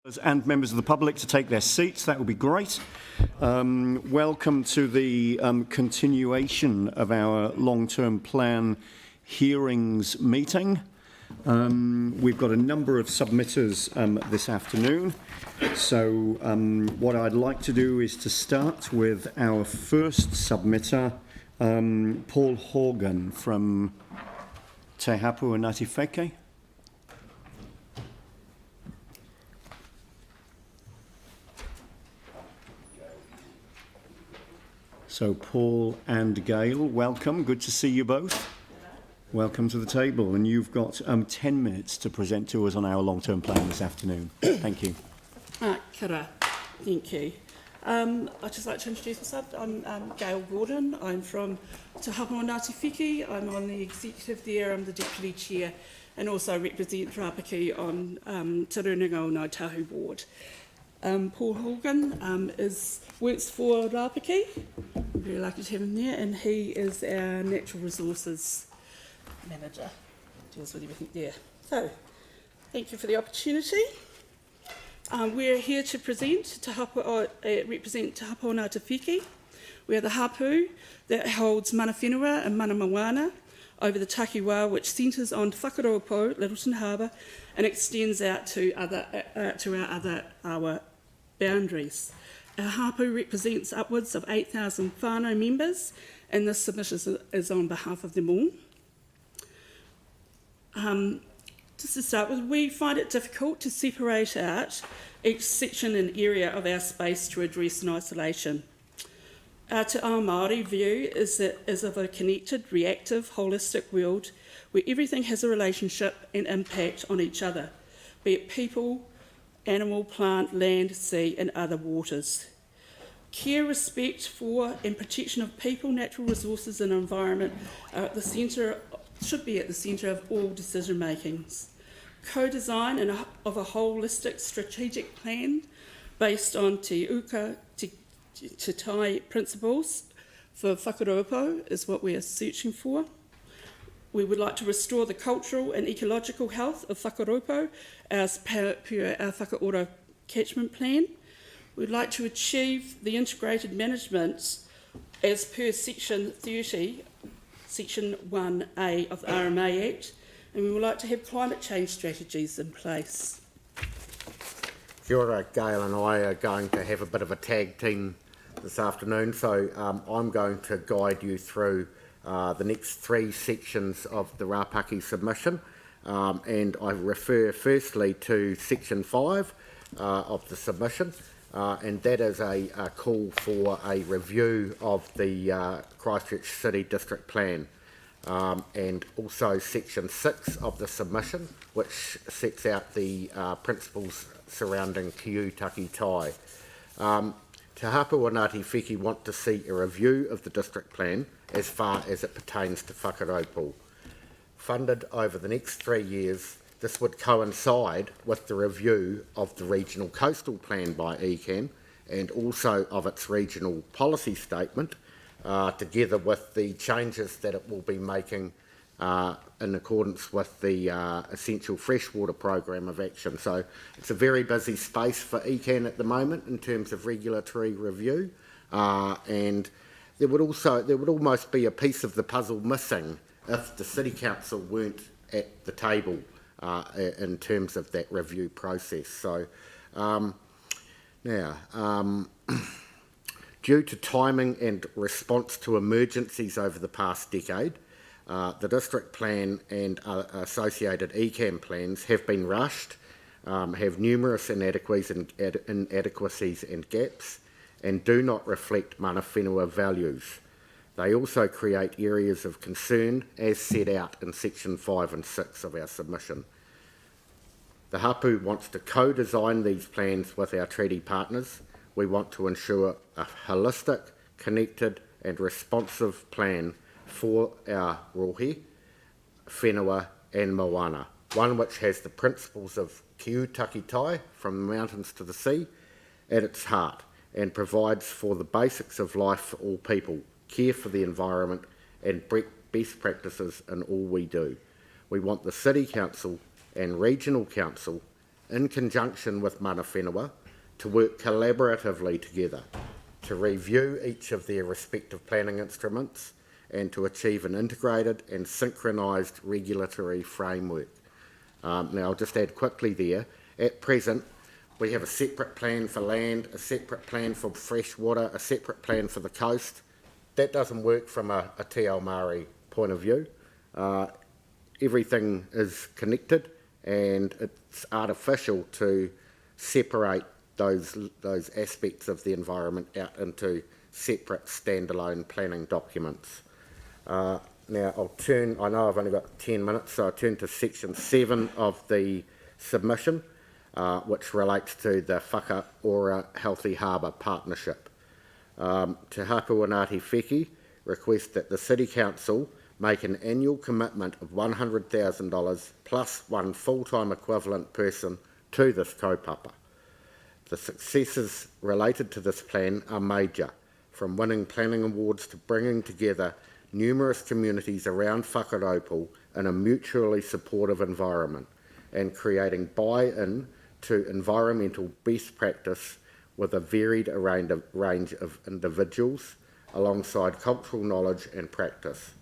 And members of the public to take their seats, that would be great. Welcome to the continuation of our long-term plan hearings meeting. We've got a number of submitters this afternoon. So what I'd like to do is to start with our first submitter, Paul Horgan from Te Hapua Ngāti Wheke. So Paul and Gail, welcome. Good to see you both. Welcome to the table. And you've got 10 minutes to present to us on our long-term plan this afternoon. Thank you. Kia ora. Thank you. I'd just like to introduce myself. I'm Gail Gordon. I'm from Te Hapua Ngāti Wheke. I'm on the executive there. I'm the deputy chair and also represent Rapaki on Te Runanga o Ngāi Tahu board. Paul Horgan works for Rapaki. I'm very lucky to have him there, and he is our natural resources manager. Deals with everything there. So, thank you for the opportunity. We're here to represent Te Hapua Ngāti Wheke. We are the hapu that holds mana whenua and mana moana over the takiwā, which centres on Whakaroapo, Littleton Harbour, and extends out to our other awa boundaries. Our hapu represents upwards of 8,000 whānau members, and this submission is on behalf of them all. Just to start with, we find it difficult to separate out each section and area of our space to address an isolation. Our Te Ao Māori view is of a connected, reactive, holistic world where everything has a relationship and impact on each other, be it people, animal, plant, land, sea and other waters. Care, respect for and protection of people, natural resources and environment are at the centre, should be at the centre of all decision makings. Co-design of a holistic strategic plan based on Te Uka Te Tai principles for Whakaroapo is what we are searching for. We would like to restore the cultural and ecological health of Whakaroapo as per our Whakaora catchment plan. We'd like to achieve the integrated management as per Section 30, Section 1A of the RMA Act, and we would like to have climate change strategies in place. Kia ora, Gail and I are going to have a bit of a tag team this afternoon, so I'm going to guide you through the next three sections of the Rapaki submission, and I refer firstly to Section 5 of the submission, and that is a call for a review of the Christchurch City District Plan, and also Section 6 of the submission, which sets out the principles surrounding Kiu Taki Tai. Te Hapua Ngāti Wheke want to see a review of the district plan as far as it pertains to Whakaroapo. Funded over the next 3 years, this would coincide with the review of the regional coastal plan by ECAN and also of its regional policy statement, together with the changes that it will be making in accordance with the Essential Freshwater Programme of Action. So it's a very busy space for ECAN at the moment in terms of regulatory review, and there would almost be a piece of the puzzle missing if the City Council weren't at the table in terms of that review process. So now, due to timing and response to emergencies over the past decade, the district plan and associated ECAM plans have been rushed, have numerous inadequacies and gaps, and do not reflect mana whenua values. They also create areas of concern as set out in Section 5 and 6 of our submission. The hapu wants to co-design these plans with our treaty partners. We want to ensure a holistic, connected and responsive plan for our rohe, whenua and moana, one which has the principles of Kiu Taki Tai, from the mountains to the sea, at its heart, and provides for the basics of life for all people, care for the environment and best practices in all we do. We want the City Council and Regional Council in conjunction with mana whenua, to work collaboratively together, to review each of their respective planning instruments, and to achieve an integrated and synchronised regulatory framework. Now, I'll just add quickly there, at present, we have a separate plan for land, a separate plan for fresh water, a separate plan for the coast. That doesn't work from a Te Ao Māori point of view. Everything is connected, and it's artificial to separate those aspects of the environment out into separate standalone planning documents. Now I'll turn, I know I've only got 10 minutes, so I'll turn to section 7 of the submission, which relates to the Whakaora Healthy Harbour Partnership. Te Hapu Ngāti Wheki requests that the City Council make an annual commitment of $100,000 plus one full-time equivalent person to this kaupapa. The successes related to this plan are major, from winning planning awards to bringing together numerous communities around Whakaropō in a mutually supportive environment and creating buy-in to environmental best practice with a varied range of individuals alongside cultural knowledge and practice.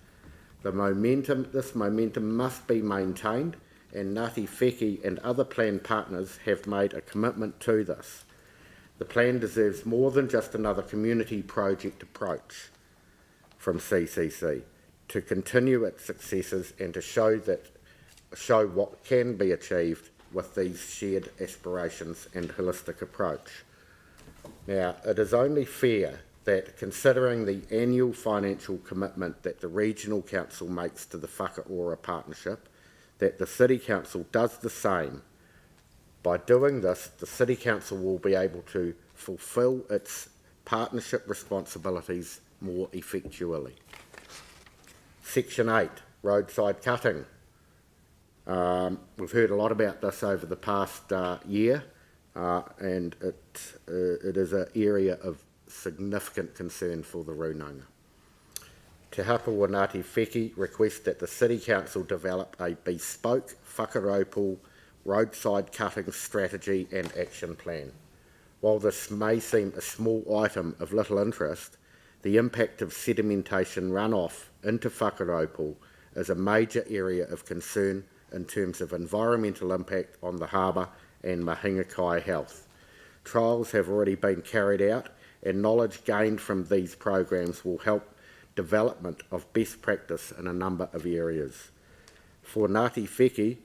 This momentum must be maintained, and Ngāti Wheki and other plan partners have made a commitment to this. The plan deserves more than just another community project approach from CCC, to continue its successes and to show what can be achieved with these shared aspirations and holistic approach. Now, it is only fair that, considering the annual financial commitment that the Regional Council makes to the Whakaora Partnership, that the City Council does the same. By doing this, the City Council will be able to fulfil its partnership responsibilities more effectually. Section 8, roadside cutting. We've heard a lot about this over the past year, and it is an area of significant concern for the Runanga. Te Hapu Ngāti Wheki requests that the City Council develop a bespoke Whakaropō roadside cutting strategy and action plan. While this may seem a small item of little interest, the impact of sedimentation runoff into Whakaropō is a major area of concern in terms of environmental impact on the harbour and mahinga-kai health. Trials have already been carried out, and knowledge gained from these programs will help development of best practice in a number of areas. For Ngāti Wheki,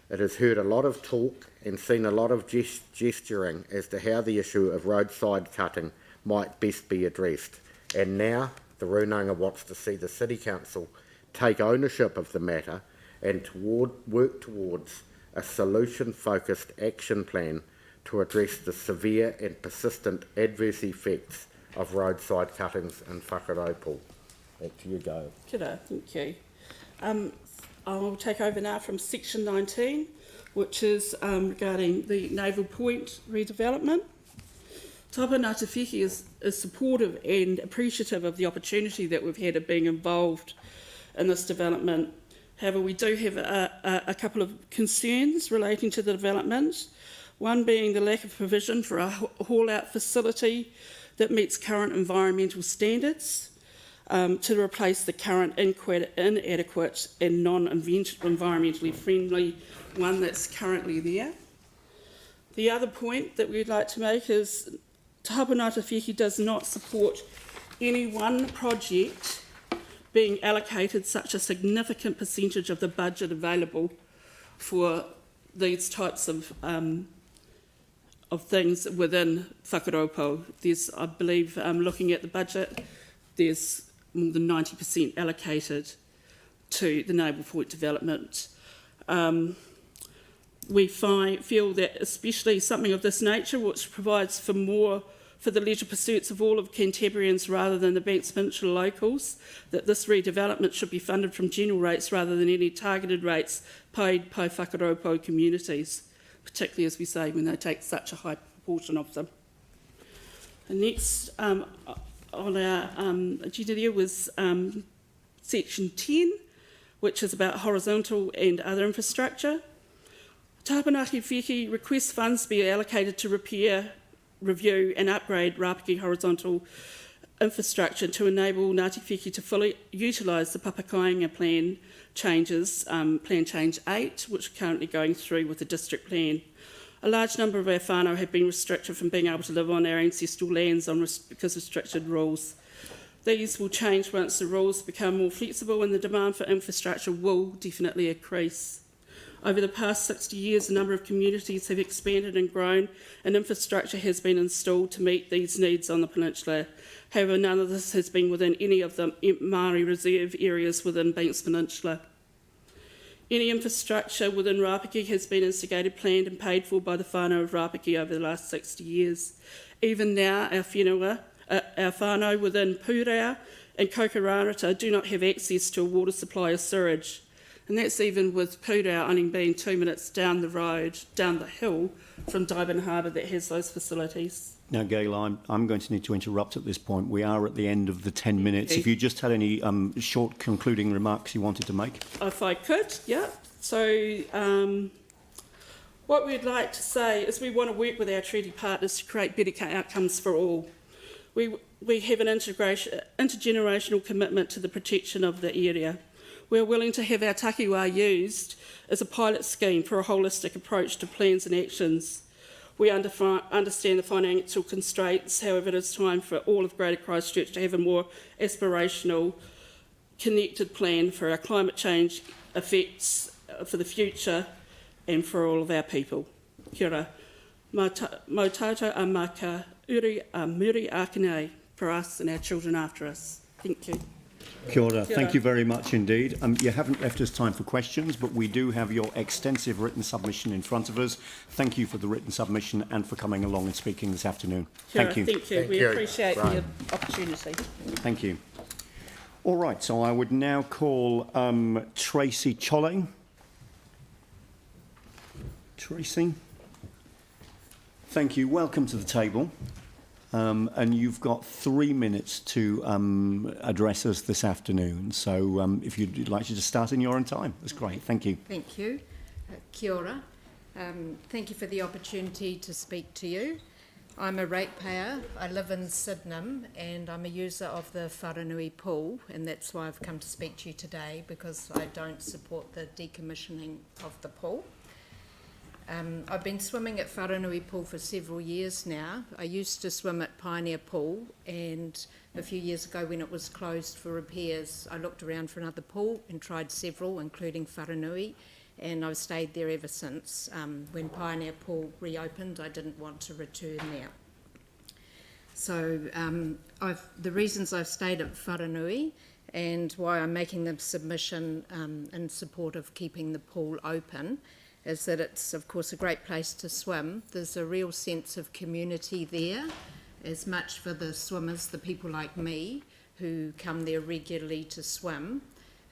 it has heard a lot of talk and seen a lot of gesturing as to how the issue of roadside cutting might best be addressed, and now the Runanga wants to see the City Council take ownership of the matter and work towards a solution-focused action plan to address the severe and persistent adverse effects of roadside cuttings in Whakaropō. Back to you, Gail. Kia ora, thank you. I'll take over now from section 19, which is regarding the Naval Point redevelopment. Taupo Ngāti Wheki is supportive and appreciative of the opportunity that we've had of being involved in this development. However, we do have a couple of concerns relating to the development. One being the lack of provision for a haul-out facility that meets current environmental standards to replace the current inadequate and non-environmentally friendly one that's currently there. The other point that we'd like to make is Taupo Ngāti Wheki does not support any one project being allocated such a significant percentage of the budget available for these types of things within Whakaropō. There's, I believe, looking at the budget, there's more than 90% allocated to the Naval Point development. We feel that especially something of this nature, which provides for more for the leisure pursuits of all of Cantabrians rather than the Banks Peninsula locals, that this redevelopment should be funded from general rates rather than any targeted rates paid by Whakaropō communities, particularly, as we say, when they take such a high proportion of them. The next on our agenda there was section 10, which is about horizontal and other infrastructure. Tapanaki Whiki requests funds be allocated to repair, review and upgrade Rapaki horizontal infrastructure to enable Ngāti Whiki to fully utilise the Papakainga plan changes, Plan Change 8, which are currently going through with the district plan. A large number of our whānau have been restricted from being able to live on our ancestral lands because of restricted rules. These will change once the rules become more flexible and the demand for infrastructure will definitely increase. Over the past 60 years, a number of communities have expanded and grown, and infrastructure has been installed to meet these needs on the peninsula. However, none of this has been within any of the Māori reserve areas within Banks Peninsula. Any infrastructure within Rapaki has been instigated, planned and paid for by the whānau of Rapaki over the last 60 years. Even now, our whānau within Pūrao and Kokorarata do not have access to a water supply or sewage. And that's even with Pūrao only being 2 minutes down the road, down the hill from Dyban Harbour that has those facilities. Now, Gail, I'm going to need to interrupt at this point. We are at the end of the 10 minutes. If you just had any short concluding remarks you wanted to make. If I could, yeah. So what we'd like to say is we want to work with our treaty partners to create better outcomes for all. We have an intergenerational commitment to the protection of the area. We're willing to have our takiwā used as a pilot scheme for a holistic approach to plans and actions. We understand the financial constraints, however it is time for all of Greater Christchurch to have a more aspirational, connected plan for our climate change effects for the future and for all of our people. Kia ora. Mo tātou a maka uri a muri ākinei for us and our children after us. Thank you. Kia ora. Thank you very much indeed. You haven't left us time for questions, but we do have your extensive written submission in front of us. Thank you for the written submission and for coming along and speaking this afternoon. Thank you. Thank you. We appreciate the opportunity. Thank you. All right, so I would now call Tracy Cholling. Tracy, thank you. Welcome to the table. And you've got 3 minutes to address us this afternoon. So if you'd like to just start in your own time, that's great. Thank you. Thank you. Kia ora. Thank you for the opportunity to speak to you. I'm a ratepayer. I live in Sydenham and I'm a user of the Wharanui pool, and that's why I've come to speak to you today, because I don't support the decommissioning of the pool. I've been swimming at Wharanui Pool for several years now. I used to swim at Pioneer Pool, and a few years ago when it was closed for repairs, I looked around for another pool and tried several, including Wharanui, and I've stayed there ever since. When Pioneer Pool reopened, I didn't want to return there. So the reasons I've stayed at Wharanui and why I'm making the submission in support of keeping the pool open is that it's, of course, a great place to swim. There's a real sense of community there, as much for the swimmers, the people like me, who come there regularly to swim.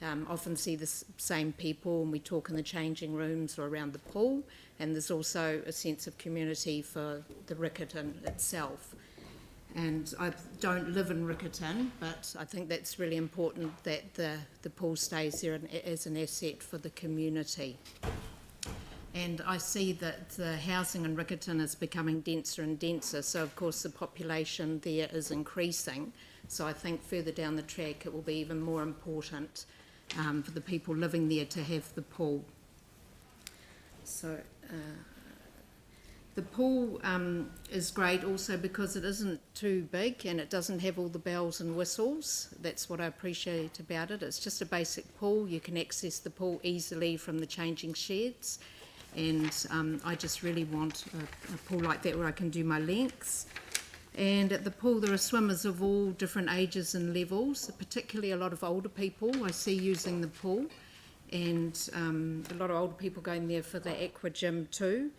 Often see the same people, and we talk in the changing rooms or around the pool, and there's also a sense of community for the Riccarton itself. And I don't live in Riccarton, but I think that's really important that the pool stays there as an asset for the community. And I see that the housing in Riccarton is becoming denser and denser, so of course the population there is increasing. So I think further down the track it will be even more important for the people living there to have the pool. So the pool is great also because it isn't too big and it doesn't have all the bells and whistles. That's what I appreciate about it. It's just a basic pool. You can access the pool easily from the changing sheds. And I just really want a pool like that where I can do my lengths. And at the pool there are swimmers of all different ages and levels, particularly a lot of older people I see using the pool, and a lot of older people going there for the aqua gym too.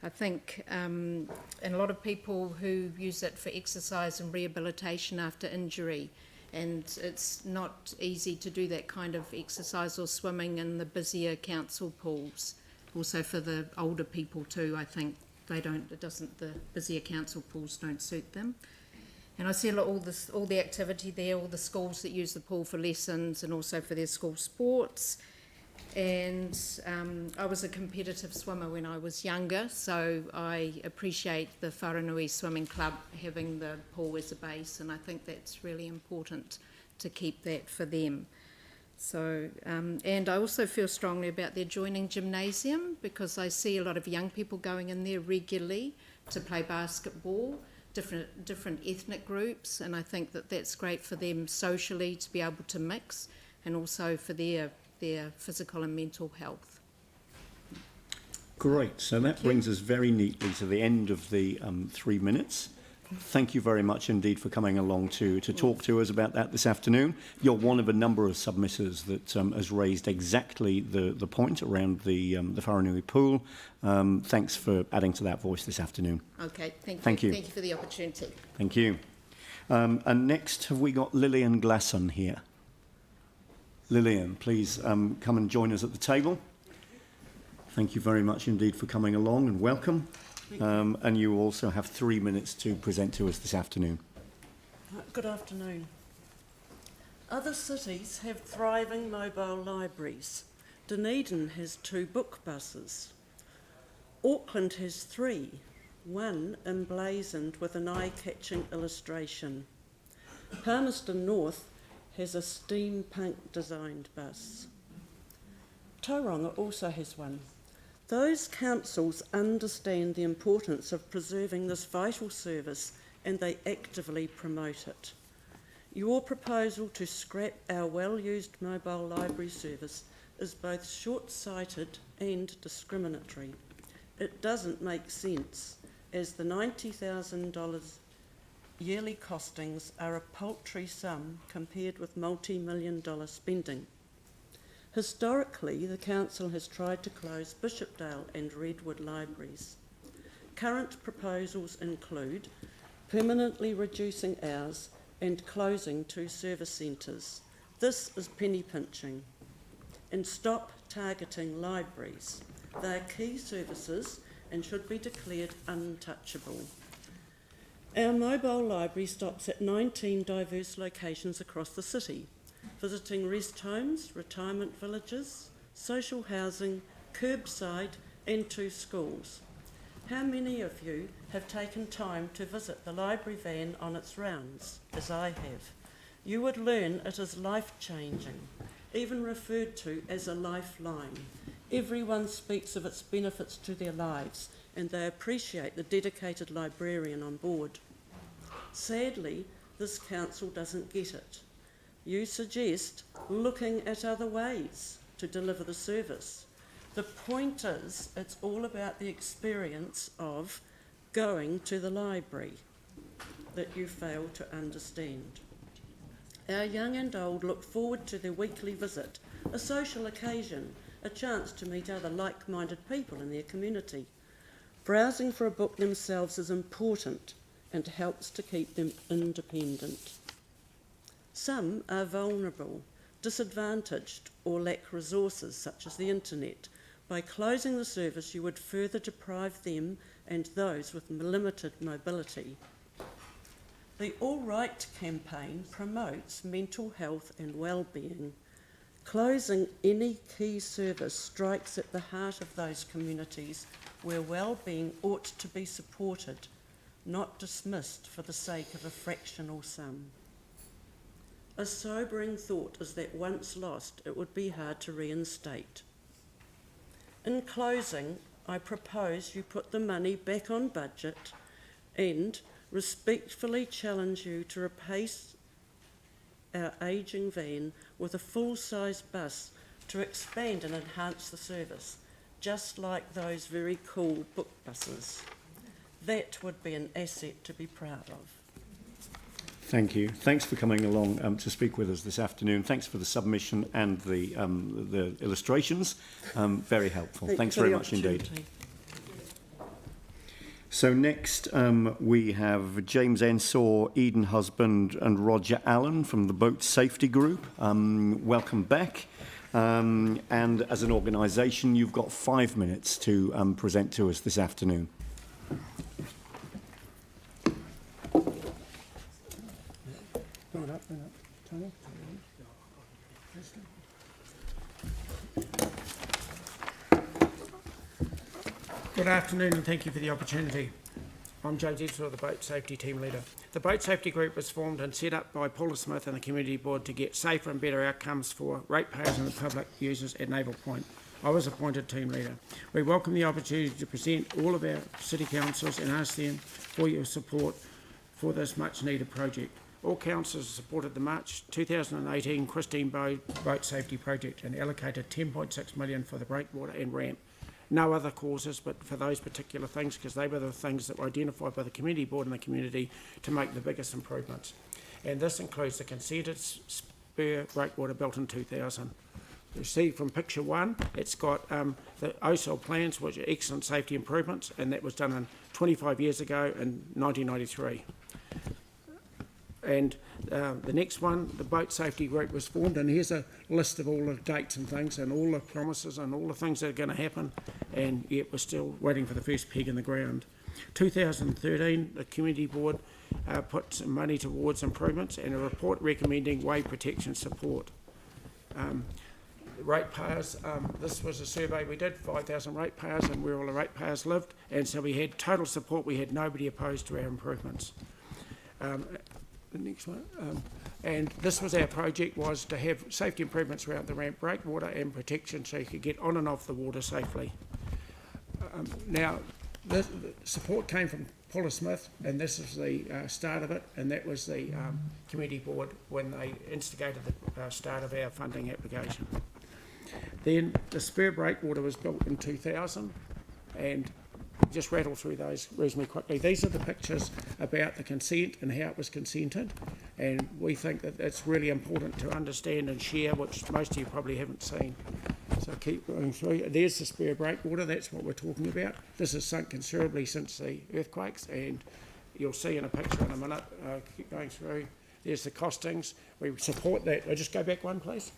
I think, and a lot of people who use it for exercise and rehabilitation after injury, and it's not easy to do that kind of exercise or swimming in the busier council pools. Also for the older people too, I think the busier council pools don't suit them. And I see all the activity there, all the schools that use the pool for lessons and also for their school sports. And I was a competitive swimmer when I was younger, so I appreciate the Wharanui Swimming Club having the pool as a base, and I think that's really important to keep that for them. So, and I also feel strongly about their joining gymnasium, because I see a lot of young people going in there regularly to play basketball, different ethnic groups, and I think that that's great for them socially to be able to mix, and also for their physical and mental health. Great. So that brings us very neatly to the end of the 3 minutes. Thank you very much indeed for coming along to talk to us about that this afternoon. You're one of a number of submitters that has raised exactly the point around the Wharanui pool. Thanks for adding to that voice this afternoon. Okay, thank you. Thank you. Thank you for the opportunity. Thank you. And next, have we got Lillian Glasson here? Lillian, please come and join us at the table. Thank you very much indeed for coming along, and welcome. And you also have 3 minutes to present to us this afternoon. Good afternoon. Other cities have thriving mobile libraries. Dunedin has 2 book buses. Auckland has 3, one emblazoned with an eye-catching illustration. Palmerston North has a steampunk designed bus. Tauranga also has one. Those councils understand the importance of preserving this vital service, and they actively promote it. Your proposal to scrap our well-used mobile library service is both short-sighted and discriminatory. It doesn't make sense, as the $90,000 yearly costings are a paltry sum compared with multi-million-dollar spending. Historically, the council has tried to close Bishopdale and Redwood libraries. Current proposals include permanently reducing hours and closing 2 service centres. This is penny pinching. And stop targeting libraries. They are key services and should be declared untouchable. Our mobile library stops at 19 diverse locations across the city, visiting rest homes, retirement villages, social housing, curbside and 2 schools. How many of you have taken time to visit the library van on its rounds, as I have? You would learn it is life-changing, even referred to as a lifeline. Everyone speaks of its benefits to their lives, and they appreciate the dedicated librarian on board. Sadly, this council doesn't get it. You suggest looking at other ways to deliver the service. The point is, it's all about the experience of going to the library that you fail to understand. Our young and old look forward to their weekly visit, a social occasion, a chance to meet other like-minded people in their community. Browsing for a book themselves is important and helps to keep them independent. Some are vulnerable, disadvantaged, or lack resources such as the internet. By closing the service, you would further deprive them and those with limited mobility. The All Right campaign promotes mental health and well-being. Closing any key service strikes at the heart of those communities where well-being ought to be supported, not dismissed for the sake of a fractional sum. A sobering thought is that once lost, it would be hard to reinstate. In closing, I propose you put the money back on budget and respectfully challenge you to replace our ageing van with a full-size bus to expand and enhance the service, just like those very cool book buses. That would be an asset to be proud of. Thank you. Thanks for coming along to speak with us this afternoon. Thanks for the submission and the illustrations. Very helpful. Thanks very much indeed. So next we have James Ensor, Eden Husband and Roger Allen from the Boat Safety Group. Welcome back. And as an organisation, you've got 5 minutes to present to us this afternoon. Bring it up, Tony. Good afternoon and thank you for the opportunity. I'm James Edsel, the Boat Safety Team Leader. The Boat Safety Group was formed and set up by Paula Smith and the Community Board to get safer and better outcomes for ratepayers and the public users at Naval Point. I was appointed Team Leader. We welcome the opportunity to present all of our City Councillors and ask them for your support for this much needed project. All councillors supported the March 2018 Christine Boat Safety Project and allocated $10.6 million for the breakwater and ramp. No other causes, but for those particular things, because they were the things that were identified by the Community Board and the community to make the biggest improvements. And this includes the consented Spur Breakwater built in 2000. You see from picture 1, it's got the OSOL plans, which are excellent safety improvements, and that was done 25 years ago in 1993. And the next one, the Boat Safety Group was formed, and here's a list of all the dates and things and all the promises and all the things that are going to happen, and yet we're still waiting for the first peg in the ground. 2013, the Community Board put some money towards improvements and a report recommending wave protection support. Ratepayers, this was a survey we did, 5,000 ratepayers, and where all the ratepayers lived, and so we had total support. We had nobody opposed to our improvements. The next one, and this was our project, was to have safety improvements around the ramp, breakwater and protection so you could get on and off the water safely. Now, the support came from Paula Smith, and this is the start of it, and that was the Community Board when they instigated the start of our funding application. Then the Spur Breakwater was built in 2000, and just rattle through those reasonably quickly. These are the pictures about the consent and how it was consented, and we think that it's really important to understand and share, which most of you probably haven't seen. So keep going through. There's the Spur Breakwater, that's what we're talking about. This has sunk considerably since the earthquakes, and you'll see in a picture in a minute. Keep going through. There's the costings. We support that. I'll just go back one, please.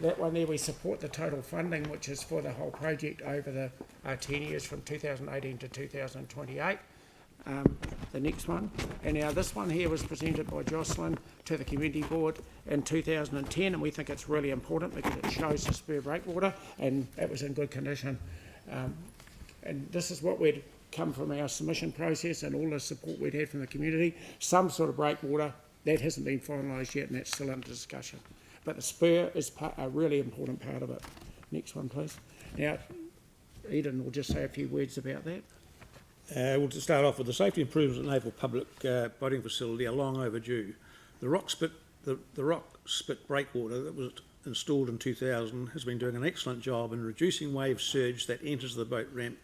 That one there, we support the total funding, which is for the whole project over the 10 years from 2018 to 2028. The next one. And now this one here was presented by Jocelyn to the Community Board in 2010, and we think it's really important because it shows the Spur Breakwater, and it was in good condition. And this is what we'd come from our submission process and all the support we'd had from the community. Some sort of breakwater, that hasn't been finalised yet, and that's still under discussion. But the spur is a really important part of it. Next one, please. Now, Eden will just say a few words about that. Well, to start off with, the safety improvements at Naval Public Boating Facility are long overdue. The rock spit breakwater that was installed in 2000 has been doing an excellent job in reducing wave surge that enters the boat ramp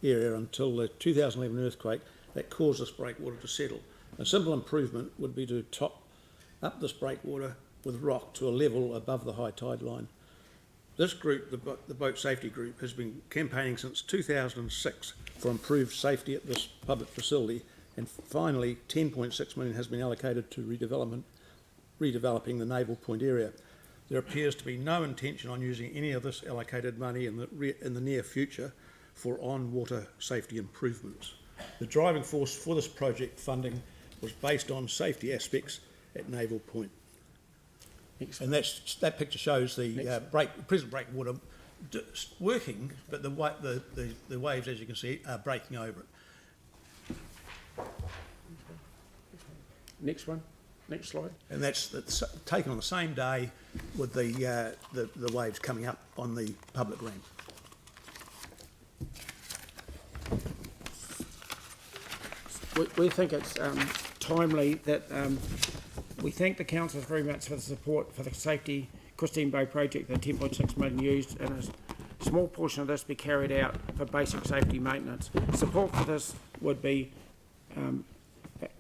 area until the 2011 earthquake that caused this breakwater to settle. A simple improvement would be to top up this breakwater with rock to a level above the high tide line. This group, the Boat Safety Group, has been campaigning since 2006 for improved safety at this public facility, and finally $10.6 million has been allocated to redeveloping the Naval Point area. There appears to be no intention on using any of this allocated money in the near future for on-water safety improvements. The driving force for this project funding was based on safety aspects at Naval Point. And that picture shows the present breakwater working, but the waves, as you can see, are breaking over it. Next one. Next slide. And that's taken on the same day with the waves coming up on the public ramp. We think it's timely that we thank the councillors very much for the support for the safety Christine Bay project, the 10.6 million used, and a small portion of this be carried out for basic safety maintenance. Support for this would be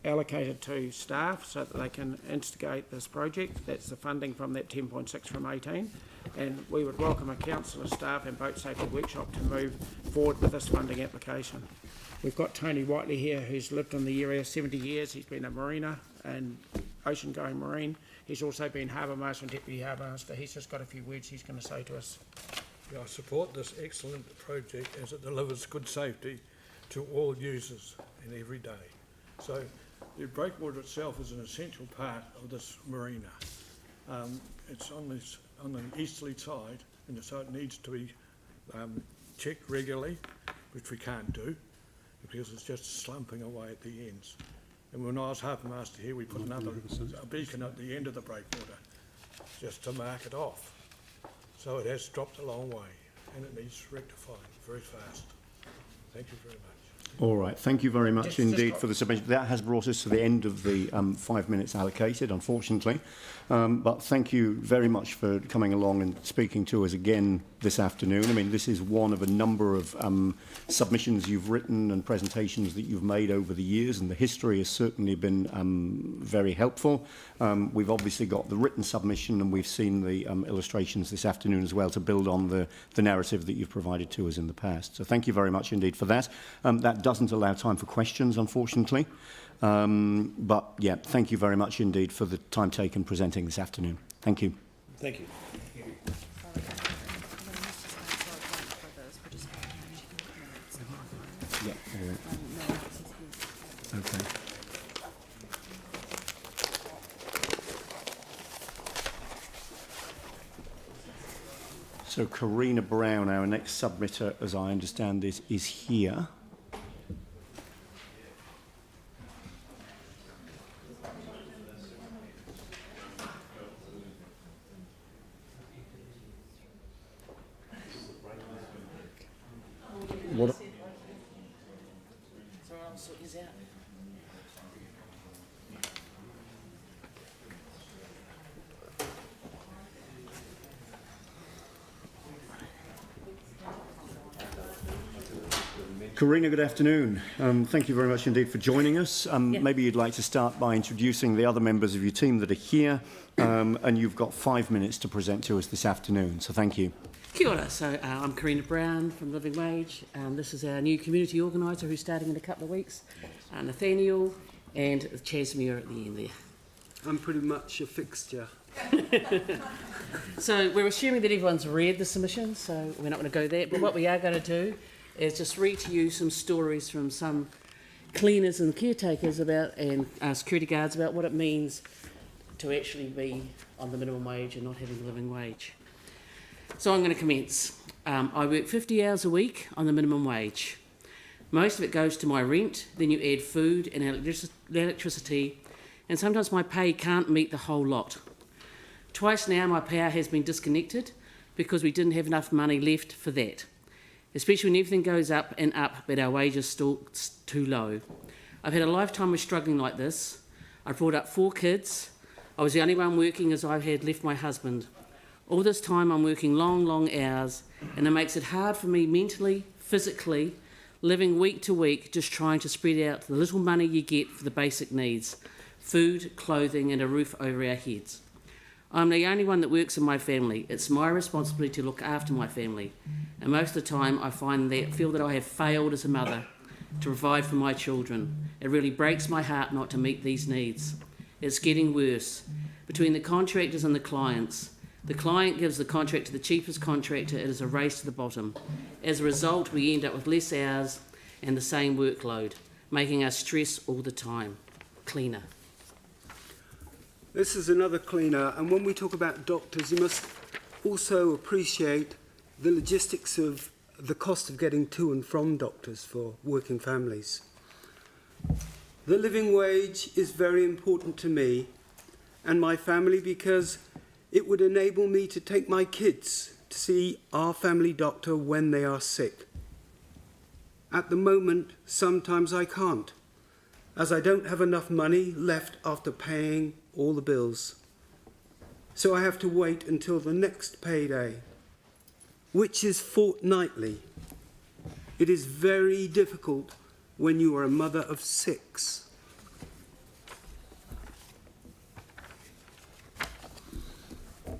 allocated to staff so that they can instigate this project. That's the funding from that 10.6 from 18, and we would welcome a councillor, staff and boat safety workshop to move forward with this funding application. We've got Tony Whiteley here, who's lived in the area 70 years. He's been a mariner and ocean-going marine. He's also been Harbour Master and Deputy Harbour Master. He's just got a few words he's going to say to us. Yeah, I support this excellent project as it delivers good safety to all users and every day. So the breakwater itself is an essential part of this marina. It's on the easterly side, and so it needs to be checked regularly, which we can't do because it's just slumping away at the ends. And when I was harbour master here, we put a beacon at the end of the breakwater just to mark it off. So it has dropped a long way and it needs rectifying very fast. Thank you very much. All right, thank you very much indeed for the submission. That has brought us to the end of the 5 minutes allocated, unfortunately. But thank you very much for coming along and speaking to us again this afternoon. I mean, this is one of a number of submissions you've written and presentations that you've made over the years, and the history has certainly been very helpful. We've obviously got the written submission, and we've seen the illustrations this afternoon as well to build on the narrative that you've provided to us in the past. So thank you very much indeed for that. That doesn't allow time for questions, unfortunately. But yeah, thank you very much indeed for the time taken presenting this afternoon. Thank you. Thank you. Yeah, all right. Okay. So Karina Brown, our next submitter, as I understand it, is here. What? Karina, good afternoon. Thank you very much indeed for joining us. Maybe you'd like to start by introducing the other members of your team that are here, and you've got 5 minutes to present to us this afternoon, so thank you. Kia ora. So I'm Karina Brown from Living Wage. This is our new community organiser who's starting in a couple of weeks, Nathaniel, and Chasmere at the end there. I'm pretty much a fixture. So we're assuming that everyone's read the submission, so we're not going to go there, but what we are going to do is just read to you some stories from some cleaners and caretakers about, and security guards about what it means to actually be on the minimum wage and not having a living wage. So I'm going to commence. I work 50 hours a week on the minimum wage. Most of it goes to my rent, then you add food and electricity, and sometimes my pay can't meet the whole lot. Twice now my power has been disconnected because we didn't have enough money left for that, especially when everything goes up and up but our wages still too low. I've had a lifetime of struggling like this. I brought up 4 kids. I was the only one working as I had left my husband. All this time I'm working long, long hours, and it makes it hard for me mentally, physically, living week to week, just trying to spread out the little money you get for the basic needs: food, clothing and a roof over our heads. I'm the only one that works in my family. It's my responsibility to look after my family. And most of the time I feel that I have failed as a mother to provide for my children. It really breaks my heart not to meet these needs. It's getting worse. Between the contractors and the clients, the client gives the contract to the cheapest contractor. It is a race to the bottom. As a result, we end up with less hours and the same workload, making us stress all the time. Cleaner. This is another cleaner, and when we talk about doctors, you must also appreciate the logistics of the cost of getting to and from doctors for working families. The living wage is very important to me and my family because it would enable me to take my kids to see our family doctor when they are sick. At the moment, sometimes I can't, as I don't have enough money left after paying all the bills. So I have to wait until the next payday, which is fortnightly. It is very difficult when you are a mother of 6.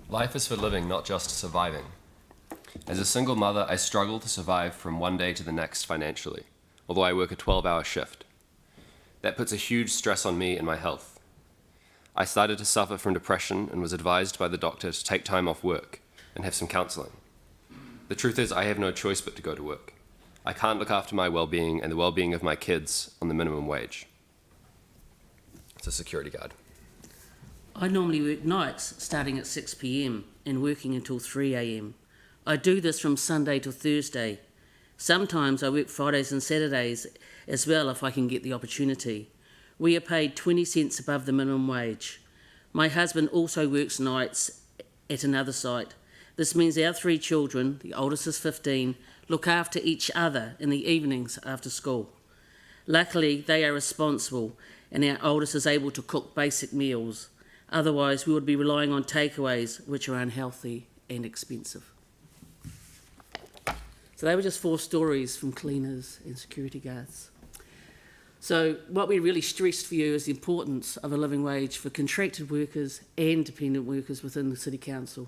Life is for living, not just surviving. As a single mother, I struggle to survive from one day to the next financially, although I work a 12-hour shift. That puts a huge stress on me and my health. I started to suffer from depression and was advised by the doctor to take time off work and have some counselling. The truth is, I have no choice but to go to work. I can't look after my well-being and the well-being of my kids on the minimum wage. It's a security guard. I normally work nights starting at 6 p.m. and working until 3 a.m. I do this from Sunday till Thursday. Sometimes I work Fridays and Saturdays as well if I can get the opportunity. We are paid 20 cents above the minimum wage. My husband also works nights at another site. This means our 3 children, the oldest is 15, look after each other in the evenings after school. Luckily, they are responsible and our oldest is able to cook basic meals. Otherwise, we would be relying on takeaways, which are unhealthy and expensive. So they were just 4 stories from cleaners and security guards. So what we really stressed for you is the importance of a living wage for contracted workers and dependent workers within the City Council.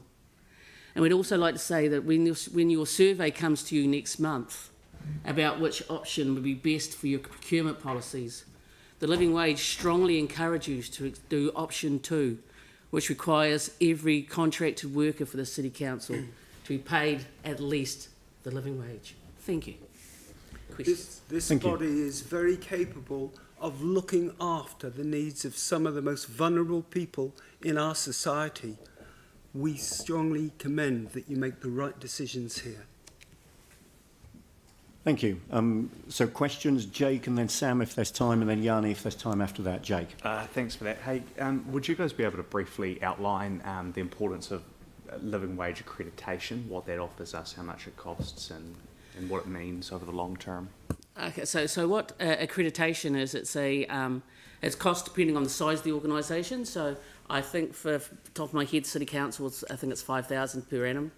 And we'd also like to say that when your survey comes to you next month about which option would be best for your procurement policies, the living wage strongly encourages you to do option 2, which requires every contracted worker for the City Council to be paid at least the living wage. Thank you. This body is very capable of looking after the needs of some of the most vulnerable people in our society. We strongly commend that you make the right decisions here. Thank you. So questions, Jake, and then Sam if there's time, and then Yanni if there's time after that. Jake. Thanks for that. Hey, would you guys be able to briefly outline the importance of living wage accreditation, what that offers us, how much it costs, and what it means over the long term? Okay, so what accreditation is, it's cost depending on the size of the organisation. So I think for top of my head, City Council, I think it's 5,000 per annum.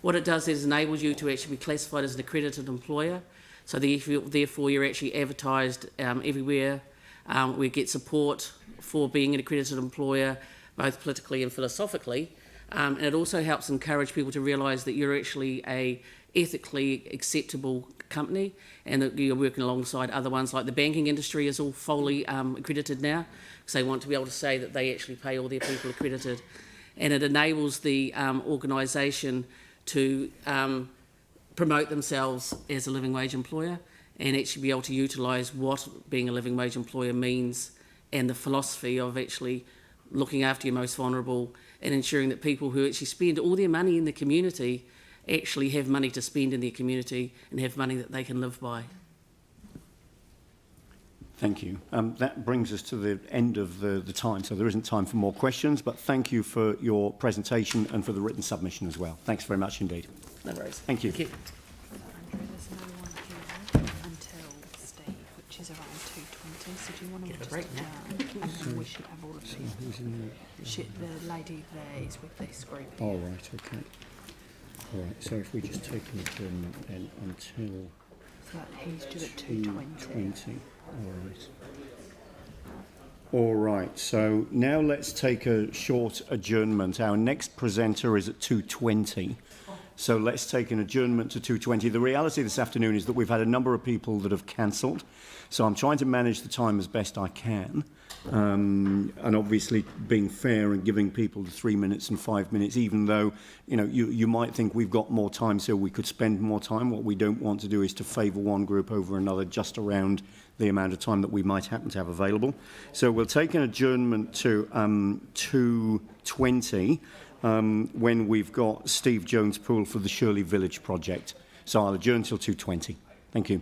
What it does is enables you to actually be classified as an accredited employer. So therefore you're actually advertised everywhere. We get support for being an accredited employer, both politically and philosophically. And it also helps encourage people to realise that you're actually a ethically acceptable company and that you're working alongside other ones. Like the banking industry is all fully accredited now, because they want to be able to say that they actually pay all their people accredited. And it enables the organisation to promote themselves as a living wage employer and actually be able to utilise what being a living wage employer means and the philosophy of actually looking after your most vulnerable and ensuring that people who actually spend all their money in the community actually have money to spend in their community and have money that they can live by. Thank you. That brings us to the end of the time, so there isn't time for more questions, but thank you for your presentation and for the written submission as well. Thanks very much indeed. No worries. Thank you. Thank you. There's no one here until Steve, which is around 2:20. So do you want to just break now? And then we should have all of these. The lady there is with this group. All right, okay. All right, so if we just take an adjournment then until So he's due at 2:20. All right, so now let's take a short adjournment. Our next presenter is at 2:20. So let's take an adjournment to 2:20. The reality this afternoon is that we've had a number of people that have cancelled. So I'm trying to manage the time as best I can. And obviously being fair and giving people the 3 minutes and 5 minutes, even though, you might think we've got more time so we could spend more time. What we don't want to do is to favour one group over another just around the amount of time that we might happen to have available. So we'll take an adjournment to 2:20 when we've got Steve Jones-Poole for the Shirley Village project. So I'll adjourn till 2:20. Thank you.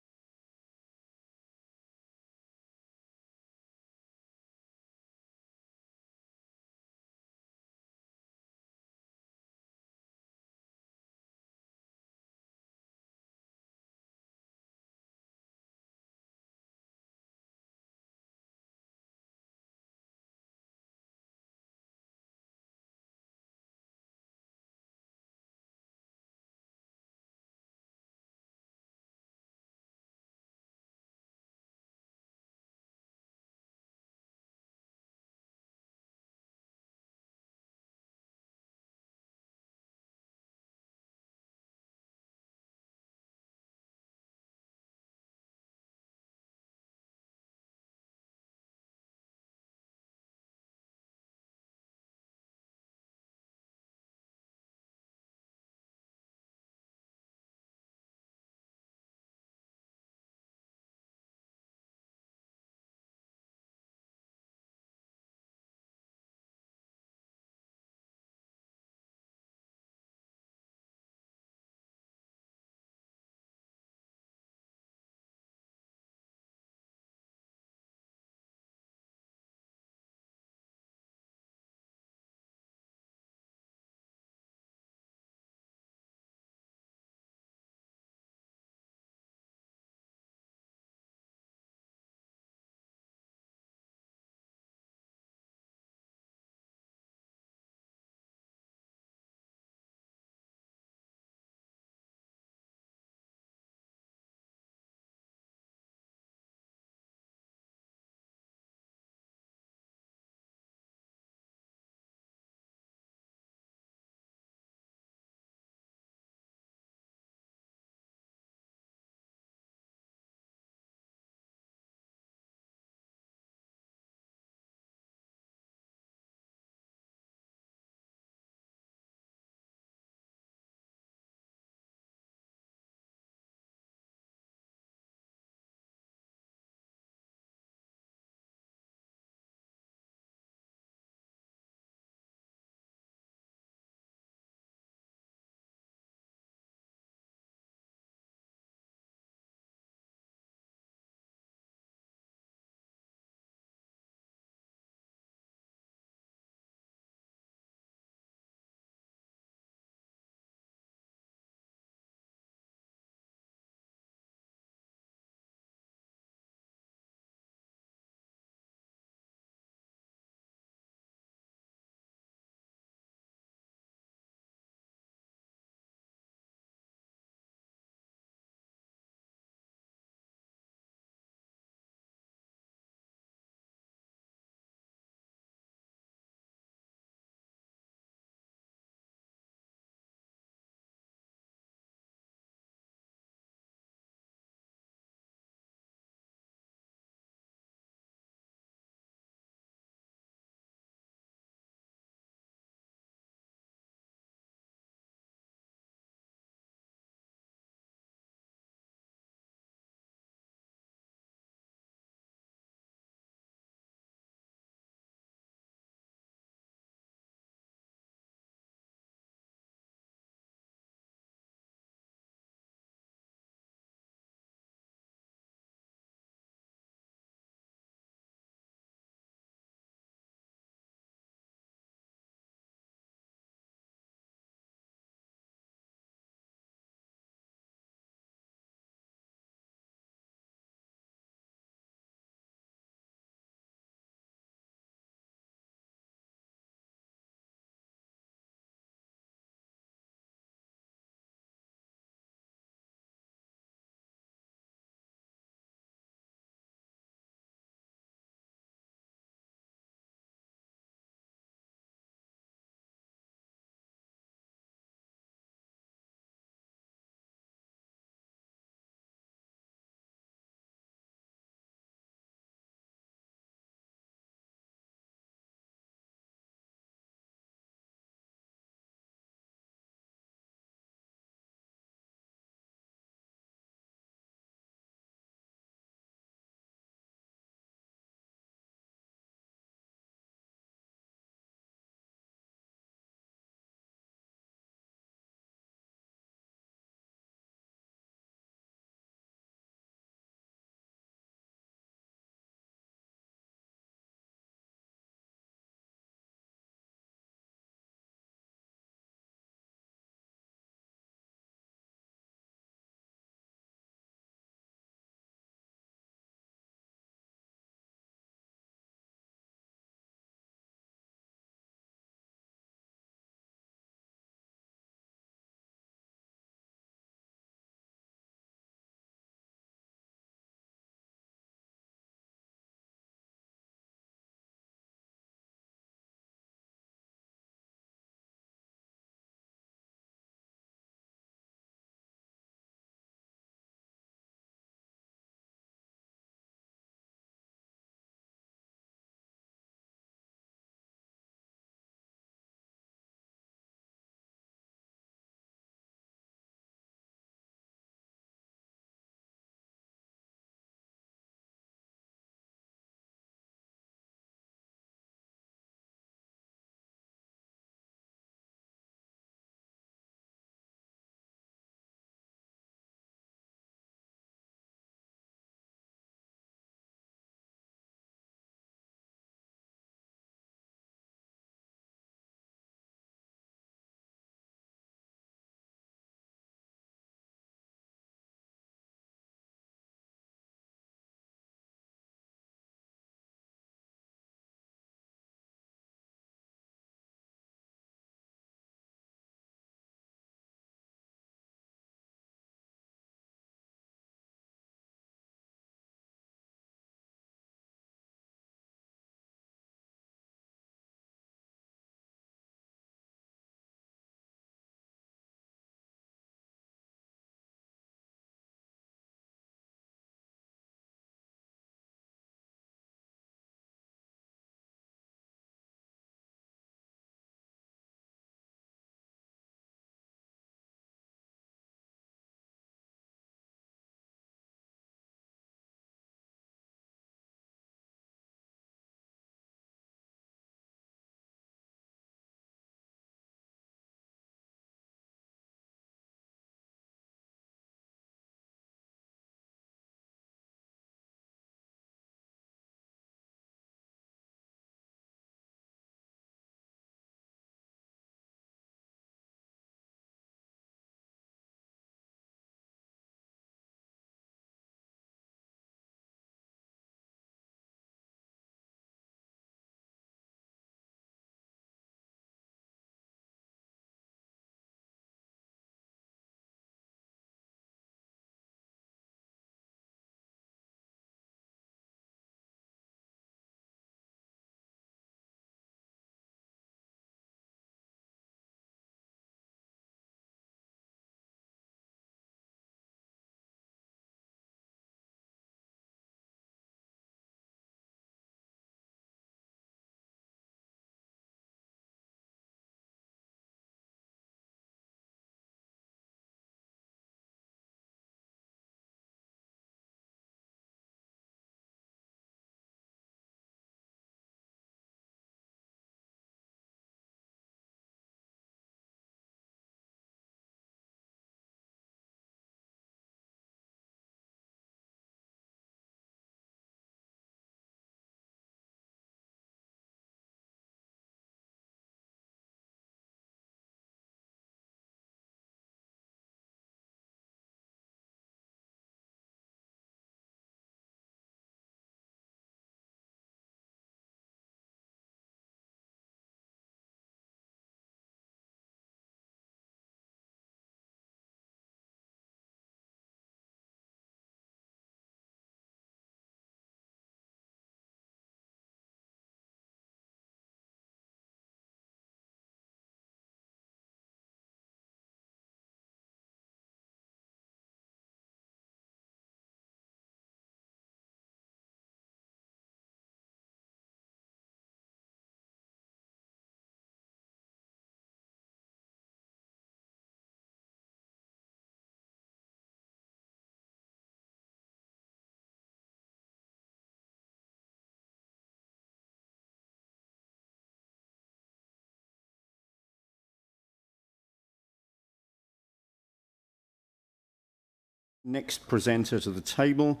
Next presenter to the table,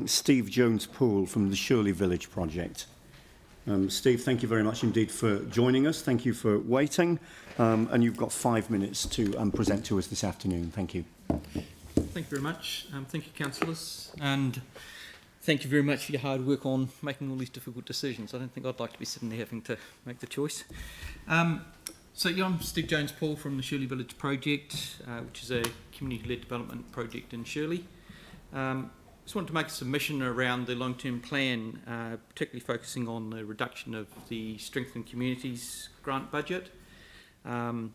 Steve Jones-Poole from the Shirley Village Project. Steve, thank you very much indeed for joining us. Thank you for waiting. And you've got 5 minutes to present to us this afternoon. Thank you. Thank you very much. Thank you, councillors. And thank you very much for your hard work on making all these difficult decisions. I don't think I'd like to be sitting there having to make the choice. So I'm Steve Jones-Poole from the Shirley Village Project, which is a community-led development project in Shirley. Just wanted to make a submission around the long-term plan, particularly focusing on the reduction of the Strengthened Communities grant budget. I'd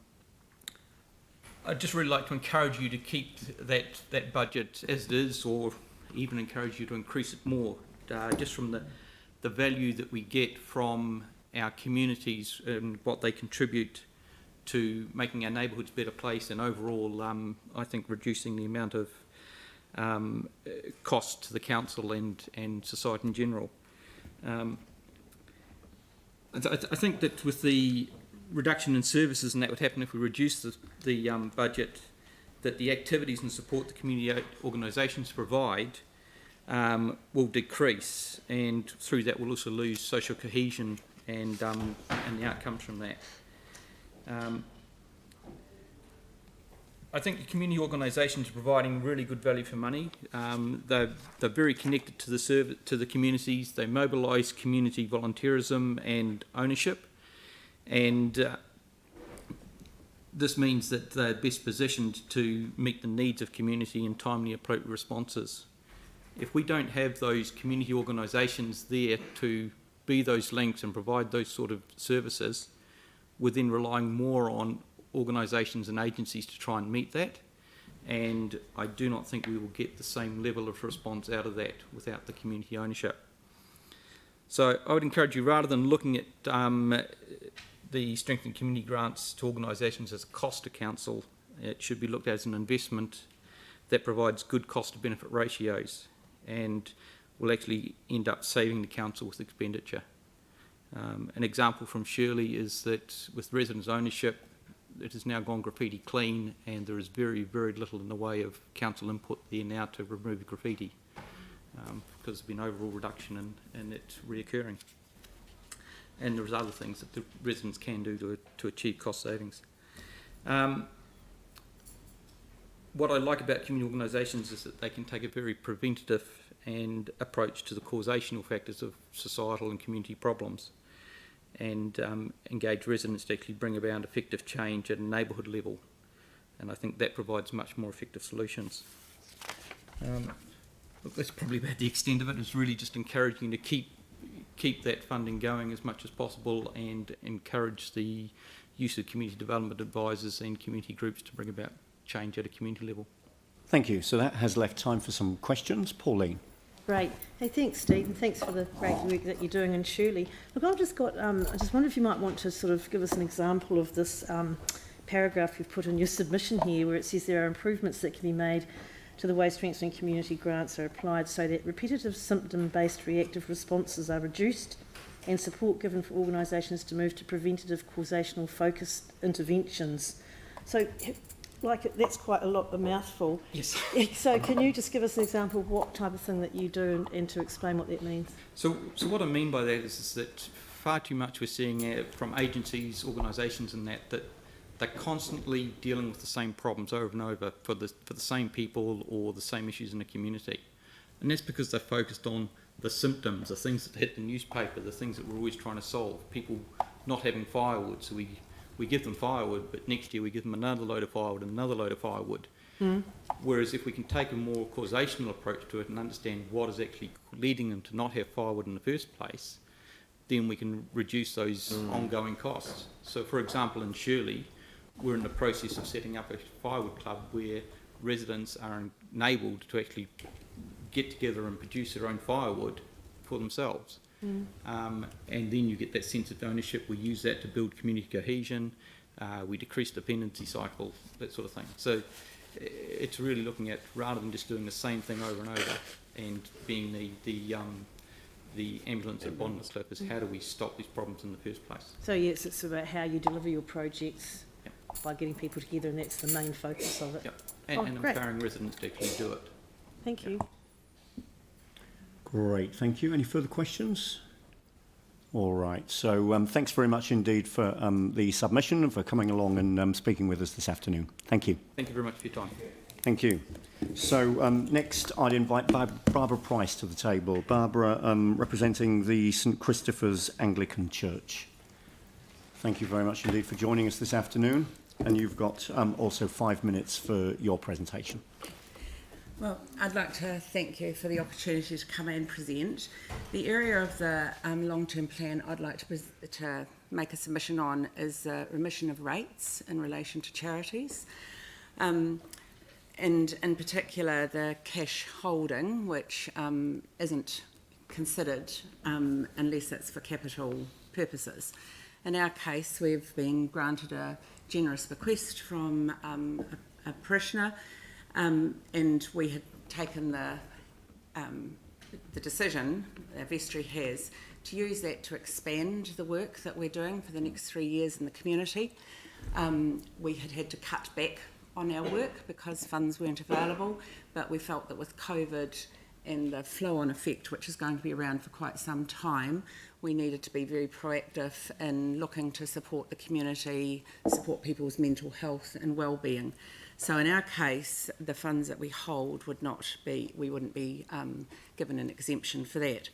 just really like to encourage you to keep that budget as it is, or even encourage you to increase it more, just from the value that we get from our communities and what they contribute to making our neighbourhoods a better place, and overall, I think reducing the amount of cost to the council and society in general. I think that with the reduction in services, and that would happen if we reduce the budget, that the activities and support the community organisations provide will decrease, and through that we'll also lose social cohesion and the outcomes from that. I think the community organisations are providing really good value for money. They're very connected to the communities. They mobilise community volunteerism and ownership, and this means that they're best positioned to meet the needs of community in timely, appropriate responses. If we don't have those community organisations there to be those links and provide those sort of services, we're then relying more on organisations and agencies to try and meet that, and I do not think we will get the same level of response out of that without the community ownership. So I would encourage you, rather than looking at the Strengthened Community grants to organisations as a cost to council, it should be looked at as an investment that provides good cost to benefit ratios and will actually end up saving the council with expenditure. An example from Shirley is that with residents' ownership, it has now gone graffiti clean, and there is very, very little in the way of council input there now to remove graffiti, because there's been overall reduction in it reoccurring. And there's other things that the residents can do to achieve cost savings. What I like about community organisations is that they can take a very preventative and approach to the causational factors of societal and community problems, and engage residents to actually bring about effective change at a neighbourhood level, and I think that provides much more effective solutions. Look, that's probably about the extent of it. It's really just encouraging to keep that funding going as much as possible, and encourage the use of community development advisors and community groups to bring about change at a community level. Thank you. So that has left time for some questions. Pauline. Great. Hey, thanks, Steve, and thanks for the great work that you're doing in Shirley. Look, I've just got, I just wonder if you might want to sort of give us an example of this paragraph you've put in your submission here, where it says there are improvements that can be made to the way strengthening community grants are applied so that repetitive symptom-based reactive responses are reduced and support given for organisations to move to preventative causational focused interventions. So, like, that's quite a mouthful. Yes. So can you just give us an example of what type of thing that you do and to explain what that means? So what I mean by that is that far too much we're seeing from agencies, organisations and that they're constantly dealing with the same problems over and over for the same people or the same issues in the community. And that's because they're focused on the symptoms, the things that hit the newspaper, the things that we're always trying to solve. People not having firewood, so we give them firewood, but next year we give them another load of firewood and another load of firewood. Mm. Whereas if we can take a more causational approach to it and understand what is actually leading them to not have firewood in the first place, then we can reduce those ongoing costs. So, for example, in Shirley, we're in the process of setting up a firewood club where residents are enabled to actually get together and produce their own firewood for themselves. And then you get that sense of ownership. We use that to build community cohesion. We decrease dependency cycle, that sort of thing. So it's really looking at, rather than just doing the same thing over and over and being the ambulance at the bottom of the cliff, is how do we stop these problems in the first place? So yes, it's about how you deliver your projects by getting people together, and that's the main focus of it. Yep. and great. empowering residents to actually do it. Thank you. Great, thank you. Any further questions? All right, so thanks very much indeed for the submission and for coming along and speaking with us this afternoon. Thank you. Thank you very much for your time. Thank you. So next I'd invite Barbara Price to the table. Barbara, representing the St Christopher's Anglican Church. Thank you very much indeed for joining us this afternoon, and you've got also 5 minutes for your presentation. Well, I'd like to thank you for the opportunity to come and present. The area of the long-term plan I'd like to make a submission on is the remission of rates in relation to charities. And in particular the cash holding, which isn't considered unless it's for capital purposes. In our case, we've been granted a generous bequest from a parishioner, and we had taken the decision, our vestry has, to use that to expand the work that we're doing for the next 3 years in the community. We had to cut back on our work because funds weren't available, but we felt that with COVID and the flow-on effect, which is going to be around for quite some time, we needed to be very proactive in looking to support the community, support people's mental health and well-being. So in our case, the funds that we hold we wouldn't be given an exemption for that.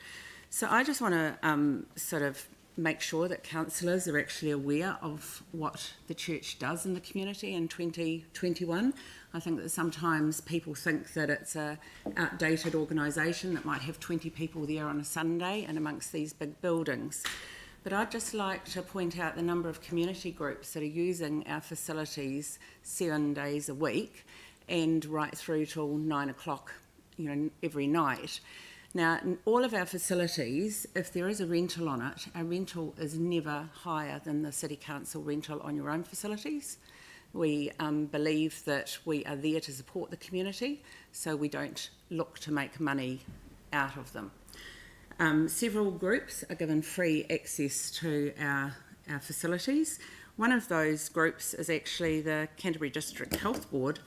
So I just want to sort of make sure that councillors are actually aware of what the church does in the community in 2021. I think that sometimes people think that it's an outdated organisation that might have 20 people there on a Sunday and amongst these big buildings. But I'd just like to point out the number of community groups that are using our facilities 7 days a week and right through till 9 o'clock, every night. Now, in all of our facilities, if there is a rental on it, our rental is never higher than the City Council rental on your own facilities. We believe that we are there to support the community, so we don't look to make money out of them. Several groups are given free access to our facilities. One of those groups is actually the Canterbury District Health Board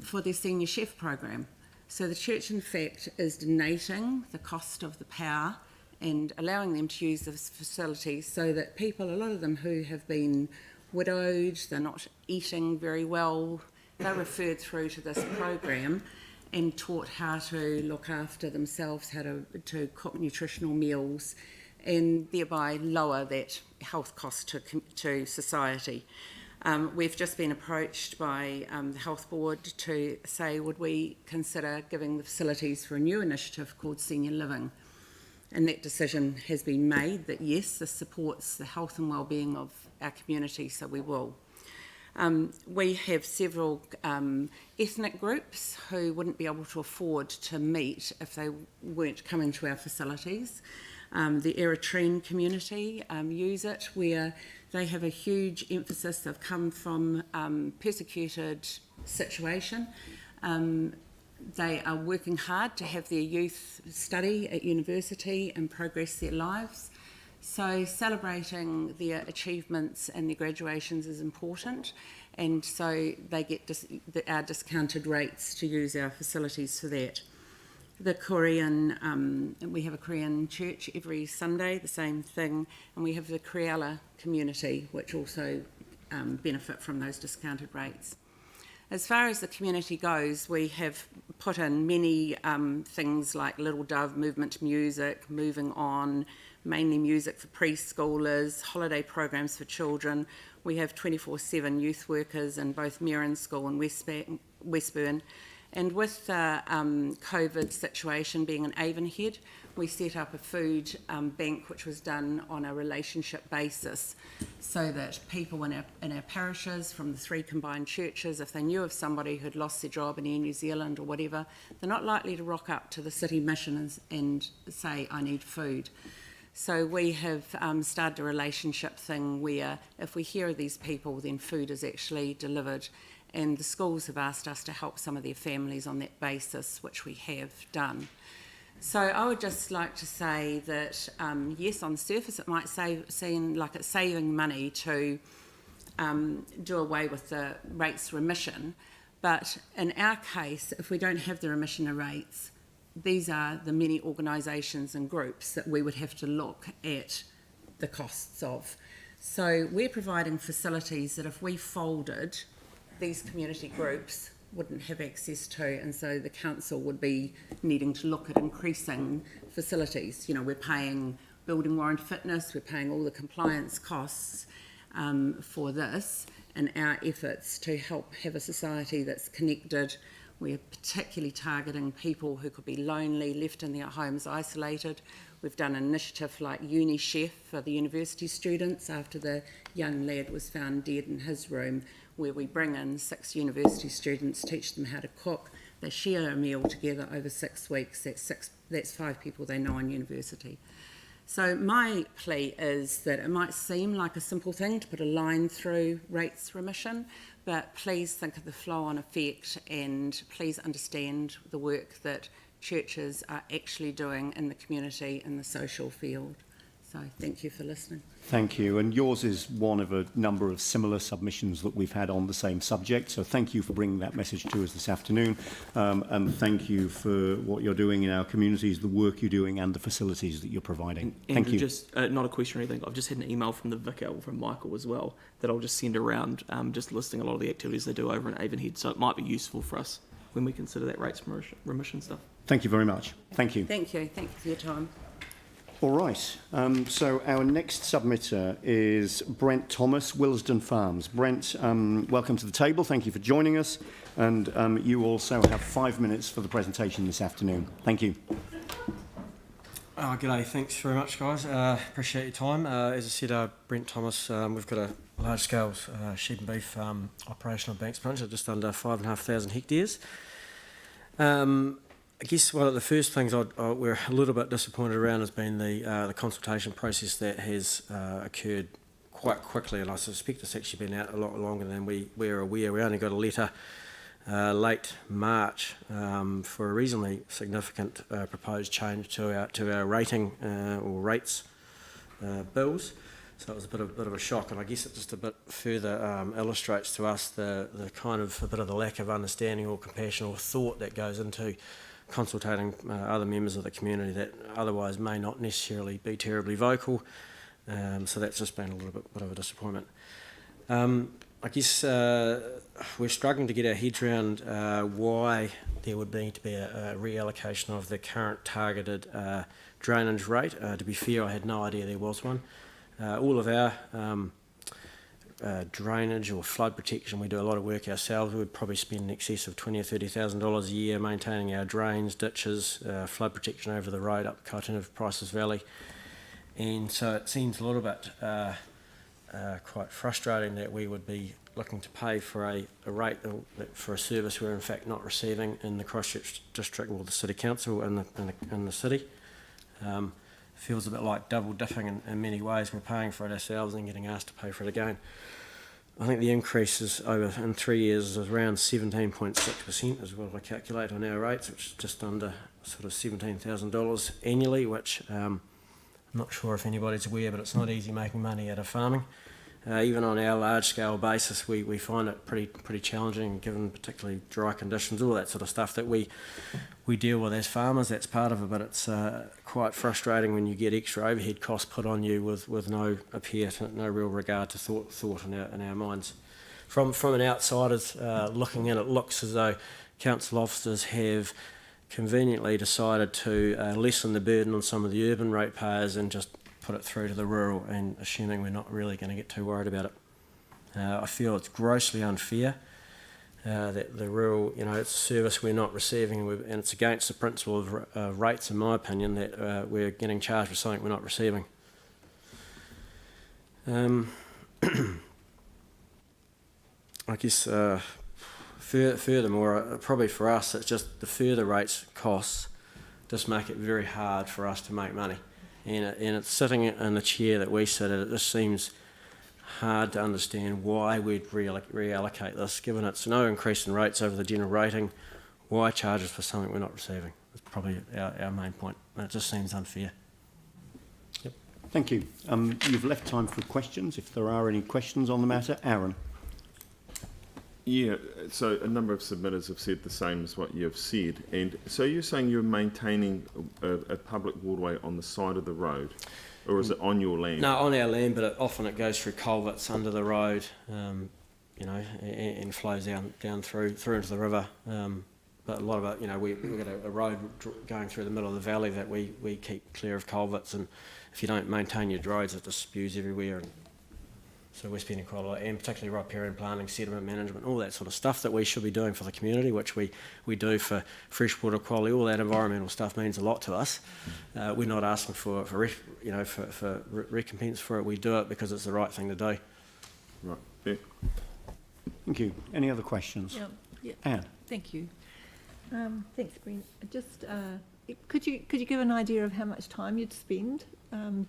for their senior chef program. So the church, in fact, is donating the cost of the power and allowing them to use the facilities so that people, a lot of them who have been widowed, they're not eating very well, they're referred through to this program and taught how to look after themselves, how to cook nutritional meals, and thereby lower that health cost to society. We've just been approached by the Health Board to say, would we consider giving the facilities for a new initiative called Senior Living? And that decision has been made that yes, this supports the health and wellbeing of our community, so we will. We have several ethnic groups who wouldn't be able to afford to meet if they weren't coming to our facilities. The Eritrean community use it, where they have a huge emphasis. They've come from persecuted situation. They are working hard to have their youth study at university and progress their lives. So celebrating their achievements and their graduations is important, and so they get our discounted rates to use our facilities for that. The Korean, we have a Korean church every Sunday, the same thing, and we have the Kriela community, which also benefit from those discounted rates. As far as the community goes, we have put in many things like Little Dove movement music, Moving On, mainly music for preschoolers, holiday programs for children. We have 24/7 youth workers in both Merrin School and Westburn. And with the COVID situation being in Avonhead, we set up a food bank which was done on a relationship basis, so that people in our parishes from the 3 combined churches, if they knew of somebody who'd lost their job in Air New Zealand or whatever, they're not likely to rock up to the city mission and say, I need food. So we have started a relationship thing where if we hear of these people, then food is actually delivered. And the schools have asked us to help some of their families on that basis, which we have done. So I would just like to say that, yes, on the surface it might seem like it's saving money to do away with the rates remission, But in our case, if we don't have the remissioner rates, these are the many organisations and groups that we would have to look at the costs of. So we're providing facilities that if we folded, these community groups wouldn't have access to, and so the council would be needing to look at increasing facilities. You know, we're paying building warrant fitness, we're paying all the compliance costs for this, and our efforts to help have a society that's connected. We're particularly targeting people who could be lonely, left in their homes, isolated. We've done an initiative like Uni Chef for the university students after the young lad was found dead in his room, where we bring in 6 university students, teach them how to cook. They share a meal together over 6 weeks. That's 5 people they know in university. So my plea is that it might seem like a simple thing to put a line through rates remission, but please think of the flow-on effect, and please understand the work that churches are actually doing in the community in the social field. So thank you for listening. Thank you. And yours is one of a number of similar submissions that we've had on the same subject. So thank you for bringing that message to us this afternoon. And thank you for what you're doing in our communities, the work you're doing and the facilities that you're providing. Thank you. Just not a question or anything. I've just had an email from the vicar, from Michael as well, that I'll just send around, just listing a lot of the activities they do over in Avonhead. So it might be useful for us when we consider that rates remission stuff. Thank you very much. Thank you. Thank you. Thank you for your time. All right, so our next submitter is Brent Thomas, Williston Farms. Brent, welcome to the table. Thank you for joining us. And you also have 5 minutes for the presentation this afternoon. Thank you. G'day, thanks very much, guys. Appreciate your time. As I said, Brent Thomas, we've got a large-scale sheep and beef operation on Banks Branch at just under 5,500 hectares. I guess one of the first things we're a little bit disappointed around has been the consultation process that has occurred quite quickly, and I suspect it's actually been out a lot longer than we were aware. We only got a letter late March for a reasonably significant proposed change to our rating or rates bills. So it was a bit of a shock, and I guess it just a bit further illustrates to us the kind of a bit of the lack of understanding or compassion or thought that goes into consultating other members of the community that otherwise may not necessarily be terribly vocal. So that's just been a little bit of a disappointment. I guess we're struggling to get our heads around why there would need to be a reallocation of the current targeted drainage rate. To be fair, I had no idea there was one. All of our drainage or flood protection, we do a lot of work ourselves. We'd probably spend in excess of $20,000 or $30,000 a year maintaining our drains, ditches, flood protection over the road up Kaituna Prices Valley. And so it seems a little bit quite frustrating that we would be looking to pay for a rate for a service we're in fact not receiving in the Christchurch district or the city council in the city. Feels a bit like double dipping in many ways. We're paying for it ourselves and getting asked to pay for it again. I think the increase is in 3 years is around 17.6% is what I calculate on our rates, which is just under sort of $17,000 annually, which I'm not sure if anybody's aware, but it's not easy making money out of farming. Even on our large-scale basis, we find it pretty challenging, given particularly dry conditions, all that sort of stuff that we deal with as farmers. That's part of it, but it's quite frustrating when you get extra overhead costs put on you with no real regard to thought in our minds. From an outsider's looking in, it looks as though council officers have conveniently decided to lessen the burden on some of the urban ratepayers and just put it through to the rural, and assuming we're not really going to get too worried about it. I feel it's grossly unfair that the rural, it's a service we're not receiving, and it's against the principle of rates, in my opinion, that we're getting charged for something we're not receiving. I guess furthermore, probably for us, it's just the further rates costs just make it very hard for us to make money. And it's sitting in the chair that we sit at, it just seems hard to understand why we'd reallocate this, given it's no increase in rates over the general rating. Why charge us for something we're not receiving? That's probably our main point. And it just seems unfair. Yep. Thank you. You've left time for questions. If there are any questions on the matter, Aaron. Yeah, so a number of submitters have said the same as what you've said. And so you're saying you're maintaining a public waterway on the side of the road, or is it on your land? No, on our land, but often it goes through culverts under the road, you know, and flows down through into the river. But a lot of it, you know, we've got a road going through the middle of the valley that we keep clear of culverts, and if you don't maintain your roads, it just spews everywhere. And so we're spending quite a lot, and particularly riparian planting, sediment management, all that sort of stuff that we should be doing for the community, which we do for freshwater quality. All that environmental stuff means a lot to us. We're not asking for recompense for it. We do it because it's the right thing to do. Right. Yeah. Thank you. Any other questions? Yeah. Anne. Thank you. Thanks, Brent. Just could you give an idea of how much time you'd spend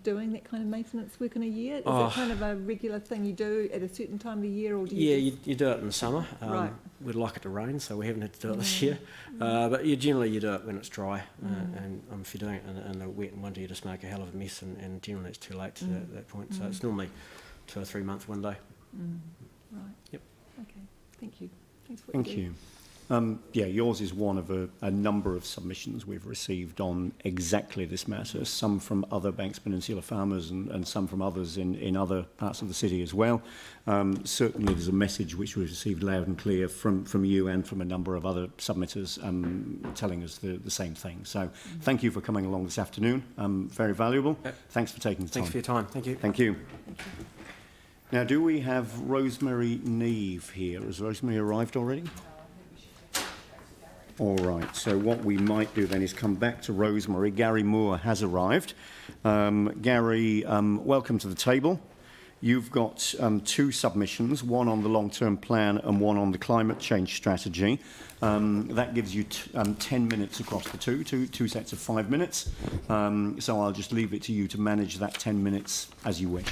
doing that kind of maintenance work in a year? Is it kind of a regular thing you do at a certain time of the year, or do you? Yeah, you do it in the summer. Right. We'd like it to rain, so we haven't had to do it this year. But generally you do it when it's dry, and if you're doing it in the wet and winter, you just make a hell of a mess, and generally it's too late to that point. So it's normally 2 or 3 month window. Right. Yep. Okay. Thank you. Thanks for what Thank you do. you. Yeah, yours is one of a number of submissions we've received on exactly this matter, some from other Banks Peninsula farmers and some from others in other parts of the city as well. Certainly there's a message which we've received loud and clear from you and from a number of other submitters telling us the same thing. So thank you for coming along this afternoon. Very valuable. Thanks for taking the time. Thanks for your time. Thank you. Thank you. Now, do we have Rosemary Neve here? Has Rosemary arrived already? All right, so what we might do then is come back to Rosemary. Gary Moore has arrived. Gary, welcome to the table. You've got 2 submissions, one on the long-term plan and one on the climate change strategy. That gives you 10 minutes across the two sets of 5 minutes. So I'll just leave it to you to manage that 10 minutes as you wish.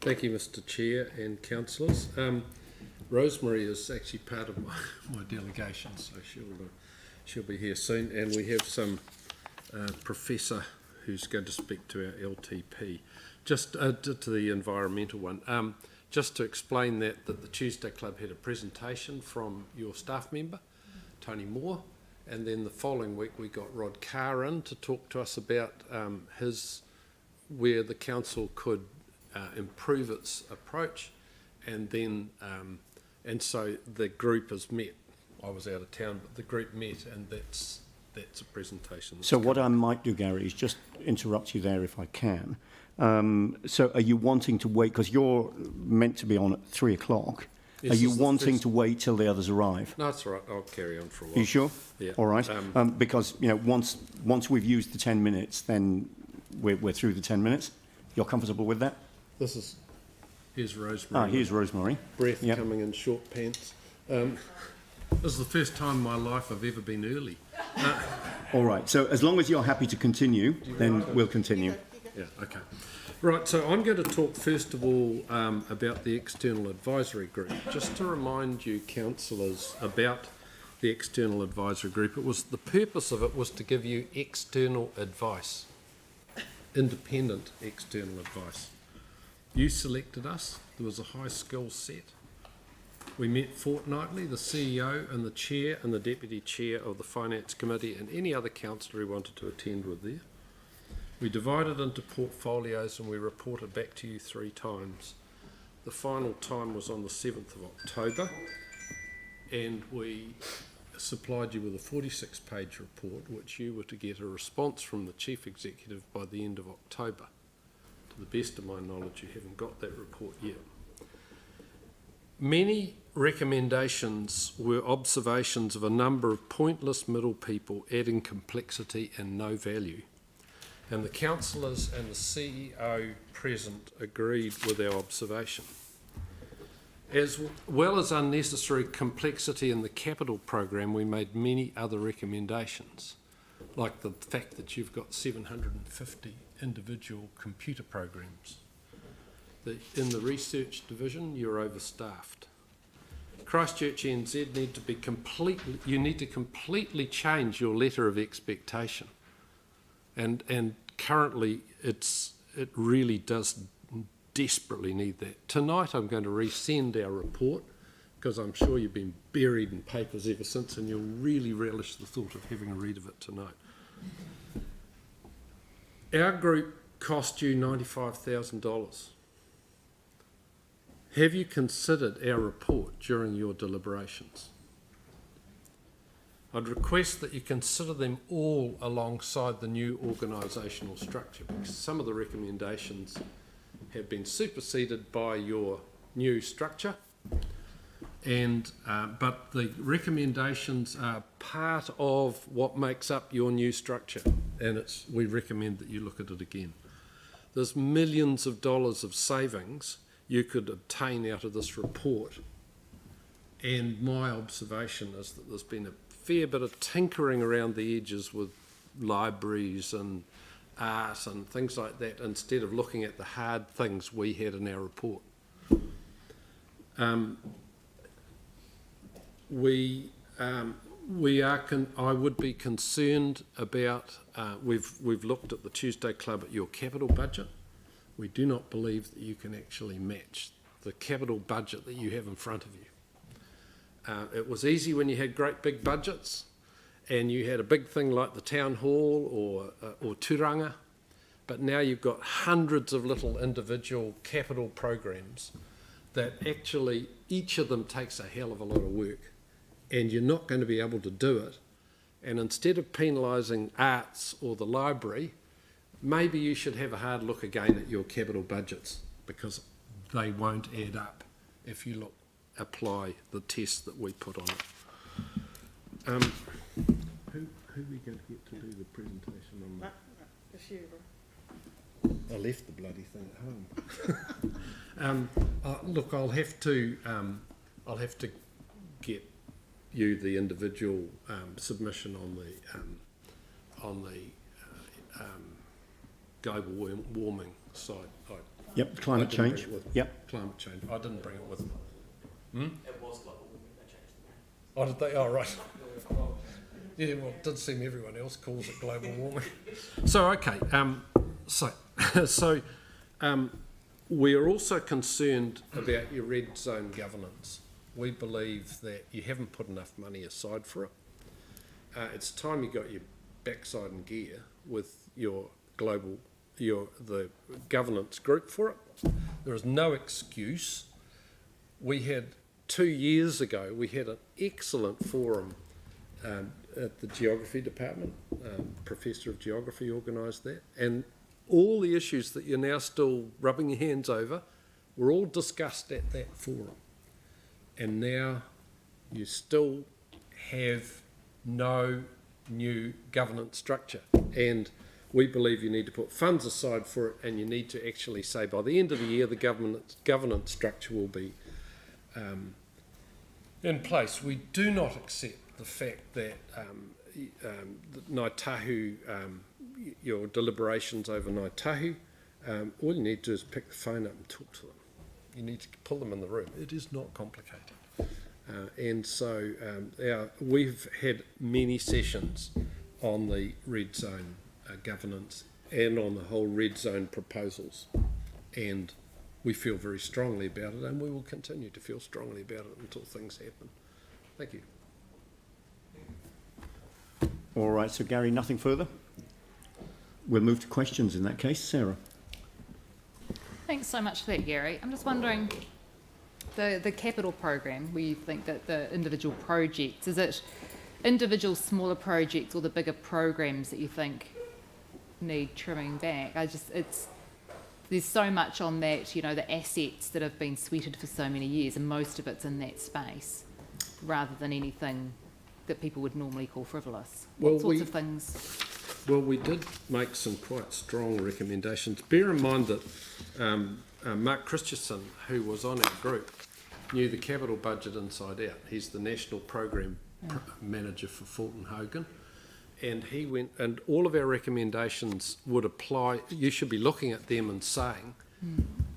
Thank you, Mr. Chair and councillors. Rosemary is actually part of my delegation, so she'll be here soon, and we have some professor who's going to speak to our LTP. Just to the environmental one, just to explain that the Tuesday Club had a presentation from your staff member, Tony Moore, and then the following week we got Rod Carr in to talk to us about where the council could improve its approach, and then and so the group has met. I was out of town, but the group met, and that's a presentation. So what I might do, Gary, is just interrupt you there if I can. So are you wanting to wait, because you're meant to be on at 3 o'clock. Yes, are you wanting to wait till the others arrive? No, that's all right. I'll carry on for a while. Are you sure? Yeah. All right. Because, you know, once we've used the 10 minutes, then we're through the 10 minutes. You're comfortable with that? Here's Rosemary. Here's Rosemary. Breath coming in short pants. This is the first time in my life I've ever been early. All right, so as long as you're happy to continue, then we'll continue. Yeah, okay. Right, so I'm going to talk first of all about the External Advisory Group. Just to remind you, councillors, about the External Advisory Group, the purpose of it was to give you external advice, independent external advice. You selected us. There was a high skill set. We met fortnightly, the CEO and the chair and the deputy chair of the finance committee, and any other councillor who wanted to attend were there. We divided into portfolios and we reported back to you 3 times. The final time was on the 7th of October, and we supplied you with a 46-page report, which you were to get a response from the chief executive by the end of October. To the best of my knowledge, you haven't got that report yet. Many recommendations were observations of a number of pointless middle people adding complexity and no value. And the councillors and the CEO present agreed with our observation. As well as unnecessary complexity in the capital program, we made many other recommendations, like the fact that you've got 750 individual computer programs. In the research division, you're overstaffed. Christchurch NZ you need to completely change your letter of expectation. And currently it really does desperately need that. Tonight I'm going to resend our report because I'm sure you've been buried in papers ever since, and you'll really relish the thought of having a read of it tonight. Our group cost you $95,000. Have you considered our report during your deliberations? I'd request that you consider them all alongside the new organisational structure, because some of the recommendations have been superseded by your new structure, and but the recommendations are part of what makes up your new structure, and we recommend that you look at it again. There's millions of dollars of savings you could obtain out of this report, and my observation is that there's been a fair bit of tinkering around the edges with libraries and art and things like that, instead of looking at the hard things we had in our report. I would be concerned about, we've looked at the Tuesday Club at your capital budget. We do not believe that you can actually match the capital budget that you have in front of you. It was easy when you had great big budgets and you had a big thing like the town hall or Turanga, but now you've got hundreds of little individual capital programs that actually each of them takes a hell of a lot of work, and you're not going to be able to do it. And instead of penalising arts or the library, maybe you should have a hard look again at your capital budgets, because they won't add up if you apply the test that we put on it. Who are we going to get to do the presentation on that? I left the bloody thing at home. Look, I'll have to get you the individual submission on the global warming side. Yep, climate change. Yep, climate change. I didn't bring it with me. It was global warming. They changed the name. Oh, did they? Oh, right. Yeah, well, it did seem everyone else calls it global warming. So, okay. We are also concerned about your red zone governance. We believe that you haven't put enough money aside for it. It's time you got your backside in gear with the governance group for it. There is no excuse. We had 2 years ago, we had an excellent forum at the Geography Department. Professor of Geography organised that, and all the issues that you're now still rubbing your hands over were all discussed at that forum. And now you still have no new governance structure. And we believe you need to put funds aside for it, and you need to actually say by the end of the year the governance structure will be in place. We do not accept the fact that Ngāi Tahu, your deliberations over Ngāi Tahu, all you need to do is pick the phone up and talk to them. You need to pull them in the room. It is not complicated. And so we've had many sessions on the red zone governance and on the whole red zone proposals. And we feel very strongly about it, and we will continue to feel strongly about it until things happen. Thank you. All right, so Gary, nothing further? We'll move to questions in that case. Sarah. Thanks so much for that, Gary. I'm just wondering, the capital program, where you think that the individual projects, is it individual smaller projects or the bigger programs that you think need trimming back? There's so much on that, the assets that have been sweated for so many years, and most of it's in that space, rather than anything that people would normally call frivolous. What sorts of things? Well, we did make some quite strong recommendations. Bear in mind that Mark Christchurch, who was on our group, knew the capital budget inside out. He's the national program manager for Fulton Hogan. And he went, and all of our recommendations would apply. You should be looking at them and saying,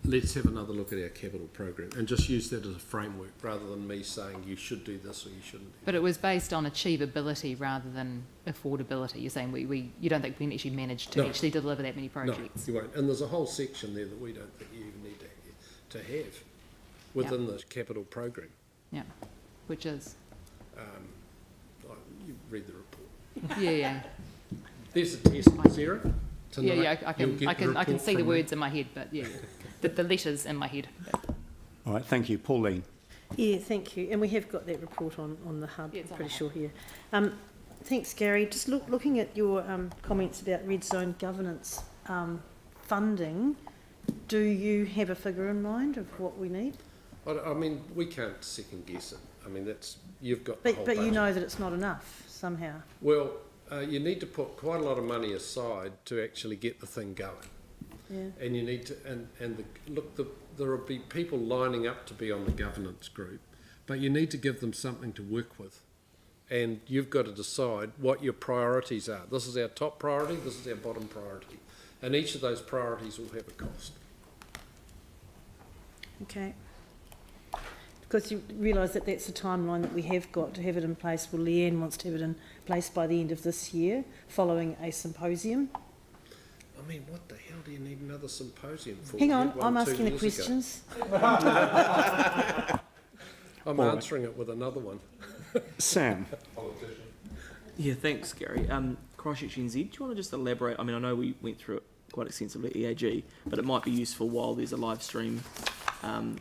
let's have another look at our capital program, and just use that as a framework rather than me saying you should do this or you shouldn't do But it was based on achievability rather than affordability. You're saying you don't think we can actually manage to actually deliver that many projects? No, you won't. And there's a whole section there that we don't think you even need to have within the capital program. Yeah, which is? You read the report. Yeah. There's a test, Sarah. Tonight. Yeah, I can see the words in my head, but yeah, the letters in my head. All right, thank you. Pauline. Yeah, thank you. And we have got that report on the hub, Yeah, it's on pretty the sure here. Thanks, Gary. Just looking at your comments about red zone governance funding, do you have a figure in mind of what we need? I mean, we can't second guess it. I mean, you've got the But, whole but you budget. know that it's not enough somehow. Well, you need to put quite a lot of money aside to actually get the thing going. Yeah. And you need to, there will be people lining up to be on the governance group, but you need to give them something to work with. And you've got to decide what your priorities are. This is our top priority, this is our bottom priority. And each of those priorities will have a cost. Okay. Because you realise that that's the timeline that we have got to have it in place. Well, Leanne wants to have it in place by the end of this year, following a symposium. I mean, what the hell do you need another symposium for? Hang We on, had one I'm 2 asking the years ago. questions. I'm All right. answering it with another one. Sam. Yeah, thanks, Gary. Christchurch NZ, do you want to just elaborate? I mean, I know we went through it quite extensively at EAG, but it might be useful while there's a live stream and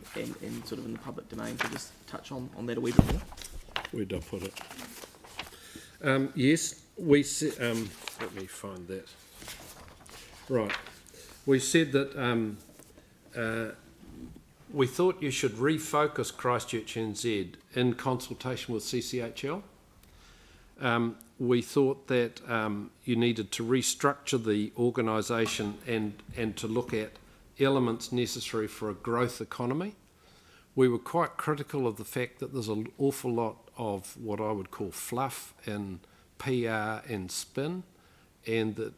sort of in the public domain to just touch on that a wee bit more. Where did I put it? Yes, we said, let me find that. Right. We said that we thought you should refocus Christchurch NZ in consultation with CCHL. We thought that you needed to restructure the organisation and to look at elements necessary for a growth economy. We were quite critical of the fact that there's an awful lot of what I would call fluff and PR and spin, and that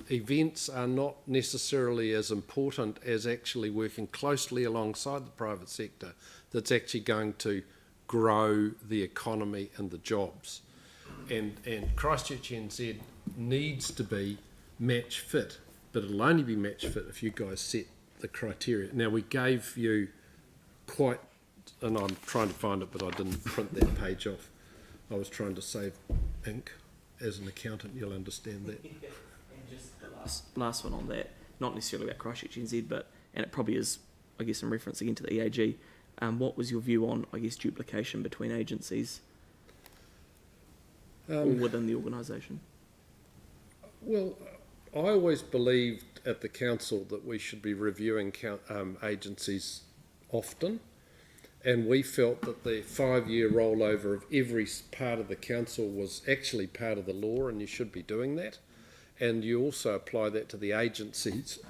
events are not necessarily as important as actually working closely alongside the private sector that's actually going to grow the economy and the jobs. And Christchurch NZ needs to be match fit, but it'll only be match fit if you guys set the criteria. Now, we gave you quite, and I'm trying to find it, but I didn't print that page off. I was trying to save ink. As an accountant, you'll understand that. And just the last one on that, not necessarily about Christchurch NZ, and it probably is, I guess, in reference again to the EAG. What was your view on, I guess, duplication between agencies or within the organisation? Well, I always believed at the council that we should be reviewing agencies often, and we felt that the 5-year rollover of every part of the council was actually part of the law, and you should be doing that. And you also apply that to the agencies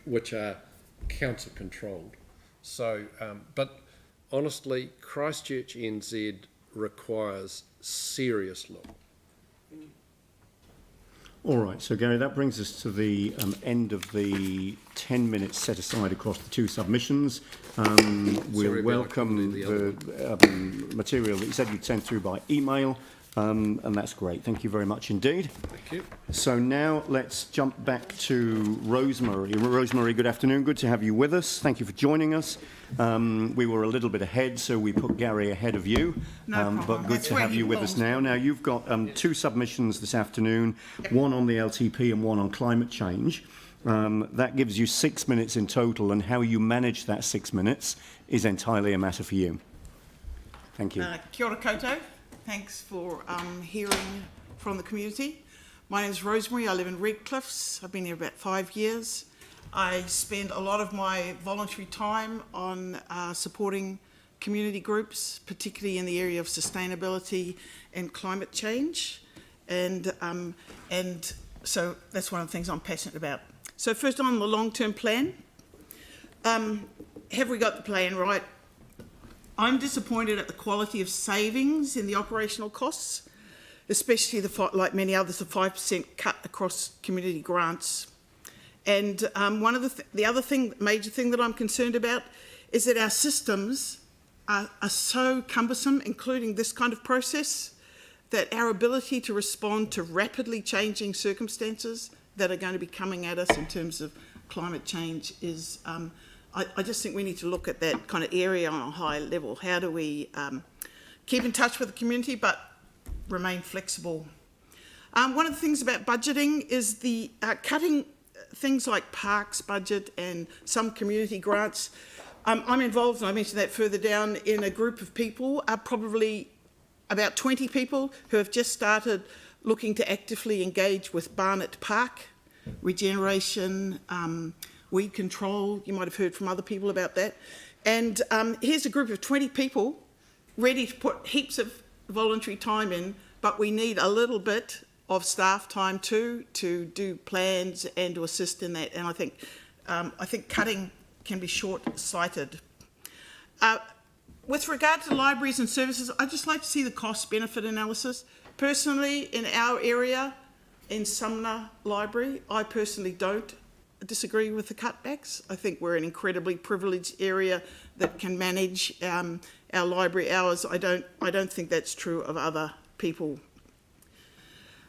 which are council controlled. So, but honestly, Christchurch NZ requires serious look. All right, so Gary, that brings us to the end of the 10 minutes set aside across the two submissions. We'll welcome the material that you said you'd sent through by email, and that's great. Thank you very much indeed. Thank you. So now let's jump back to Rosemary. Rosemary, good afternoon. Good to have you with us. Thank you for joining us. We were a little bit ahead, so we put Gary ahead of you. But good to have you with us now. Now, you've got two submissions this afternoon, one on the LTP and one on climate change. That gives you 6 minutes in total, and how you manage that 6 minutes is entirely a matter for you. Thank you. Kia ora koutou. Thanks for hearing from the community. My name is Rosemary. I live in Redcliffs. I've been here about 5 years. I spend a lot of my voluntary time on supporting community groups, particularly in the area of sustainability and climate change. And so that's one of the things I'm passionate about. So first on the long-term plan. Have we got the plan right? I'm disappointed at the quality of savings in the operational costs, especially like many others, the 5% cut across community grants. And one of the other major thing that I'm concerned about is that our systems are so cumbersome, including this kind of process, that our ability to respond to rapidly changing circumstances that are going to be coming at us in terms of climate change is, I just think we need to look at that kind of area on a high level. How do we keep in touch with the community, but remain flexible. One of the things about budgeting is the cutting things like parks budget and some community grants. I'm involved, and I mentioned that further down, in a group of people, probably about 20 people who have just started looking to actively engage with Barnet Park, regeneration, weed control. You might have heard from other people about that. And here's a group of 20 people ready to put heaps of voluntary time in, but we need a little bit of staff time too to do plans and to assist in that. And I think cutting can be short-sighted. With regard to libraries and services, I'd just like to see the cost-benefit analysis. Personally, in our area, in Sumner Library, I personally don't disagree with the cutbacks. I think we're an incredibly privileged area that can manage our library hours. I don't think that's true of other people.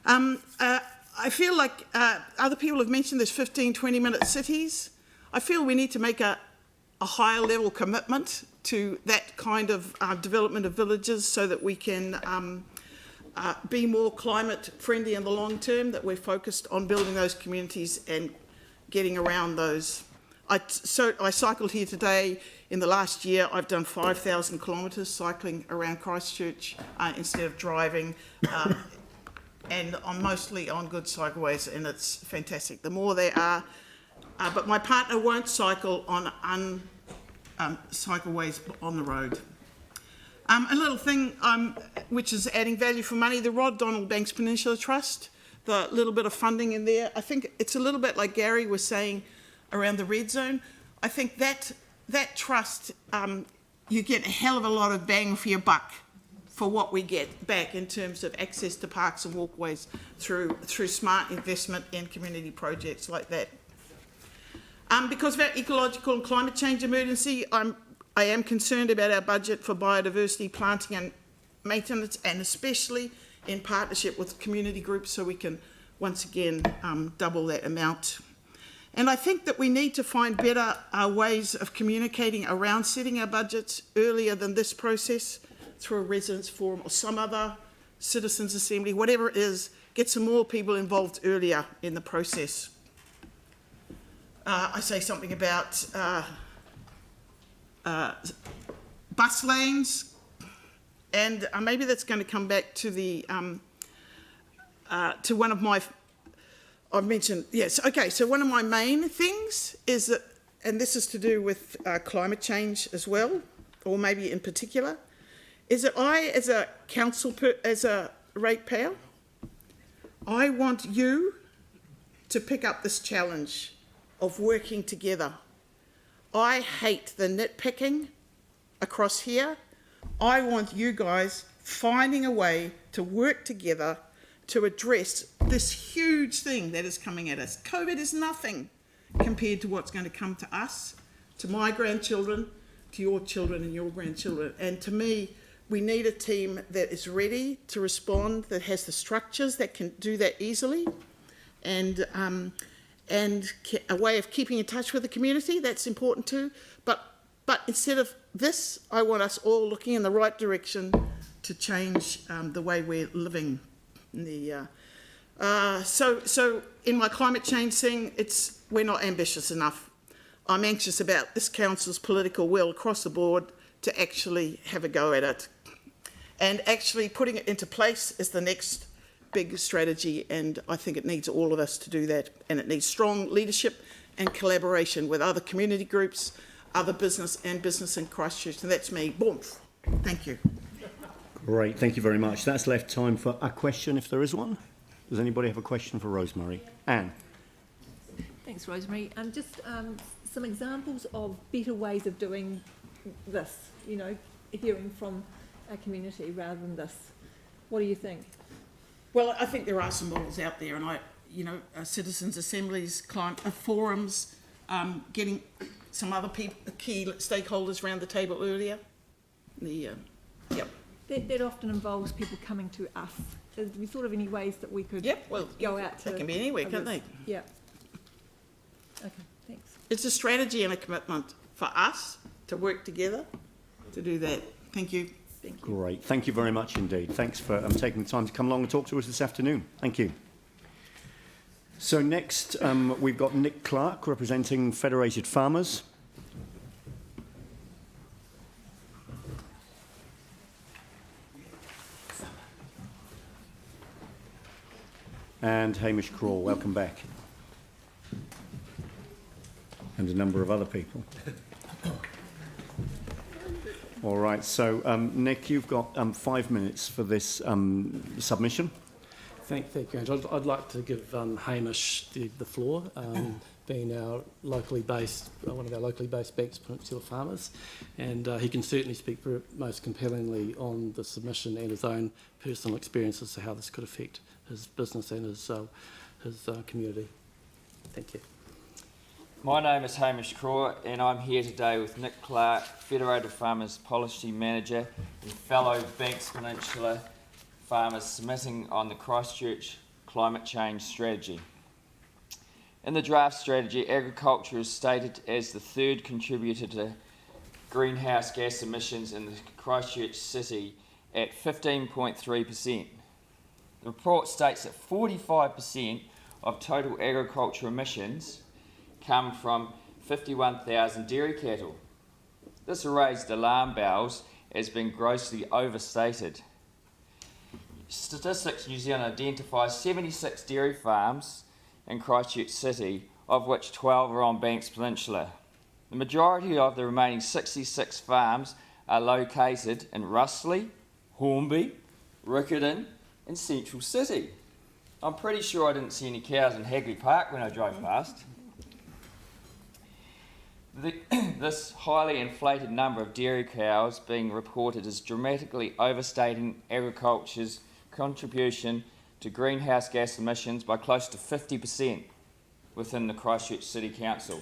I feel like other people have mentioned this 15, 20-minute cities. I feel we need to make a higher level commitment to that kind of development of villages so that we can be more climate friendly in the long term, that we're focused on building those communities and getting around those. I cycled here today. In the last year, I've done 5,000 kilometres cycling around Christchurch instead of driving. And I'm mostly on good cycleways, and it's fantastic. The more there are, but my partner won't cycle on cycleways on the road. A little thing which is adding value for money, the Rod Donald Banks Peninsula Trust, the little bit of funding in there. I think it's a little bit like Gary was saying around the red zone. I think that trust, you get a hell of a lot of bang for your buck for what we get back in terms of access to parks and walkways through smart investment in community projects like that. Because of our ecological and climate change emergency, I am concerned about our budget for biodiversity, planting and maintenance, and especially in partnership with community groups, so we can once again double that amount. And I think that we need to find better ways of communicating around setting our budgets earlier than this process, through a residents' forum or some other citizens' assembly, whatever it is, get some more people involved earlier in the process. I say something about bus lanes, and maybe that's going to come back to the to one of my. I've mentioned, yes, okay. So one of my main things is that, and this is to do with climate change as well, or maybe in particular, is that I, as a as a ratepayer, I want you to pick up this challenge of working together. I hate the nitpicking across here. I want you guys finding a way to work together to address this huge thing that is coming at us. COVID is nothing compared to what's going to come to us, to my grandchildren, to your children and your grandchildren. And to me, we need a team that is ready to respond, that has the structures that can do that easily, and a way of keeping in touch with the community. That's important too. But instead of this, I want us all looking in the right direction to change the way we're living. So in my climate change thing, we're not ambitious enough. I'm anxious about this council's political will across the board to actually have a go at it. And actually putting it into place is the next big strategy, and I think it needs all of us to do that. And it needs strong leadership and collaboration with other community groups, other business in Christchurch. And that's me. Boom. Thank you. Great, thank you very much. That's left time for a question, if there is one. Does anybody have a question for Rosemary? Anne. Thanks, Rosemary. Just some examples of better ways of doing this, hearing from a community rather than this. What do you think? Well, I think there are some models out there, and citizens' assemblies, forums, getting some other key stakeholders around the table earlier. Yep. That often involves people coming to us. Is there sort of any ways that we could go out to? They can be anywhere, can't they? Yeah. Okay, thanks. It's a strategy and a commitment for us to work together to do that. Thank you. Thank you. Great. Thank you very much indeed. Thanks for taking the time to come along and talk to us this afternoon. Thank you. So next, we've got Nick Clark representing Federated Farmers. And Hamish Crawl, welcome back. And a number of other people. All right, so Nick, you've got 5 minutes for this submission. Thank you, Andrew. I'd like to give Hamish the floor, being our locally based, one of our locally based Banks Peninsula farmers, and he can certainly speak most compellingly on the submission and his own personal experience as to how this could affect his business and his community. Thank you. My name is Hamish Craw and I'm here today with Nick Clark, Federated Farmers Policy Manager and fellow Banks Peninsula farmers submitting on the Christchurch climate change strategy. In the draft strategy, agriculture is stated as the third contributor to greenhouse gas emissions in the Christchurch city at 15.3%. The report states that 45% of total agriculture emissions come from 51,000 dairy cattle. This raised alarm bells as being grossly overstated. Statistics New Zealand identifies 76 dairy farms in Christchurch City, of which 12 are on Banks Peninsula. The majority of the remaining 66 farms are located in Russley, Hornby, Riccarton and Central City. I'm pretty sure I didn't see any cows in Hagley Park when I drove past. This highly inflated number of dairy cows being reported is dramatically overstating agriculture's contribution to greenhouse gas emissions by close to 50% within the Christchurch City Council.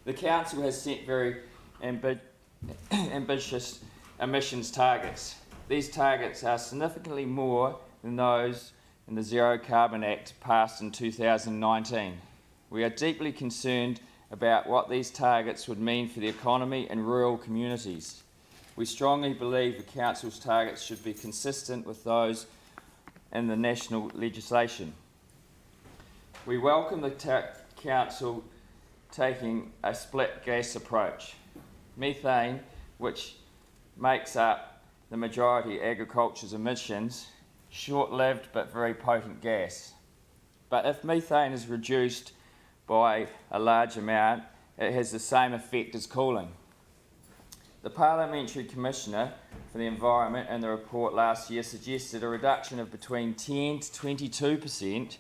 The Council has set very ambitious emissions targets. These targets are significantly more than those in the Zero Carbon Act passed in 2019. We are deeply concerned about what these targets would mean for the economy and rural communities. We strongly believe the Council's targets should be consistent with those in the national legislation. We welcome the Council taking a split gas approach. Methane, which makes up the majority of agriculture's emissions, short-lived but very potent gas. But if methane is reduced by a large amount, it has the same effect as cooling. The Parliamentary Commissioner for the Environment in the report last year suggested a reduction of between 10 to 22%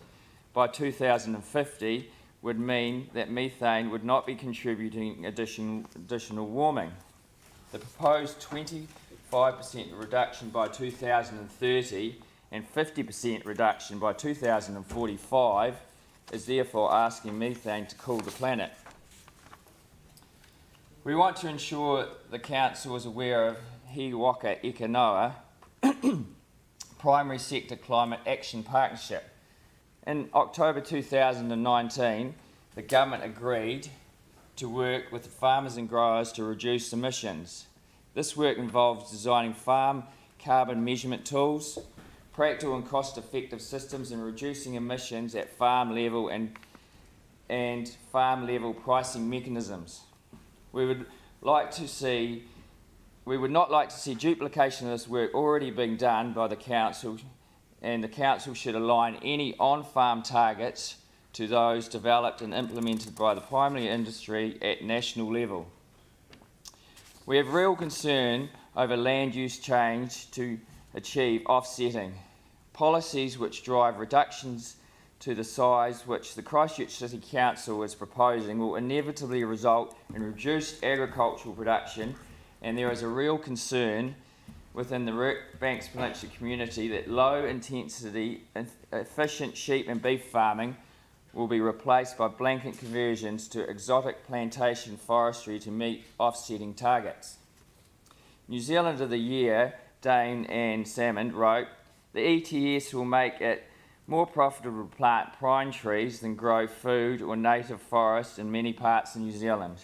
by 2050 would mean that methane would not be contributing additional warming. The proposed 25% reduction by 2030 and 50% reduction by 2045 is therefore asking methane to cool the planet. We want to ensure the Council is aware of He Waka Eka Noa Primary Sector Climate Action Partnership. In October 2019, the Government agreed to work with the farmers and growers to reduce emissions. This work involves designing farm carbon measurement tools, practical and cost-effective systems in reducing emissions at farm level and farm level pricing mechanisms. We would not like to see duplication of this work already being done by the Council, and the Council should align any on-farm targets to those developed and implemented by the primary industry at national level. We have real concern over land use change to achieve offsetting. Policies which drive reductions to the size which the Christchurch City Council is proposing will inevitably result in reduced agricultural production, and there is a real concern within the Banks Peninsula community that low intensity efficient sheep and beef farming will be replaced by blanket conversions to exotic plantation forestry to meet offsetting targets. New Zealand of the Year, Dane Ann Salmond wrote, "The ETS will make it more profitable to plant pine trees than grow food or native forests in many parts of New Zealand.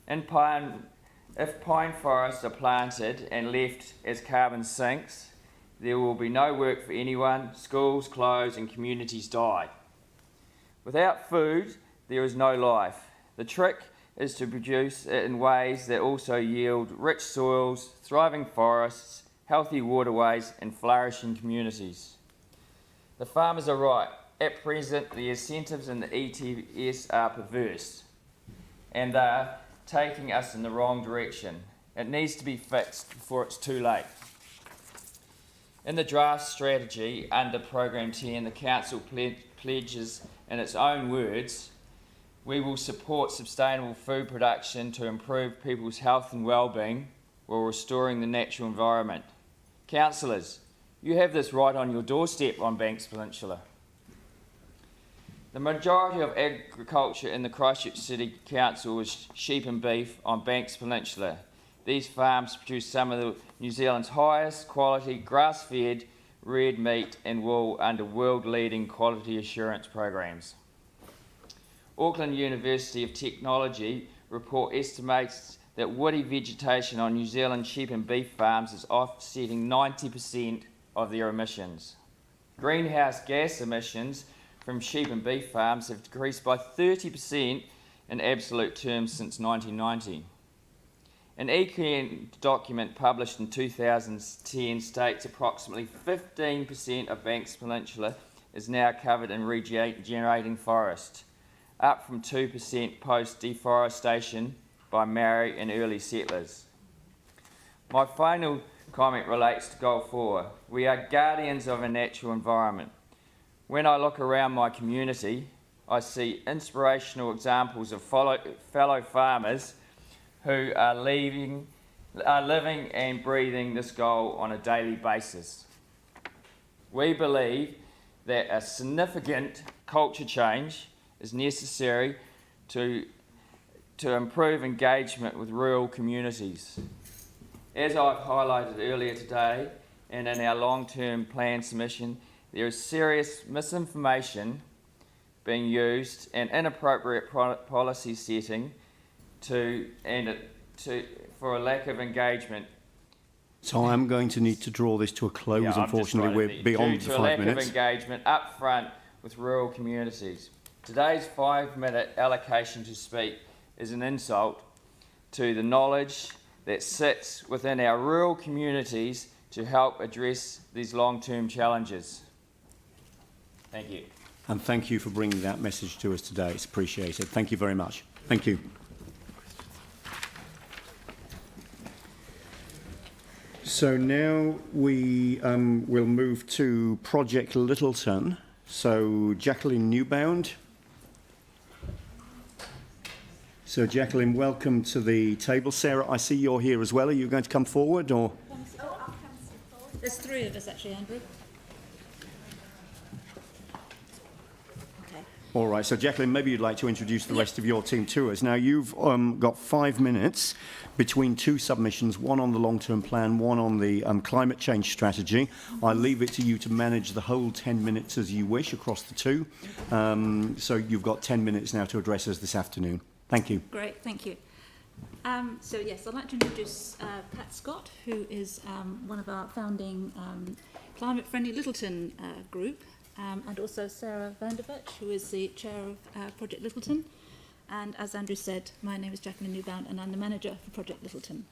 In pine If pine forests are planted and left as carbon sinks, there will be no work for anyone, schools close and communities die. Without food, there is no life. The trick is to produce it in ways that also yield rich soils, thriving forests, healthy waterways and flourishing communities. The farmers are right. At present, the incentives in the ETS are perverse and they are taking us in the wrong direction. It needs to be fixed before it's too late. In the draft strategy under Program 10, the Council pledges in its own words, we will support sustainable food production to improve people's health and well-being while restoring the natural environment. Councillors, you have this right on your doorstep on Banks Peninsula. The majority of agriculture in the Christchurch City Council is sheep and beef on Banks Peninsula. These farms produce some of New Zealand's highest quality grass-fed red meat and wool under world-leading quality assurance programs. Auckland University of Technology report estimates that woody vegetation on New Zealand sheep and beef farms is offsetting 90% of their emissions. Greenhouse gas emissions from sheep and beef farms have decreased by 30% in absolute terms since 1990. An ECAN document published in 2010 states approximately 15% of Banks Peninsula is now covered in regenerating forest, up from 2% post-deforestation by Maori and early settlers. My final comment relates to Goal 4. We are guardians of a natural environment. When I look around my community, I see inspirational examples of fellow farmers who are living and breathing this goal on a daily basis. We believe that a significant culture change is necessary to improve engagement with rural communities. As I've highlighted earlier today and in our long-term plan submission, there is serious misinformation being used and inappropriate policy setting for a lack of engagement. So I'm going to need to draw this to a close. Unfortunately, we're beyond the 5 minutes. Due to a lack of engagement up front with rural communities. Today's 5-minute allocation to speak is an insult to the knowledge that sits within our rural communities to help address these long-term challenges. Thank you. And thank you for bringing that message to us today. It's appreciated. Thank you very much. Thank you. So now we will move to Project Littleton. So Jacqueline Newbound. So Jacqueline, welcome to the table. Sarah, I see you're here as well. Are you going to come forward or? There's 3 of us actually, Andrew. All right, so Jacqueline, maybe you'd like to introduce the rest of your team to us. Now, you've got 5 minutes between 2 submissions, one on the long-term plan, one on the climate change strategy. I leave it to you to manage the whole 10 minutes as you wish across the 2. So you've got 10 minutes now to address us this afternoon. Thank you. Great, thank you. So yes, I'd like to introduce Pat Scott, who is one of our founding climate-friendly Littleton group. And also Sarah Vandervert, who is the chair of Project Littleton. And as Andrew said, my name is Jacqueline Newbound and I'm the manager for Project Littleton.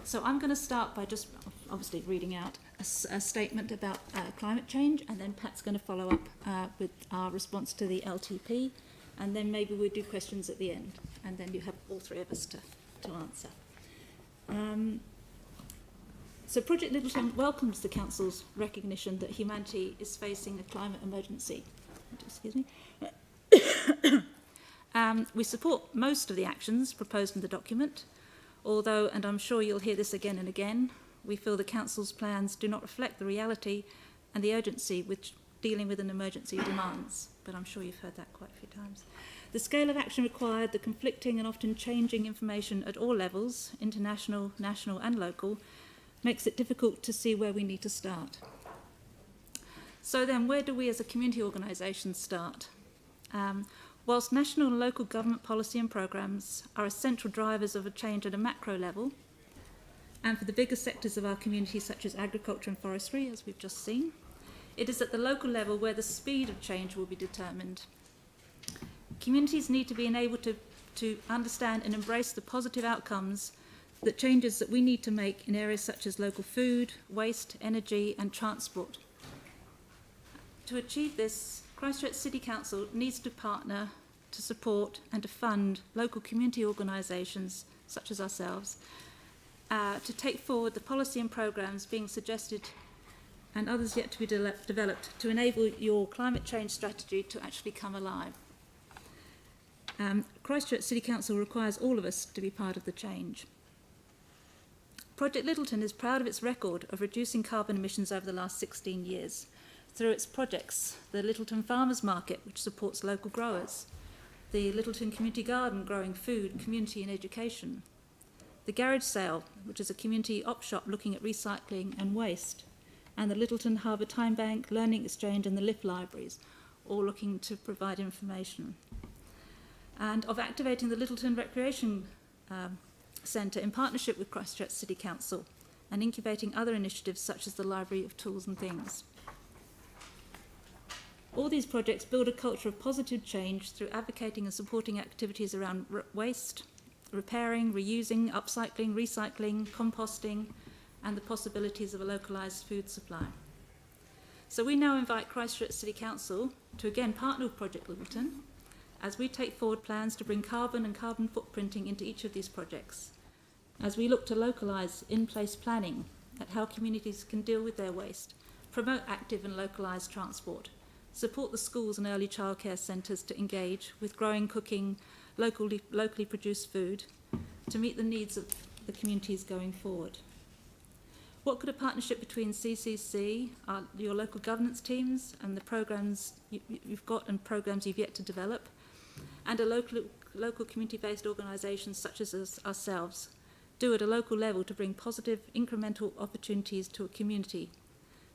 So I'm going to start by just obviously reading out a statement about climate change, and then Pat's going to follow up with our response to the LTP, and then maybe we'll do questions at the end, and then you have all 3 of us to answer. So Project Littleton welcomes the Council's recognition that humanity is facing a climate emergency. Excuse me. We support most of the actions proposed in the document, although, and I'm sure you'll hear this again and again, we feel the Council's plans do not reflect the reality and the urgency which dealing with an emergency demands, but I'm sure you've heard that quite a few times. The scale of action required, the conflicting and often changing information at all levels, international, national and local, makes it difficult to see where we need to start. So then, where do we as a community organisation start? Whilst national and local government policy and programmes are essential drivers of a change at a macro level, and for the bigger sectors of our community such as agriculture and forestry, as we've just seen, it is at the local level where the speed of change will be determined. Communities need to be enabled to understand and embrace the positive outcomes, the changes that we need to make in areas such as local food, waste, energy and transport. To achieve this, Christchurch City Council needs to partner to support and to fund local community organisations such as ourselves to take forward the policy and programmes being suggested and others yet to be developed to enable your climate change strategy to actually come alive. Christchurch City Council requires all of us to be part of the change. Project Littleton is proud of its record of reducing carbon emissions over the last 16 years through its projects, the Littleton Farmers Market, which supports local growers, the Littleton Community Garden growing food, community and education, the Garage Sale, which is a community op shop looking at recycling and waste, and the Littleton Harbour Time Bank, Learning Exchange and the LIFT Libraries, all looking to provide information. And of activating the Littleton Recreation Centre in partnership with Christchurch City Council and incubating other initiatives such as the Library of Tools and Things. All these projects build a culture of positive change through advocating and supporting activities around waste, repairing, reusing, upcycling, recycling, composting, and the possibilities of a localised food supply. So we now invite Christchurch City Council to again partner with Project Littleton as we take forward plans to bring carbon and carbon footprinting into each of these projects, as we look to localise in-place planning at how communities can deal with their waste, promote active and localised transport, support the schools and early childcare centres to engage with growing, cooking, locally produced food to meet the needs of the communities going forward. What could a partnership between CCC, your local governance teams and the programmes you've got and programmes you've yet to develop, and a local community-based organisations such as ourselves do at a local level to bring positive incremental opportunities to a community,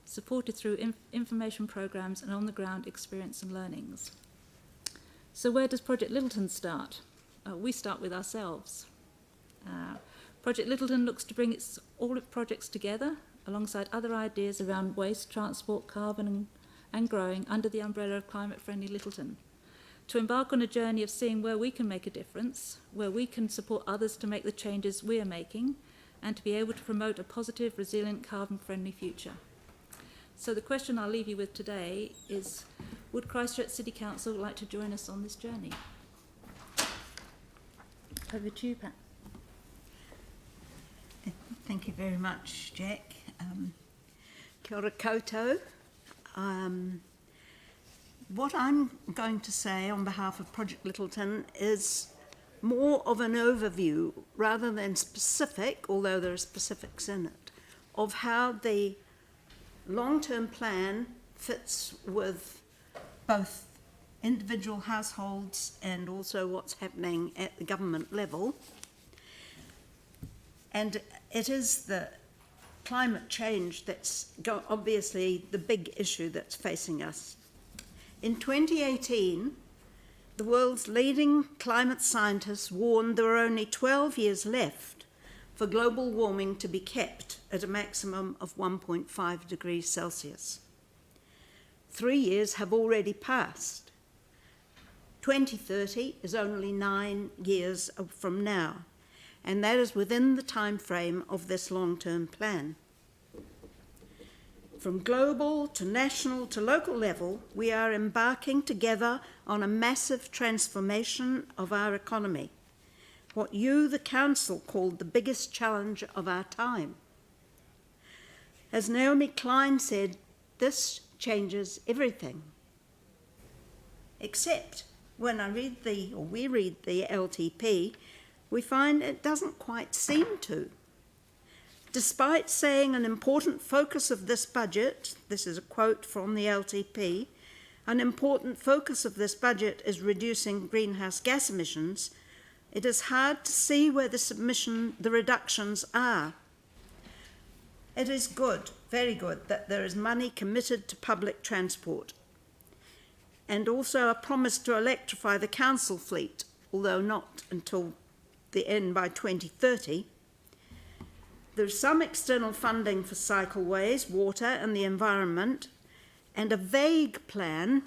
supported through information programmes and on-the-ground experience and learnings. So where does Project Littleton start? We start with ourselves. Project Littleton looks to bring all its projects together alongside other ideas around waste, transport, carbon and growing under the umbrella of climate-friendly Littleton, to embark on a journey of seeing where we can make a difference, where we can support others to make the changes we are making, and to be able to promote a positive, resilient, carbon-friendly future. So the question I'll leave you with today is, would Christchurch City Council like to join us on this journey? Over to you, Pat. Thank you very much, Jack. Kia ora koutou. What I'm going to say on behalf of Project Littleton is more of an overview rather than specific, although there are specifics in it, of how the long-term plan fits with both individual households and also what's happening at the government level. And it is the climate change that's obviously the big issue that's facing us. In 2018, the world's leading climate scientists warned there are only 12 years left for global warming to be kept at a maximum of 1.5 degrees Celsius. 3 years have already passed. 2030 is only 9 years from now, and that is within the time frame of this long-term plan. From global to national to local level, we are embarking together on a massive transformation of our economy, what you, the Council, called the biggest challenge of our time. As Naomi Klein said, this changes everything. Except when we read the LTP, we find it doesn't quite seem to. Despite saying an important focus of this budget, this is a quote from the LTP, an important focus of this budget is reducing greenhouse gas emissions, it is hard to see where the reductions are. It is good, very good, that there is money committed to public transport. and also a promise to electrify the council fleet, although not until the end by 2030. There's some external funding for cycleways, water and the environment, and a vague plan,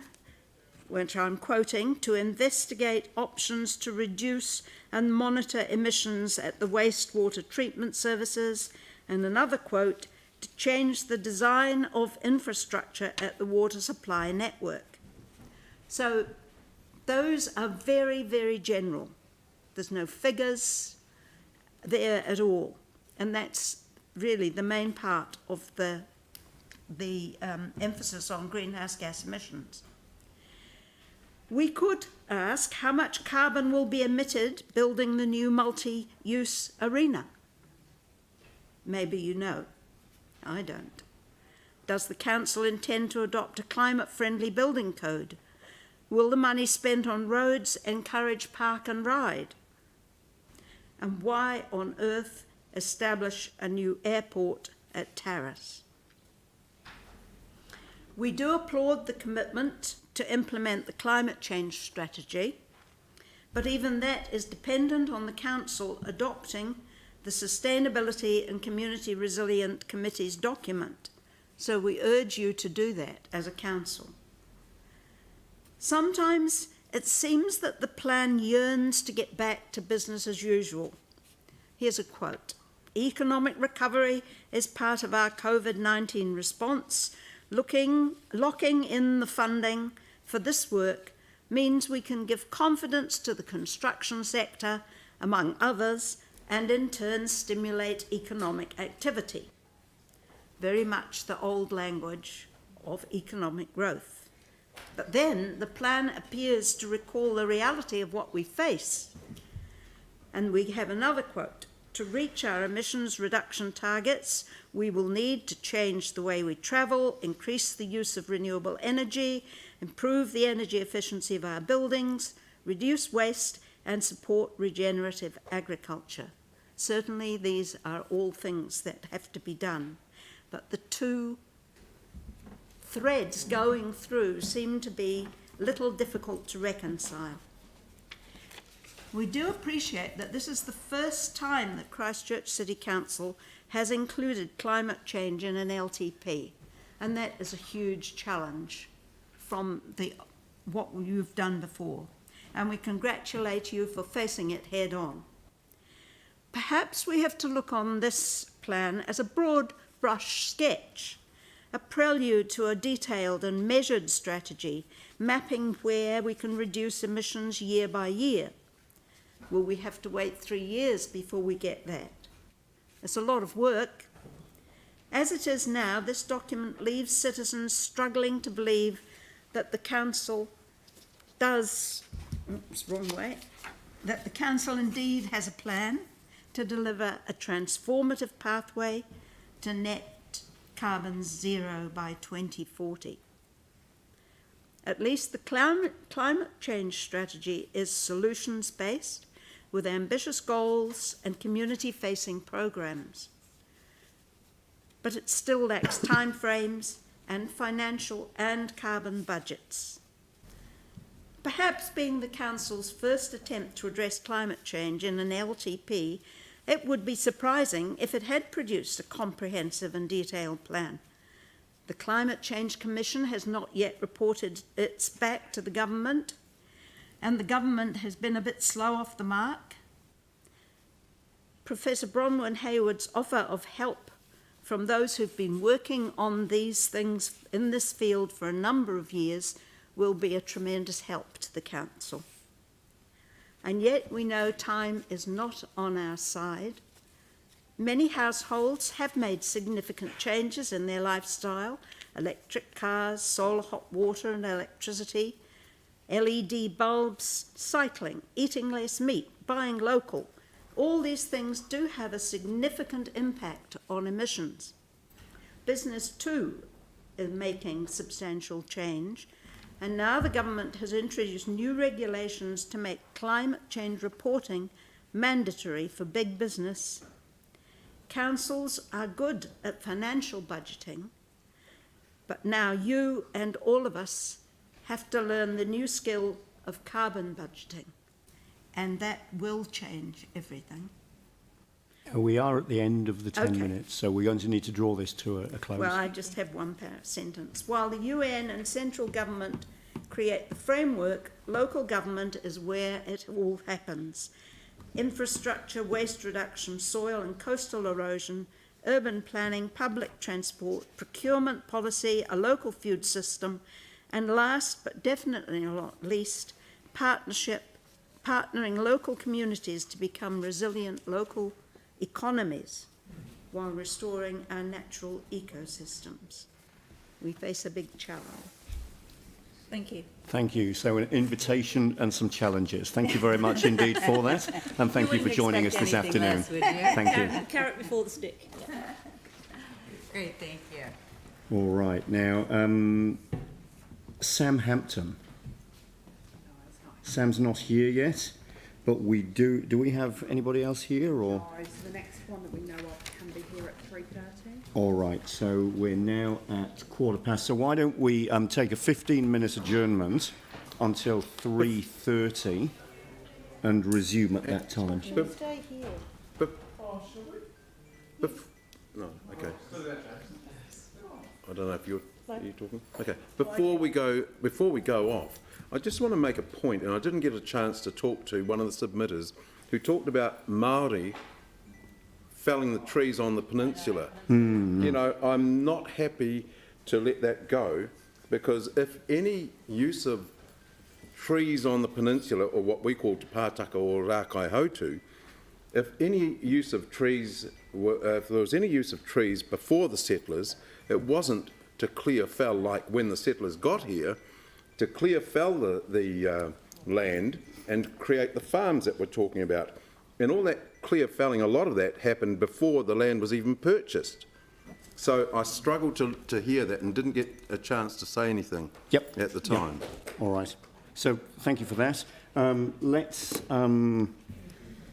which I'm quoting, to investigate options to reduce and monitor emissions at the wastewater treatment services, and another quote, to change the design of infrastructure at the water supply network. So those are very, very general. There's no figures there at all. And that's really the main part of the emphasis on greenhouse gas emissions. We could ask how much carbon will be emitted building the new multi-use arena. Maybe you know. I don't. Does the council intend to adopt a climate-friendly building code? Will the money spent on roads encourage park and ride? And why on earth establish a new airport at Terrace? We do applaud the commitment to implement the climate change strategy, but even that is dependent on the council adopting the Sustainability and Community Resilient Committee's document, so we urge you to do that as a council. Sometimes it seems that the plan yearns to get back to business as usual. Here's a quote. Economic recovery is part of our COVID-19 response. Locking in the funding for this work means we can give confidence to the construction sector, among others, and in turn stimulate economic activity. Very much the old language of economic growth. But then the plan appears to recall the reality of what we face. And we have another quote. To reach our emissions reduction targets, we will need to change the way we travel, increase the use of renewable energy, improve the energy efficiency of our buildings, reduce waste, and support regenerative agriculture. Certainly these are all things that have to be done, but the two threads going through seem to be a little difficult to reconcile. We do appreciate that this is the first time that Christchurch City Council has included climate change in an LTP, and that is a huge challenge from what you've done before, and we congratulate you for facing it head on. Perhaps we have to look on this plan as a broad brush sketch, a prelude to a detailed and measured strategy, mapping where we can reduce emissions year by year. Will we have to wait 3 years before we get that? It's a lot of work. As it is now, this document leaves citizens struggling to believe that the council that the council indeed has a plan to deliver a transformative pathway to net carbon zero by 2040. At least the climate change strategy is solutions-based, with ambitious goals and community-facing programs. But it still lacks timeframes and financial and carbon budgets. Perhaps being the Council's first attempt to address climate change in an LTP, it would be surprising if it had produced a comprehensive and detailed plan. The Climate Change Commission has not yet reported its back to the government, and the government has been a bit slow off the mark. Professor Bronwyn Hayward's offer of help from those who've been working on these things in this field for a number of years will be a tremendous help to the Council. And yet we know time is not on our side. Many households have made significant changes in their lifestyle: electric cars, solar hot water and electricity, LED bulbs, cycling, eating less meat, buying local. All these things do have a significant impact on emissions. Business too is making substantial change, and now the government has introduced new regulations to make climate change reporting mandatory for big business. Councils are good at financial budgeting, but now you and all of us have to learn the new skill of carbon budgeting, and that will change everything. We are at the end of the 10 Okay. minutes, so we're going to need to draw this to a close. Well, I just have one sentence. While the UN and central government create the framework, local government is where it all happens. Infrastructure, waste reduction, soil and coastal erosion, urban planning, public transport, procurement policy, a local food system, and last but definitely not least, partnering local communities to become resilient local economies while restoring our natural ecosystems. We face a big challenge. Thank you. Thank you. So an invitation and some challenges. Thank you very much indeed for that, and thank you for joining us this afternoon. Thank you. Carrot before the stick. Great, thank you. All right. Now, Sam Hampton. Sam's not here yet, but we do. Do we have anybody else here, or? No, so the next one that we know of can be here at 3:30. All right. So we're now at 15:15. So why don't we take a 15-minute adjournment until 3:30 and resume at that time? Can you stay here? No, okay. I don't know if you're talking. Okay. Before we go off, I just want to make a point, and I didn't get a chance to talk to one of the submitters who talked about Māori felling the trees on the peninsula. You know, I'm not happy to let that go, because if any use of trees on the peninsula, or what we call Te Pātaka or Rākaihotu, if there was any use of trees before the settlers, it wasn't to clear fell like when the settlers got here, to clear fell the land and create the farms that we're talking about. And all that clear felling, a lot of that happened before the land was even purchased. So I struggled to hear that and didn't get a chance to say anything at the time. Yep. All right. So thank you for that.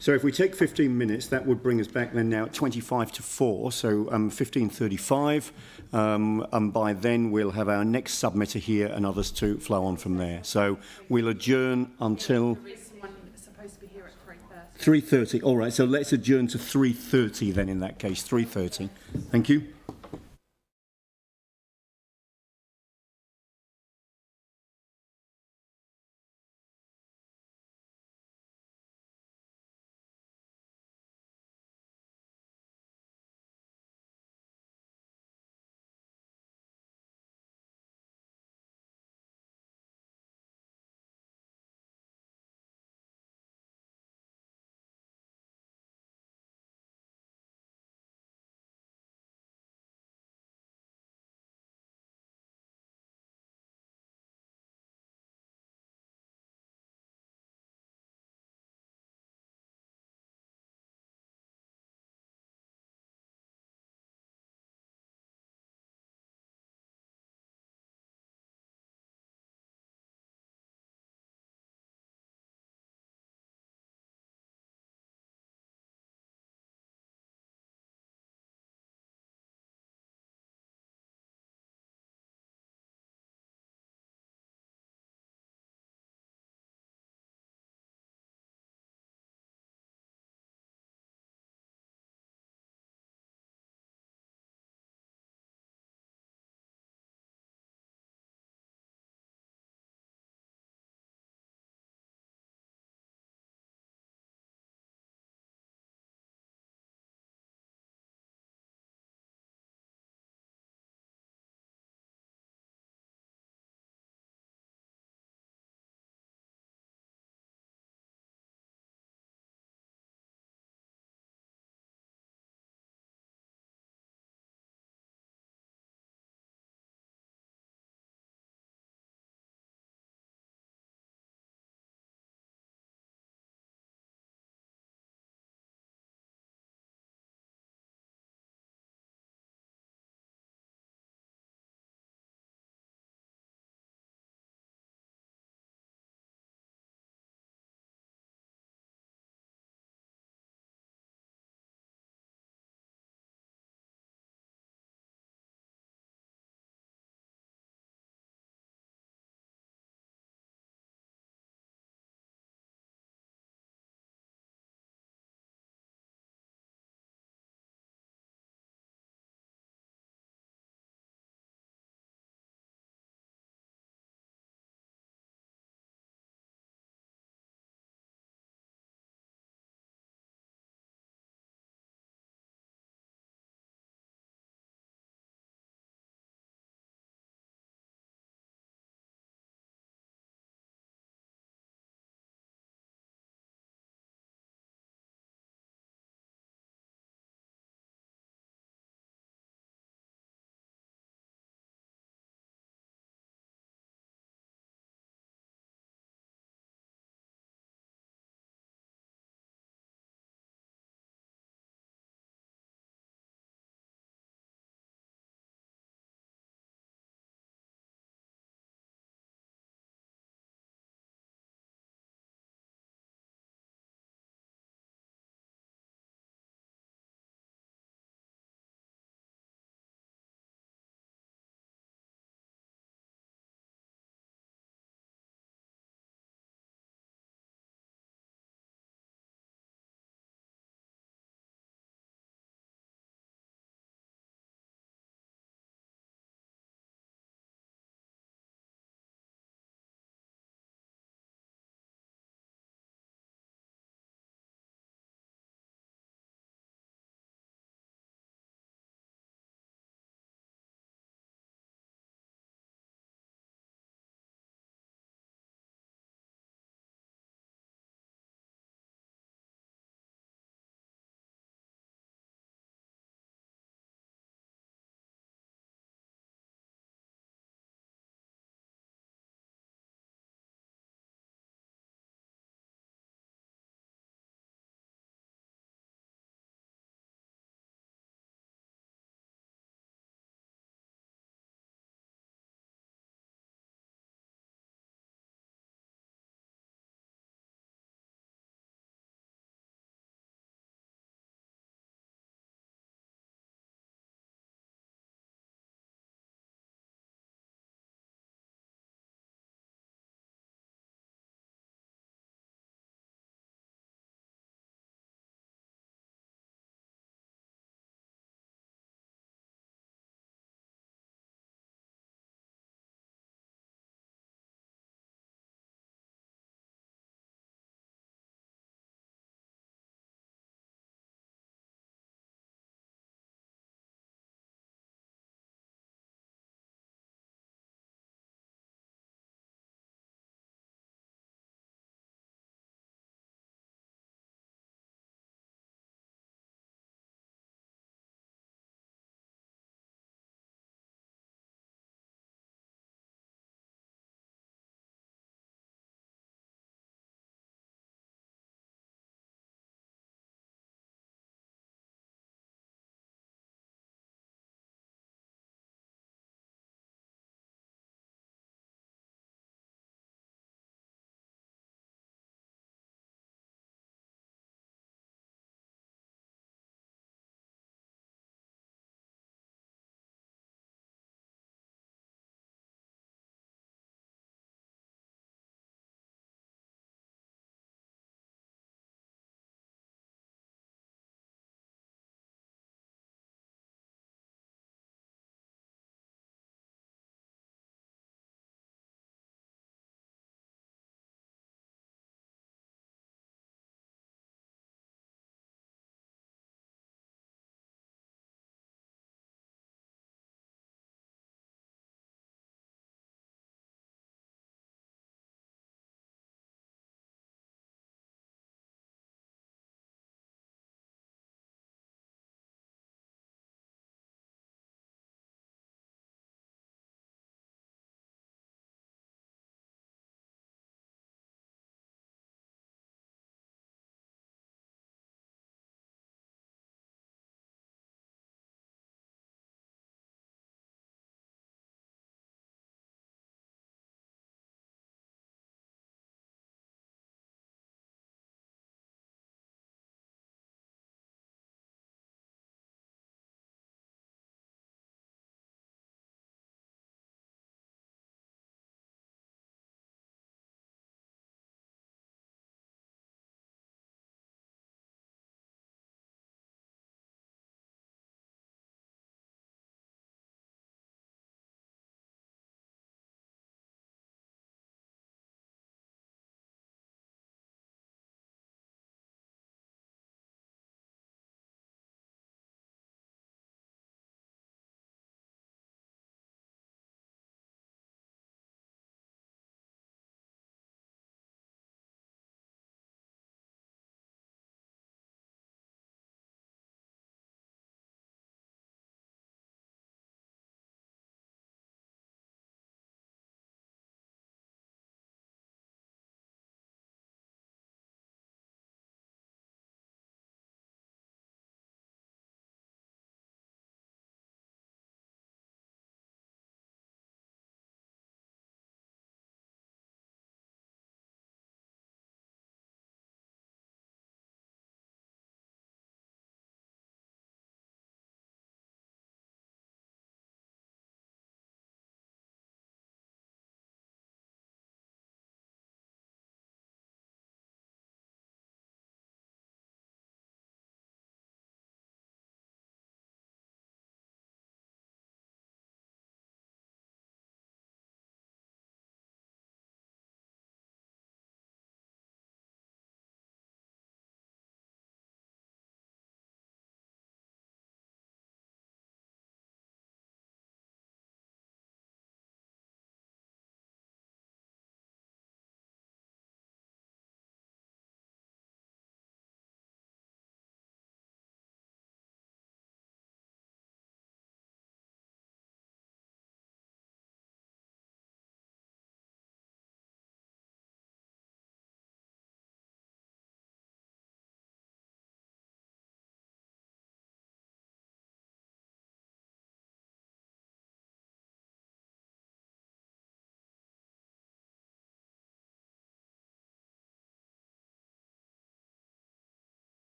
So if we take 15 minutes, that would bring us back then now at 25 to 4, so 15:35, and by then we'll have our next submitter here and others to flow on from there. So we'll adjourn until 3:30. All right, so let's adjourn to 3:30 then in that case, 3:30. Thank you.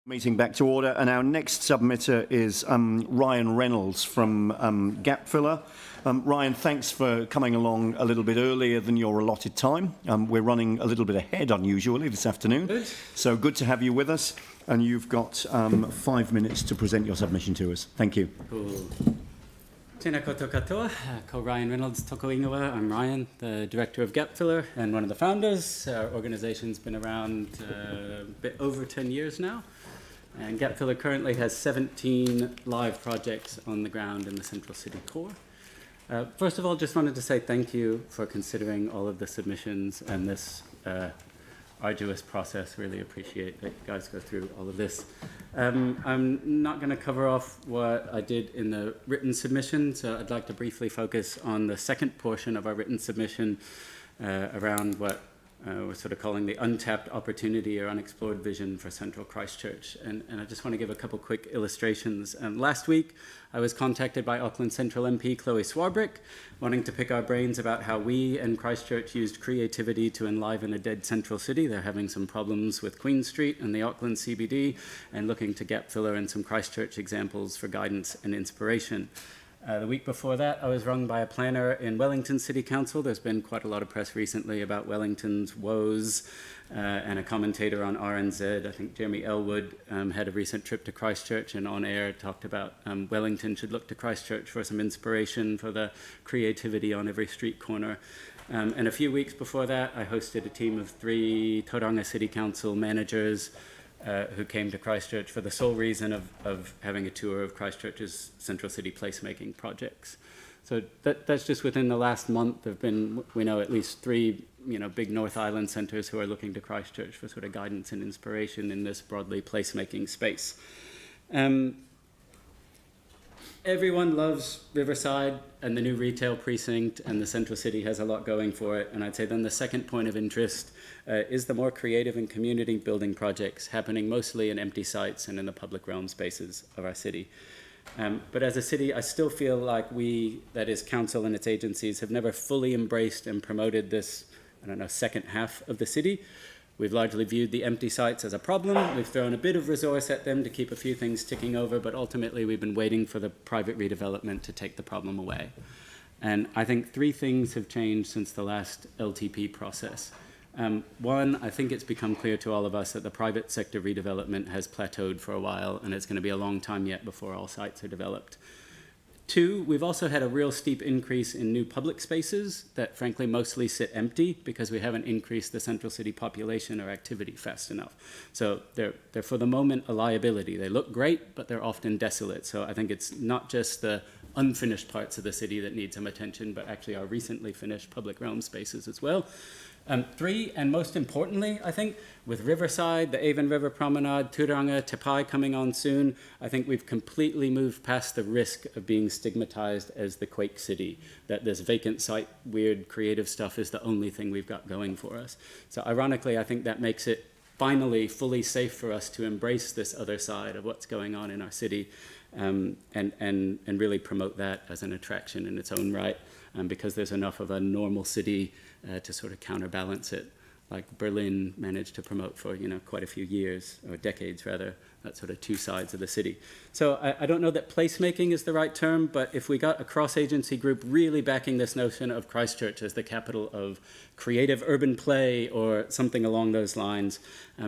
Meeting back to order, and our next submitter is Ryan Reynolds from Gap Filler. Ryan, thanks for coming along a little bit earlier than your allotted time. We're running a little bit ahead unusually this afternoon, Good. So good to have you with us, and you've got 5 minutes to present your submission to us. Thank you. Cool. Tēnā koutou katoa, ko Ryan Reynolds toko ingoa. I'm Ryan, the director of Gap Filler and one of the founders. Our organization's been around a bit over 10 years now. And Gap Filler currently has 17 live projects on the ground in the central city core. First of all, just wanted to say thank you for considering all of the submissions and this arduous process. Really appreciate that you guys go through all of this. I'm not going to cover off what I did in the written submission, so I'd like to briefly focus on the second portion of our written submission around what we're sort of calling the untapped opportunity or unexplored vision for Central Christchurch. And I just want to give a couple quick illustrations. Last week, I was contacted by Auckland Central MP Chloe Swarbrick, wanting to pick our brains about how we and Christchurch used creativity to enliven a dead central city. They're having some problems with Queen Street and the Auckland CBD, and looking to Gap Filler and some Christchurch examples for guidance and inspiration. The week before that, I was rung by a planner in Wellington City Council. There's been quite a lot of press recently about Wellington's woes, and a commentator on RNZ, I think Jeremy Elwood, had a recent trip to Christchurch and on air talked about Wellington should look to Christchurch for some inspiration for the creativity on every street corner. And a few weeks before that, I hosted a team of 3 Tauranga City Council managers who came to Christchurch for the sole reason of having a tour of Christchurch's central city placemaking projects. So that's just within the last month. There have been, we know, at least 3 big North Island centres who are looking to Christchurch for sort of guidance and inspiration in this broadly placemaking space. Everyone loves Riverside and the new retail precinct, and the central city has a lot going for it. And I'd say then the second point of interest is the more creative and community building projects happening mostly in empty sites and in the public realm spaces of our city. But as a city, I still feel like we, that is council and its agencies, have never fully embraced and promoted this, second half of the city. We've largely viewed the empty sites as a problem. We've thrown a bit of resource at them to keep a few things ticking over, but ultimately we've been waiting for the private redevelopment to take the problem away. And I think 3 things have changed since the last LTP process. One, I think it's become clear to all of us that the private sector redevelopment has plateaued for a while, and it's going to be a long time yet before all sites are developed. 2, we've also had a real steep increase in new public spaces that frankly mostly sit empty because we haven't increased the central city population or activity fast enough. So they're for the moment a liability. They look great, but they're often desolate. So I think it's not just the unfinished parts of the city that need some attention, but actually our recently finished public realm spaces as well. 3, and most importantly, I think, with Riverside, the Avon River Promenade, Turanga, Te Pai coming on soon, I think we've completely moved past the risk of being stigmatized as the Quake City, that this vacant site, weird creative stuff is the only thing we've got going for us. So ironically, I think that makes it finally fully safe for us to embrace this other side of what's going on in our city, and really promote that as an attraction in its own right, because there's enough of a normal city to sort of counterbalance it, like Berlin managed to promote for quite a few years, or decades rather, that sort of 2 sides of the city. So I don't know that placemaking is the right term, but if we got a cross-agency group really backing this notion of Christchurch as the capital of creative urban play or something along those lines,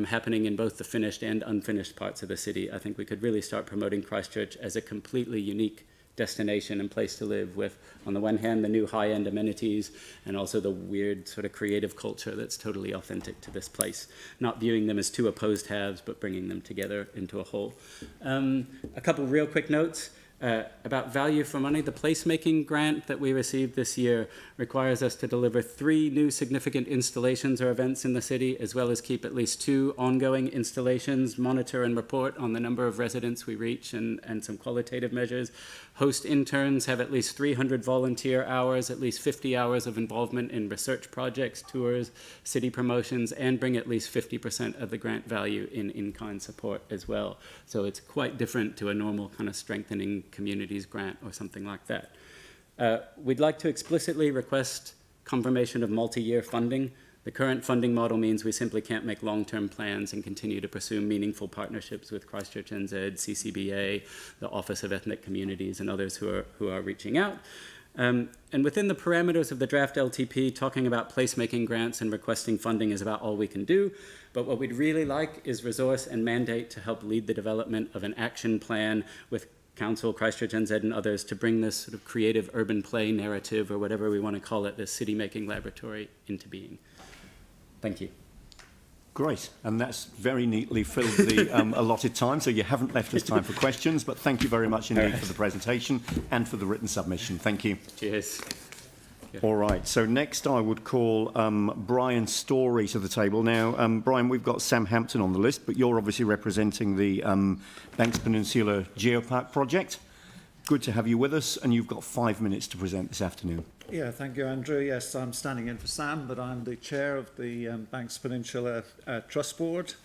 happening in both the finished and unfinished parts of the city, I think we could really start promoting Christchurch as a completely unique destination and place to live with, on the one hand, the new high-end amenities and also the weird sort of creative culture that's totally authentic to this place. Not viewing them as 2 opposed halves, but bringing them together into a whole. A couple real quick notes. About value for money, the placemaking grant that we received this year requires us to deliver 3 new significant installations or events in the city, as well as keep at least 2 ongoing installations, monitor and report on the number of residents we reach and some qualitative measures. Host interns, have at least 300 volunteer hours, at least 50 hours of involvement in research projects, tours, city promotions, and bring at least 50% of the grant value in in-kind support as well. So it's quite different to a normal kind of strengthening communities grant or something like that. We'd like to explicitly request confirmation of multi-year funding The current funding model means we simply can't make long-term plans and continue to pursue meaningful partnerships with Christchurch NZ, CCBA, the Office of Ethnic Communities, and others who are reaching out. And within the parameters of the draft LTP, talking about placemaking grants and requesting funding is about all we can do. But what we'd really like is resource and mandate to help lead the development of an action plan with Council, Christchurch NZ, and others to bring this sort of creative urban play narrative, or whatever we want to call it, this city-making laboratory, into being. Thank you. Great, and that's very neatly filled the allotted time, so you haven't left us time for questions, but thank you very much indeed for the presentation and for the written submission. Thank you. Cheers. Yeah. All right, so next I would call Brian Story to the table. Now, Brian, we've got Sam Hampton on the list, but you're obviously representing the Banks Peninsula Geopark project. Good to have you with us, and you've got 5 minutes to present this afternoon. Yeah, thank you, Andrew. Yes, I'm standing in for Sam, but I'm the chair of the Banks Peninsula Trust Board.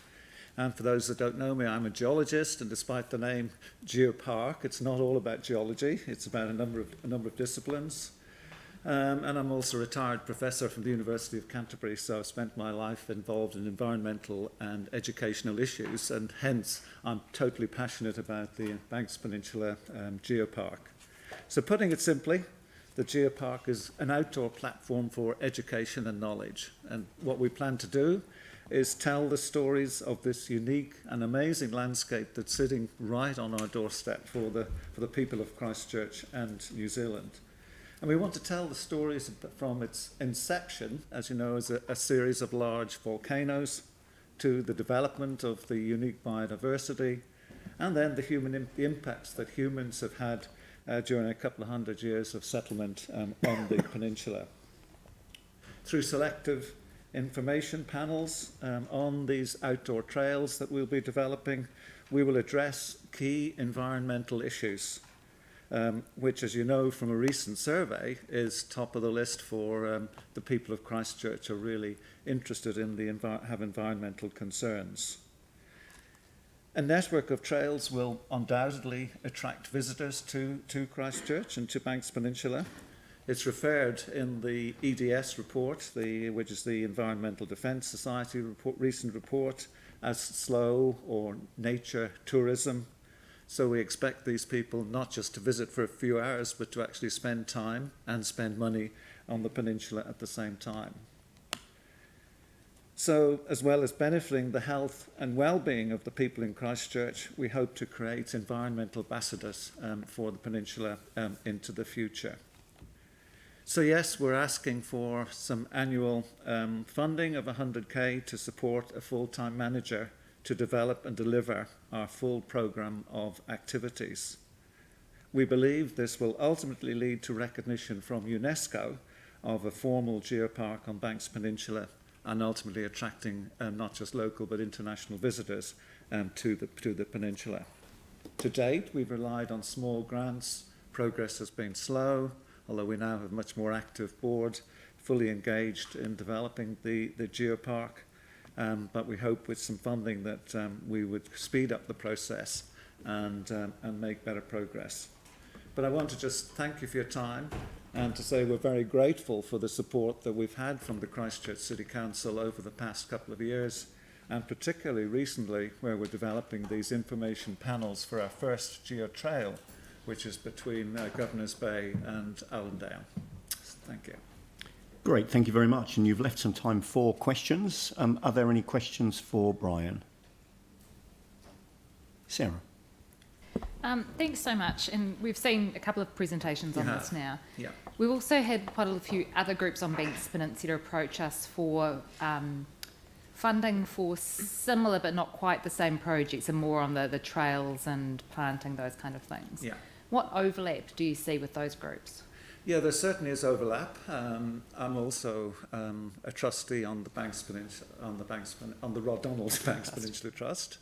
And for those that don't know me, I'm a geologist, and despite the name Geopark, it's not all about geology. It's about a number of disciplines. And I'm also a retired professor from the University of Canterbury, so I've spent my life involved in environmental and educational issues, and hence I'm totally passionate about the Banks Peninsula Geopark. So putting it simply, the Geopark is an outdoor platform for education and knowledge. And what we plan to do is tell the stories of this unique and amazing landscape that's sitting right on our doorstep for the people of Christchurch and New Zealand. And we want to tell the stories from its inception, as you know, as a series of large volcanoes, to the development of the unique biodiversity, and then the impacts that humans have had during a couple of 100 years of settlement on the peninsula. Through selective information panels on these outdoor trails that we'll be developing, we will address key environmental issues, which, as you know from a recent survey, is top of the list for the people of Christchurch are really interested in have environmental concerns. A network of trails will undoubtedly attract visitors to Christchurch and to Banks Peninsula. It's referred in the EDS report, which is the Environmental Defence Society recent report, as slow or nature tourism. So we expect these people not just to visit for a few hours, but to actually spend time and spend money on the peninsula at the same time. So, as well as benefiting the health and well-being of the people in Christchurch, we hope to create environmental ambassadors for the peninsula into the future. So yes, we're asking for some annual funding of 100k to support a full-time manager to develop and deliver our full programme of activities. We believe this will ultimately lead to recognition from UNESCO of a formal geopark on Banks Peninsula, and ultimately attracting not just local but international visitors to the peninsula. To date, we've relied on small grants. Progress has been slow, although we now have a much more active board, fully engaged in developing the geopark. But we hope with some funding that we would speed up the process and make better progress. But I want to just thank you for your time and to say we're very grateful for the support that we've had from the Christchurch City Council over the past couple of years, and particularly recently where we're developing these information panels for our first geo-trail, which is between Governor's Bay and Allendale. Thank you. Great, thank you very much. And you've left some time for questions. Are there any questions for Brian? Sarah. Thanks so much. And we've seen a couple of presentations on this now. Yeah. We've also had quite a few other groups on Banks Peninsula approach us for funding for similar but not quite the same projects, and more on the trails and planting, those kind of things. Yeah. What overlap do you see with those groups? Yeah, there certainly is overlap. I'm also a trustee on the Banks Peninsula, on the Rod Donald Banks Peninsula Trust,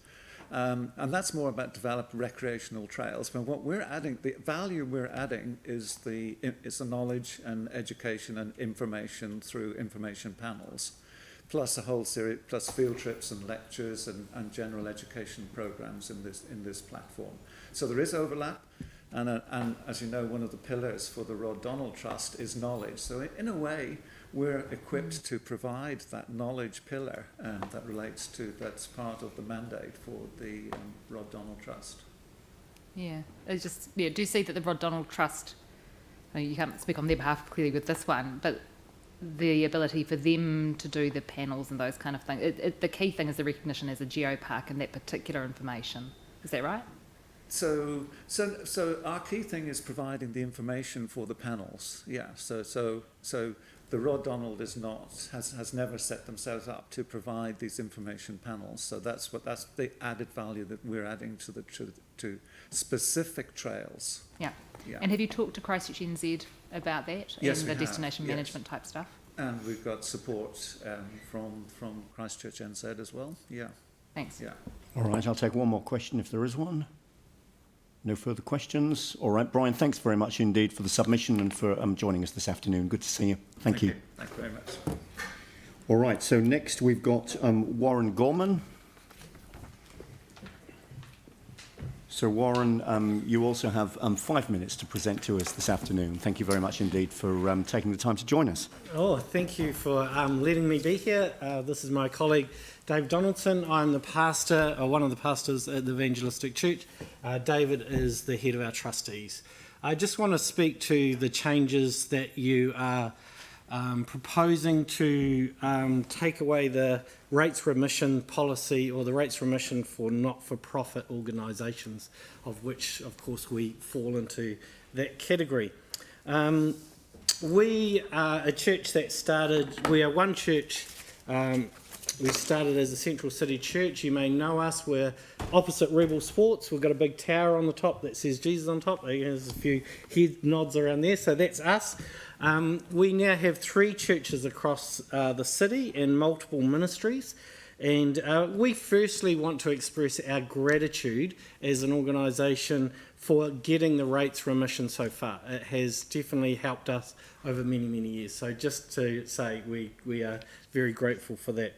and that's more about developed recreational trails. But what we're adding, the value we're adding, is the knowledge and education and information through information panels, plus a whole series, plus field trips and lectures and general education programs in this platform. So there is overlap. And as you know, one of the pillars for the Rod Donald Trust is knowledge. So in a way, we're equipped to provide that knowledge pillar that relates to, that's part of the mandate for the Rod Donald Trust. Yeah, it's just, yeah, do you see that the Rod Donald Trust, I mean, you can't speak on their behalf clearly with this one, but the ability for them to do the panels and those kind of things, the key thing is the recognition as a geopark and that particular information. Is that right? So our key thing is providing the information for the panels. Yeah. So the Rod Donald has never set themselves up to provide these information panels. So that's the added value that we're adding to specific trails. Yeah. Yeah. And have you talked to Christchurch NZ about that? Yes, and we the have, destination yes. management type stuff? And we've got support from Christchurch NZ as well. Yeah. Thanks. Yeah. All right, I'll take one more question if there is one. No further questions? All right, Brian, thanks very much indeed for the submission and for joining us this afternoon. Good to see you. Thank you. Thank you very much. All right, so next we've got Warren Gorman. So Warren, you also have 5 minutes to present to us this afternoon. Thank you very much indeed for taking the time to join us. Oh, thank you for letting me be here. This is my colleague Dave Donaldson. I'm the pastor, or one of the pastors at the Evangelistic Church. David is the head of our trustees. I just want to speak to the changes that you are proposing to take away the rates remission policy, or the rates remission for not-for-profit organisations, of which, of course, we fall into that category. We are a church that started, we are one church, we started as a Central City church. You may know us, we're opposite Rebel Sports. We've got a big tower on the top that says Jesus on top. There's a few head nods around there, so that's us. We now have 3 churches across the city and multiple ministries. And we firstly want to express our gratitude as an organisation for getting the rates remission so far. It has definitely helped us over many, many years. So just to say we are very grateful for that.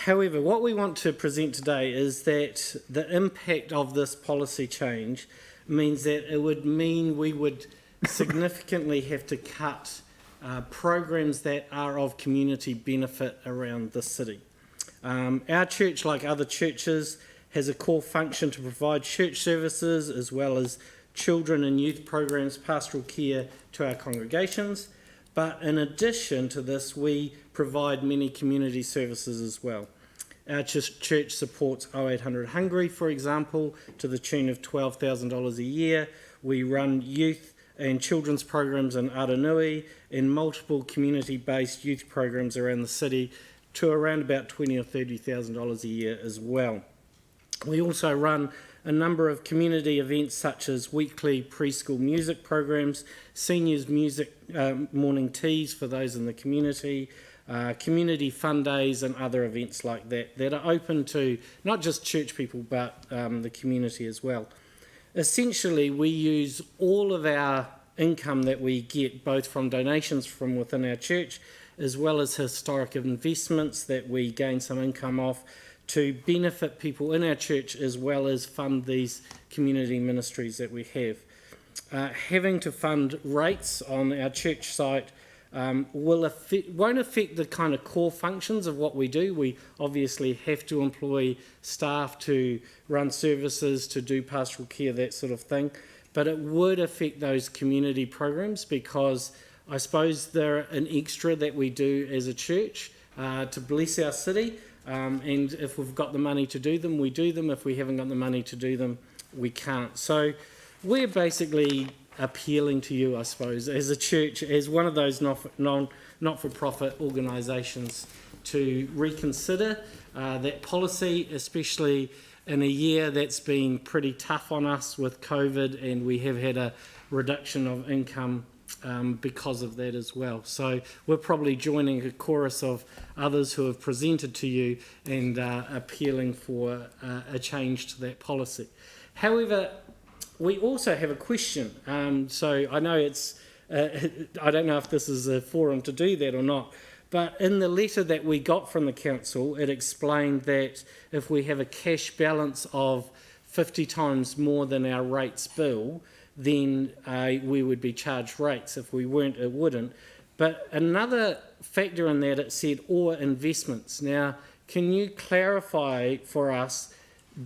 However, what we want to present today is that the impact of this policy change means that it would mean we would significantly have to cut programs that are of community benefit around the city. Our church, like other churches, has a core function to provide church services as well as children and youth programs, pastoral care to our congregations. But in addition to this, we provide many community services as well. Our church supports 0800 Hungry, for example, to the tune of $12,000 a year. We run youth and children's programs in Aranui and multiple community-based youth programs around the city to around about $20,000 or $30,000 a year as well. We also run a number of community events such as weekly preschool music programs, seniors music morning teas for those in the community, community fun days and other events like that that are open to not just church people but the community as well. Essentially, we use all of our income that we get, both from donations from within our church as well as historic investments that we gain some income off, to benefit people in our church as well as fund these community ministries that we have. Having to fund rates on our church site won't affect the kind of core functions of what we do. We obviously have to employ staff to run services, to do pastoral care, that sort of thing. But it would affect those community programs because I suppose they're an extra that we do as a church to bless our city. And if we've got the money to do them, we do them. If we haven't got the money to do them, we can't. So we're basically appealing to you, I suppose, as a church, as one of those not-for-profit organisations, to reconsider that policy, especially in a year that's been pretty tough on us with COVID, and we have had a reduction of income because of that as well. So we're probably joining a chorus of others who have presented to you and appealing for a change to that policy. However, we also have a question. So I know it's, I don't know if this is a forum to do that or not, but in the letter that we got from the council, it explained that if we have a cash balance of 50 times more than our rates bill, then we would be charged rates. If we weren't, it wouldn't. But another factor in that, it said or investments. Now, can you clarify for us,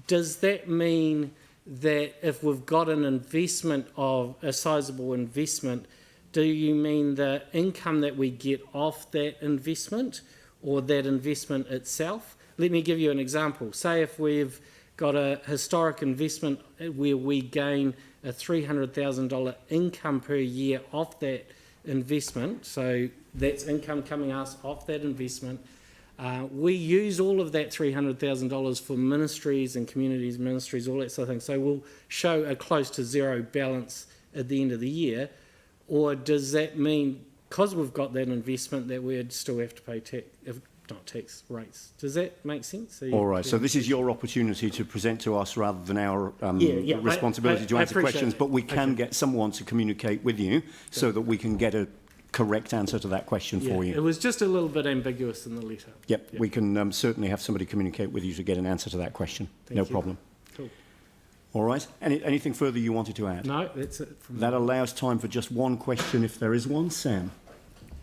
does that mean that if we've got an investment of a sizable investment, do you mean the income that we get off that investment or that investment itself? Let me give you an example. Say if we've got a historic investment where we gain a $300,000 income per year off that investment, so that's income coming us off that investment. We use all of that $300,000 for ministries and communities ministries, all that sort of thing. So we'll show a close to zero balance at the end of the year. Or does that mean, because we've got that investment, that we'd still have to pay tax rates? Does that make sense? All right, so this is your opportunity to present to us rather than our responsibility to answer questions, but we can get someone to communicate with you so that we can get a correct answer to that question for you. It was just a little bit ambiguous in the letter. Yep. We can certainly have somebody communicate with you to get an answer to that question. No problem. Cool. All right. Anything further you wanted to add? No, that's it. That allows time for just one question if there is one. Sam?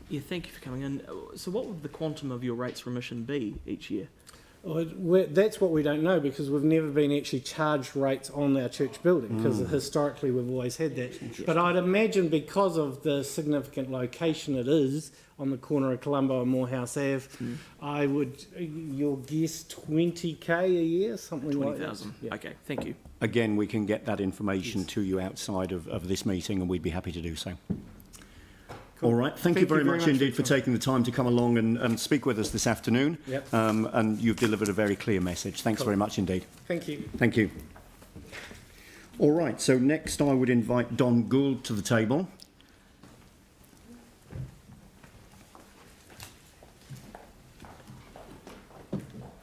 Yeah, thank you for coming in. So what would the quantum of your rates remission be each year? That's what we don't know, because we've never been actually charged rates on our church building, because historically we've always had that. But I'd imagine because of the significant location it is on the corner of Colombo and Morehouse Ave, you'll guess 20k a year, something like that. 20,000. Yeah. Okay, thank you. Again, we can get that information to you outside of this meeting, and we'd be happy to do so. Cool. All right. Thank you very much indeed for taking the time to come along and speak with us this afternoon. Yep. And you've delivered a very clear message. Thanks very much indeed. Thank you. Thank you. All right. So next I would invite Don Gould to the table.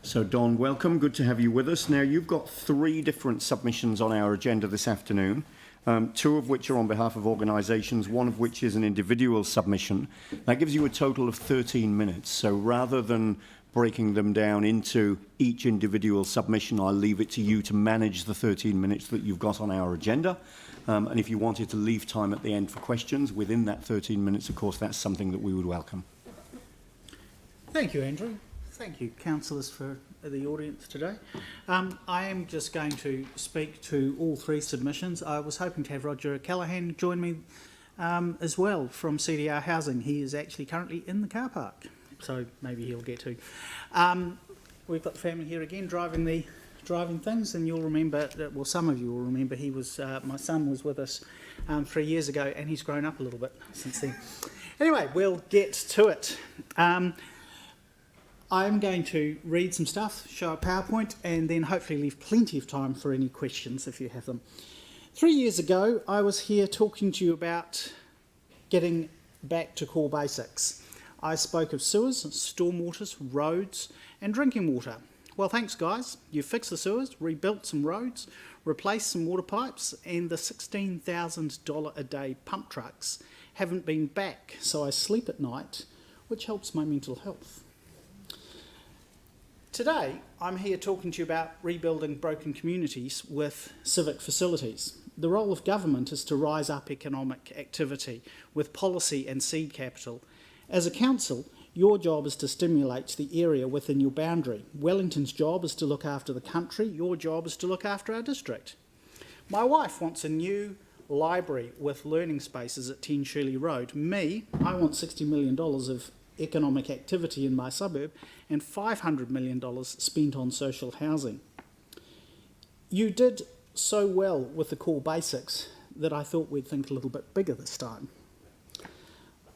So Don, welcome. Good to have you with us. Now, you've got 3 different submissions on our agenda this afternoon. 2 of which are on behalf of organisations, 1 of which is an individual submission. That gives you a total of 13 minutes. So rather than breaking them down into each individual submission, I'll leave it to you to manage the 13 minutes that you've got on our agenda. And if you wanted to leave time at the end for questions within that 13 minutes, of course, that's something that we would welcome. Thank you, Andrew. Thank you, councillors, for the audience today. I am just going to speak to all 3 submissions. I was hoping to have Roger Callaghan join me as well from Cdr Housing. He is actually currently in the car park, so maybe he'll get to. We've got the family here again driving things, and you'll remember, well, some of you will remember, he was my son was with us 3 years ago, and he's grown up a little bit since then. Anyway, we'll get to it. I'm going to read some stuff, show a PowerPoint, and then hopefully leave plenty of time for any questions if you have them. 3 years ago, I was here talking to you about getting back to core basics. I spoke of sewers, stormwaters, roads, and drinking water. Well, thanks, guys. You fixed the sewers, rebuilt some roads, replaced some water pipes, and the $16,000 a day pump trucks haven't been back, so I sleep at night, which helps my mental health. Today, I'm here talking to you about rebuilding broken communities with civic facilities. The role of government is to rise up economic activity with policy and seed capital. As a council, your job is to stimulate the area within your boundary. Wellington's job is to look after the country. Your job is to look after our district. My wife wants a new library with learning spaces at 10 Shirley Road. Me, I want $60 million of economic activity in my suburb and $500 million spent on social housing. You did so well with the core basics that I thought we'd think a little bit bigger this time.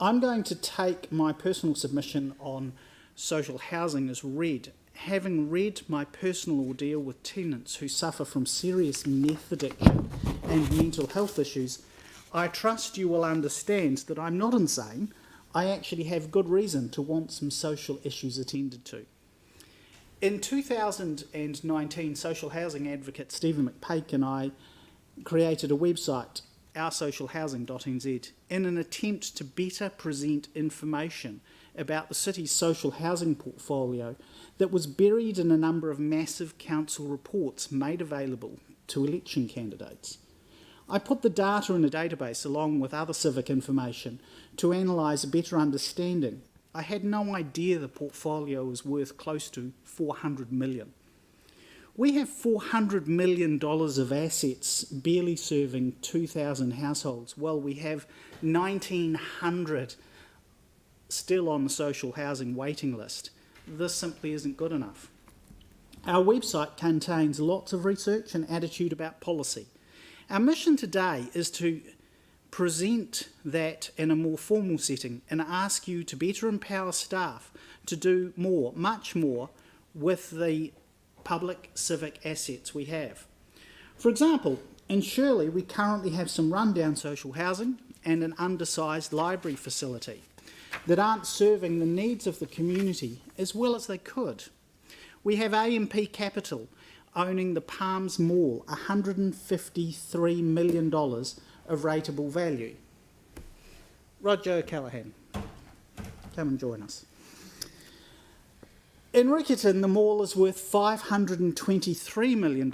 I'm going to take my personal submission on social housing as read. Having read my personal ordeal with tenants who suffer from serious meth addiction and mental health issues, I trust you will understand that I'm not insane. I actually have good reason to want some social issues attended to. In 2019, social housing advocate Stephen McPake and I created a website, oursocialhousing.nz, in an attempt to better present information about the city's social housing portfolio that was buried in a number of massive council reports made available to election candidates. I put the data in a database along with other civic information to analyse a better understanding. I had no idea the portfolio was worth close to $400 million. We have $400 million of assets barely serving 2,000 households. Well, we have 1,900 still on the social housing waiting list. This simply isn't good enough. Our website contains lots of research and attitude about policy. Our mission today is to present that in a more formal setting and ask you to better empower staff to do more, much more, with the public civic assets we have. For example, in Shirley we currently have some rundown social housing and an undersized library facility that aren't serving the needs of the community as well as they could. We have AMP Capital owning the Palms Mall, $153 million of rateable value. Roger O'Callaghan, come and join us. In Riccarton, the mall is worth $523 million,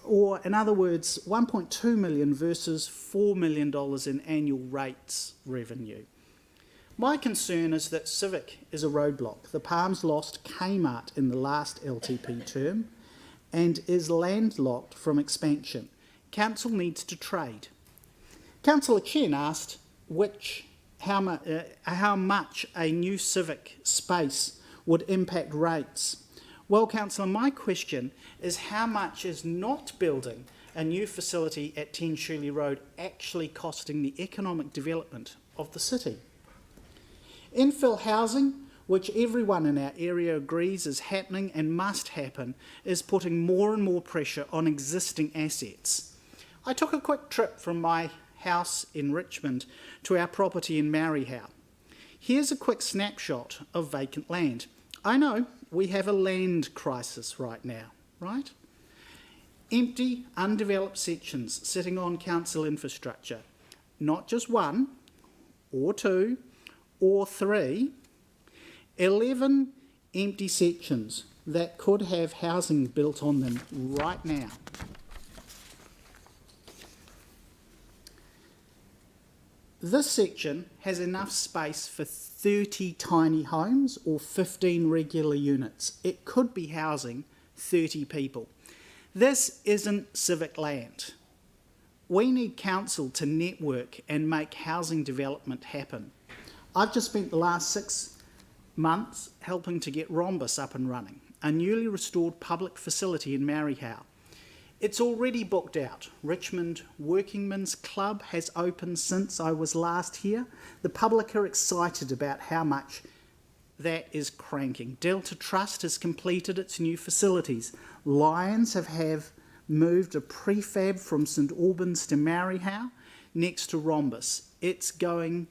or in other words, $1.2 million versus $4 million in annual rates revenue. My concern is that Civic is a roadblock. The Palms lost Kmart in the last LTP term and is landlocked from expansion. Council needs to trade. Councillor Chen asked how much a new Civic space would impact rates. Well, Councillor, my question is how much is not building a new facility at 10 Shirley Road actually costing the economic development of the city? Infill housing, which everyone in our area agrees is happening and must happen, is putting more and more pressure on existing assets. I took a quick trip from my house in Richmond to our property in Mariehow. Here's a quick snapshot of vacant land. I know we have a land crisis right now, right? Empty, undeveloped sections sitting on council infrastructure. Not just one, or two, or three. 11 empty sections that could have housing built on them right now. This section has enough space for 30 tiny homes or 15 regular units. It could be housing 30 people. This isn't civic land. We need council to network and make housing development happen. I've just spent the last 6 months helping to get Rhombus up and running, a newly restored public facility in Mariehow. It's already booked out. Richmond Workingmen's Club has opened since I was last here. The public are excited about how much that is cranking. Delta Trust has completed its new facilities. Lions have moved a prefab from St Albans to Mariehow next to Rhombus. It's doing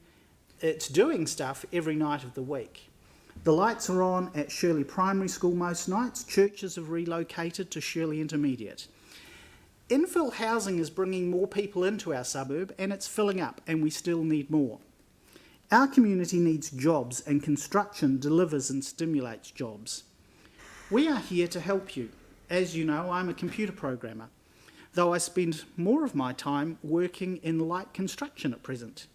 stuff every night of the week. The lights are on at Shirley Primary School most nights. Churches have relocated to Shirley Intermediate. Infill housing is bringing more people into our suburb and it's filling up, and we still need more. Our community needs jobs, and construction delivers and stimulates jobs. We are here to help you. As you know, I'm a computer programmer, though I spend more of my time working in light construction at present.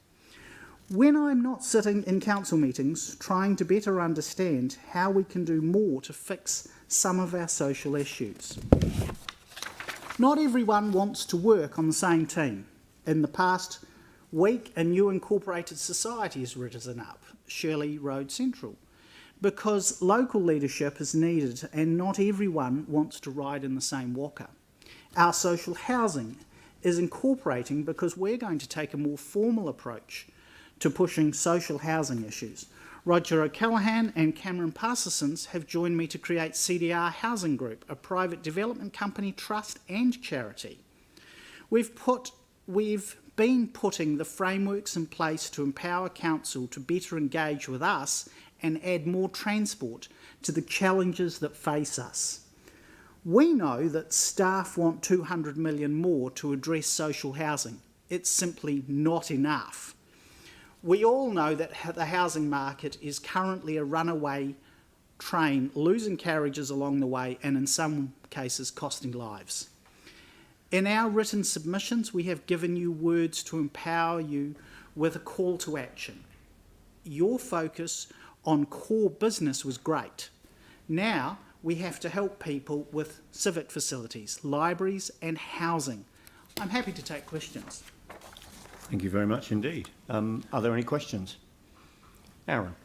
When I'm not sitting in council meetings trying to better understand how we can do more to fix some of our social issues. Not everyone wants to work on the same team. In the past week, a new incorporated society has risen up, Shirley Road Central, because local leadership is needed and not everyone wants to ride in the same walker. Our social housing is incorporating because we're going to take a more formal approach to pushing social housing issues. Roger O'Callaghan and Cameron Parsons have joined me to create Cdr Housing Group, a private development company, trust and charity. We've been putting the frameworks in place to empower council to better engage with us and add more transport to the challenges that face us. We know that staff want $200 million more to address social housing. It's simply not enough. We all know that the housing market is currently a runaway train, losing carriages along the way and in some cases costing lives. In our written submissions, we have given you words to empower you with a call to action. Your focus on core business was great. Now we have to help people with civic facilities, libraries and housing. I'm happy to take questions. Thank you very much indeed. Are there any questions? Aaron.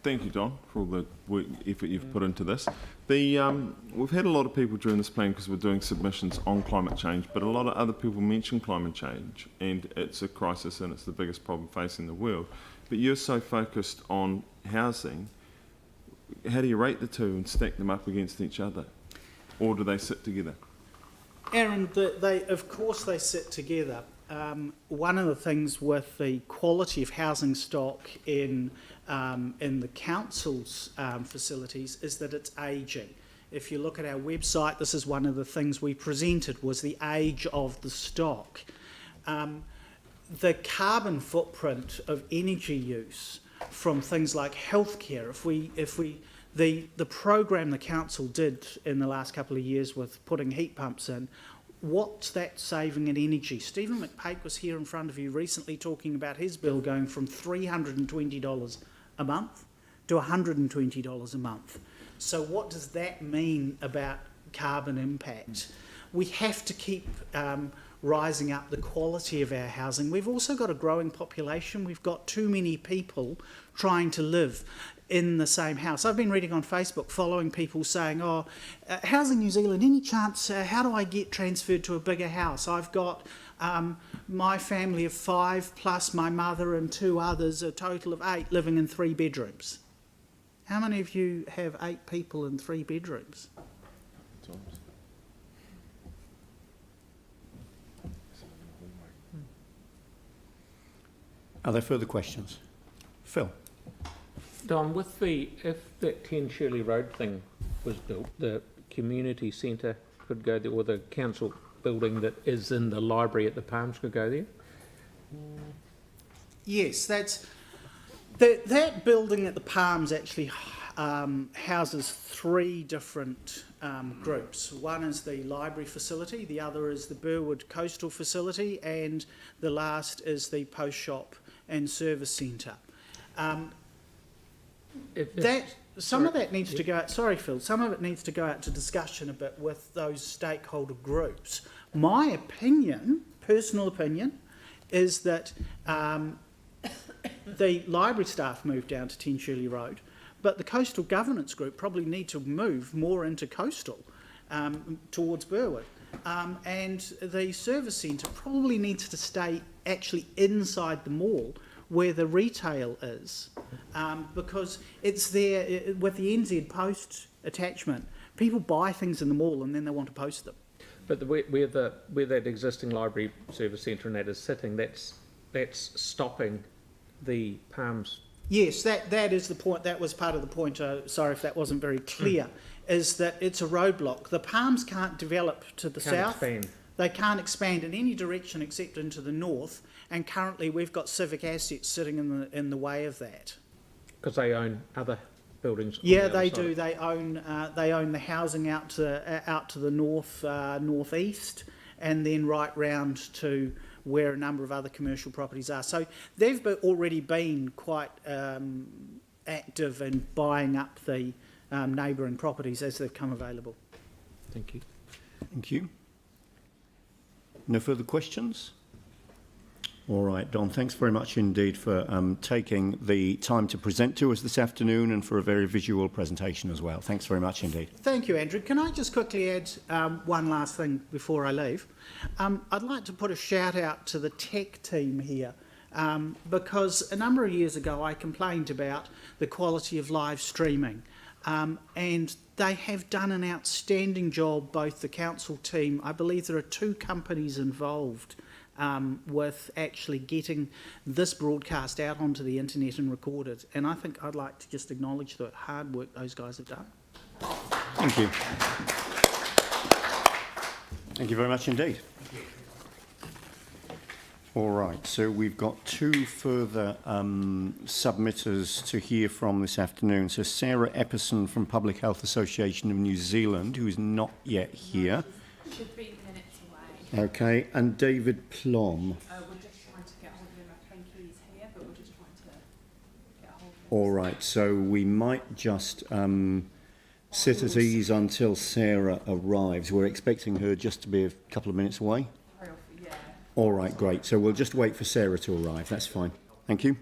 Thank you, Don, for all the work, effort you've put into this. We've had a lot of people during this plan because we're doing submissions on climate change, but a lot of other people mention climate change, and it's a crisis and it's the biggest problem facing the world. But you're so focused on housing. How do you rate the two and stack them up against each other? Or do they sit together? Aaron, of course they sit together. One of the things with the quality of housing stock in the council's facilities is that it's ageing. If you look at our website, this is one of the things we presented, was the age of the stock. The carbon footprint of energy use from things like healthcare, the program the council did in the last couple of years with putting heat pumps in, what's that saving in energy? Stephen McPake was here in front of you recently talking about his bill going from $320 a month to $120 a month. So what does that mean about carbon impact? We have to keep rising up the quality of our housing. We've also got a growing population. We've got too many people trying to live in the same house. I've been reading on Facebook, following people saying, Housing New Zealand, any chance, how do I get transferred to a bigger house? I've got my family of 5 plus my mother and 2 others, a total of 8 living in 3 bedrooms. How many of you have 8 people in 3 bedrooms? Are there further questions? Phil. Don, if that 10 Shirley Road thing was built, the community centre could go there, or the council building that is in the library at the Palms could go there? Yes, that building at the Palms actually houses 3 different groups. One is the library facility, the other is the Burwood Coastal Facility, and the last is the Post Shop and Service Centre. Some of that needs to go out. Sorry, Phil. Some of it needs to go out to discussion a bit with those stakeholder groups. My opinion, personal opinion, is that the library staff move down to 10 Shirley Road, but the coastal governance group probably need to move more into coastal towards Burwood, and the service centre probably needs to stay actually inside the mall where the retail is, because it's there with the NZ Post attachment. People buy things in the mall and then they want to post them. But where that existing library service centre and that is sitting, that's stopping the Palms. Yes, that is the point. That was part of the point. Sorry if that wasn't very clear. Is that it's a roadblock. The Palms can't develop to the south. Expand. They can't expand in any direction except into the north. And currently, we've got Civic assets sitting in the way of that. Because they own other buildings. Yeah, they do. They own the housing out to the northeast, and then right round to where a number of other commercial properties are. So they've already been quite active in buying up the neighbouring properties as they've come available. Thank you. Thank you. No further questions? All right, Don, thanks very much indeed for taking the time to present to us this afternoon and for a very visual presentation as well. Thanks very much indeed. Thank you, Andrew. Can I just quickly add one last thing before I leave? I'd like to put a shout out to the tech team here because a number of years ago I complained about the quality of live streaming and they have done an outstanding job, both the council team. I believe there are 2 companies involved with actually getting this broadcast out onto the internet and recorded. And I think I'd like to just acknowledge the hard work those guys have done. Thank you. Thank you very much indeed. All right, so we've got 2 further submitters to hear from this afternoon. So Sarah Epperson from Public Health Association of New Zealand, who is not yet here. Should be minutes away. Okay, and David Plom. We're just trying to get hold of him. I think he's here, but we're just trying to get hold of him. All right, so we might just sit at ease until Sarah arrives. We're expecting her just to be a couple of minutes away. Yeah. All right, great. So we'll just wait for Sarah to arrive. That's fine. Thank you.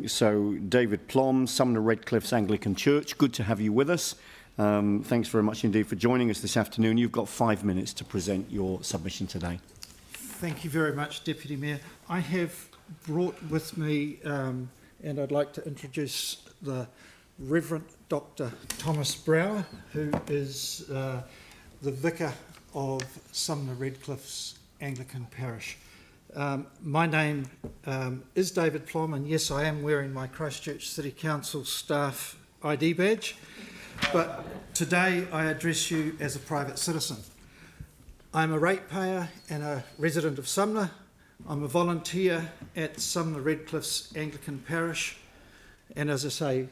So David Plom, Sumner Redcliffe's Anglican Church, good to have you with us. Thanks very much indeed for joining us this afternoon. You've got 5 minutes to present your submission today. Thank you very much, Deputy Mayor. I have brought with me, and I'd like to introduce the Reverend Dr. Thomas Brower, who is the Vicar of Sumner Redcliffe's Anglican Parish. My name is David Plom, and yes, I am wearing my Christchurch City Council staff ID badge, but today I address you as a private citizen. I'm a ratepayer and a resident of Sumner. I'm a volunteer at Sumner Redcliffe's Anglican Parish, and as I say,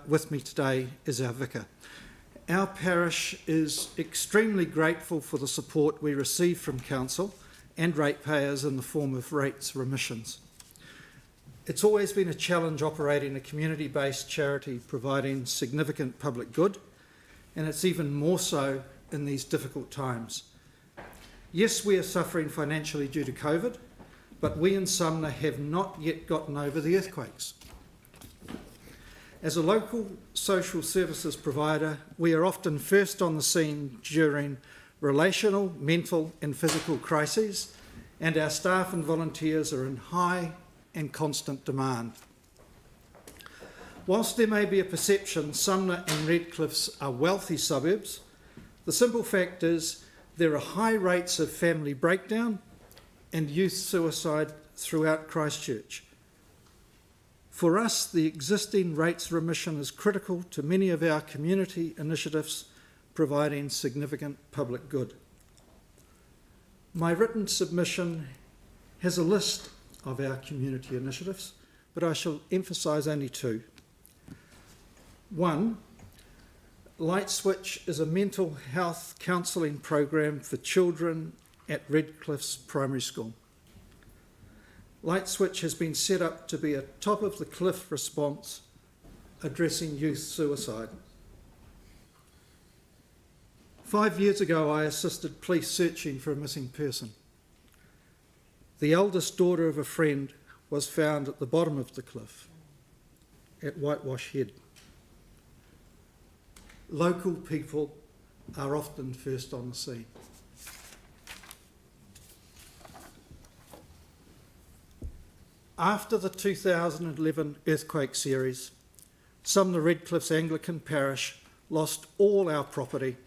with me today is our vicar. Our parish is extremely grateful for the support we receive from council and ratepayers in the form of rates remissions. It's always been a challenge operating a community-based charity providing significant public good, and it's even more so in these difficult times. Yes, we are suffering financially due to COVID, but we in Sumner have not yet gotten over the earthquakes. As a local social services provider, we are often first on the scene during relational, mental and physical crises, and our staff and volunteers are in high and constant demand. Whilst there may be a perception Sumner and Redcliffe's are wealthy suburbs, the simple fact is there are high rates of family breakdown and youth suicide throughout Christchurch. For us, the existing rates remission is critical to many of our community initiatives providing significant public good. My written submission has a list of our community initiatives, but I shall emphasise only two. One, Light Switch is a mental health counselling program for children at Redcliffe's primary school. Light Switch has been set up to be a top-of-the-cliff response addressing youth suicide. 5 years ago, I assisted police searching for a missing person. The eldest daughter of a friend was found at the bottom of the cliff at Whitewash Head. Local people are often first on the scene. After the 2011 earthquake series, Sumner Redcliffe's Anglican Parish lost all our property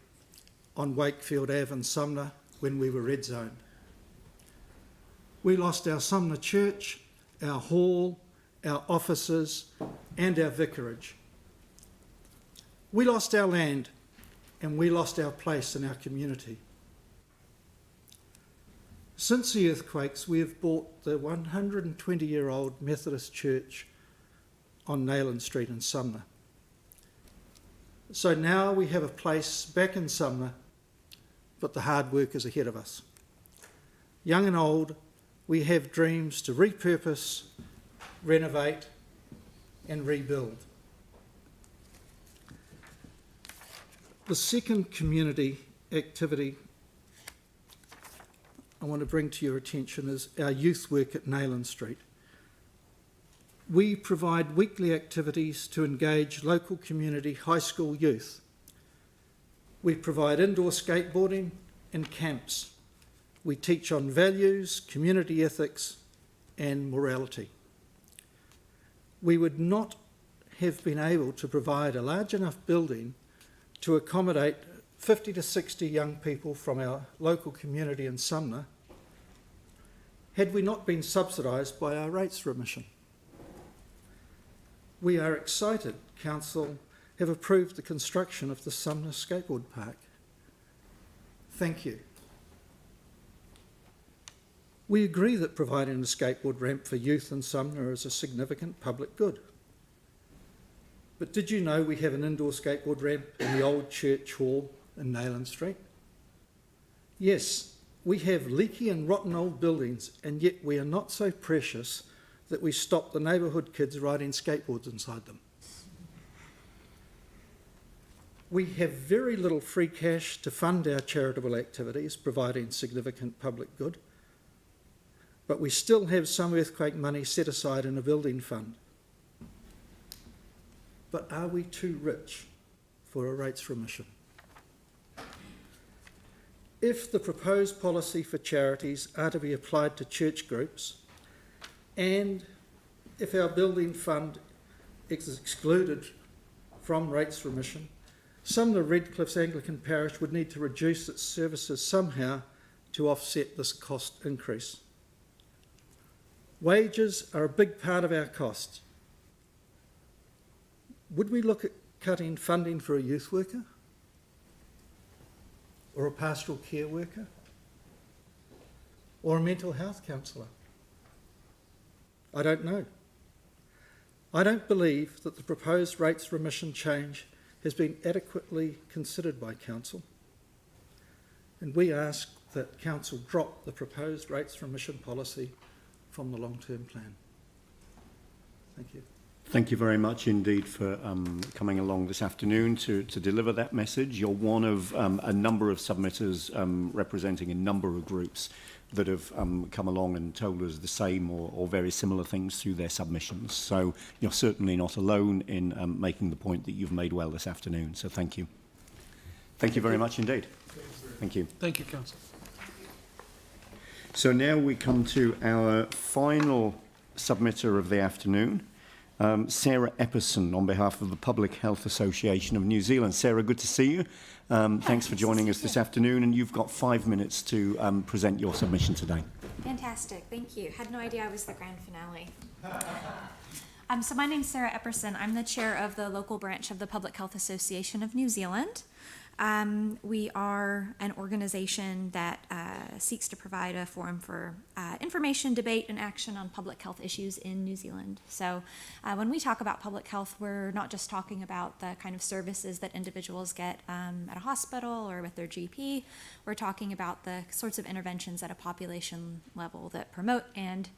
on Wakefield Ave in Sumner when we were red zoned. We lost our Sumner church, our hall, our offices and our vicarage. We lost our land and we lost our place in our community. Since the earthquakes, we have bought the 120-year-old Methodist church on Nyland Street in Sumner. So now we have a place back in Sumner, but the hard work is ahead of us. Young and old, we have dreams to repurpose, renovate and rebuild. The second community activity I want to bring to your attention is our youth work at Nyland Street. We provide weekly activities to engage local community high school youth. We provide indoor skateboarding and camps. We teach on values, community ethics and morality. We would not have been able to provide a large enough building to accommodate 50 to 60 young people from our local community in Sumner had we not been subsidised by our rates remission. We are excited Council have approved the construction of the Sumner Skateboard Park. Thank you. We agree that providing a skateboard ramp for youth in Sumner is a significant public good. But did you know we have an indoor skateboard ramp in the old church hall in Nyland Street? Yes, we have leaky and rotten old buildings, and yet we are not so precious that we stop the neighbourhood kids riding skateboards inside them. We have very little free cash to fund our charitable activities, providing significant public good, but we still have some earthquake money set aside in a building fund. But are we too rich for a rates remission? If the proposed policy for charities are to be applied to church groups, and if our building fund is excluded from rates remission, Sumner Redcliffe's Anglican parish would need to reduce its services somehow to offset this cost increase. Wages are a big part of our costs. Would we look at cutting funding for a youth worker? Or a pastoral care worker? Or a mental health counsellor? I don't know. I don't believe that the proposed rates remission change has been adequately considered by Council, and we ask that Council drop the proposed rates remission policy from the long-term plan. Thank you. Thank you very much indeed for coming along this afternoon to deliver that message. You're one of a number of submitters representing a number of groups that have come along and told us the same or very similar things through their submissions. So you're certainly not alone in making the point that you've made well this afternoon. So thank you. Thank you very much indeed. Thank you. Thank you, Councillor. So now we come to our final submitter of the afternoon, Sarah Epperson, on behalf of the Public Health Association of New Zealand. Sarah, good to see you. Thanks for joining us this afternoon, and you've got 5 minutes to present your submission today. Fantastic, thank you. Had no idea I was the grand finale. So my name's Sarah Epperson. I'm the chair of the local branch of the Public Health Association of New Zealand. We are an organization that seeks to provide a forum for information, debate, and action on public health issues in New Zealand. So when we talk about public health, we're not just talking about the kind of services that individuals get at a hospital or with their GP. We're talking about the sorts of interventions at a population level that promote and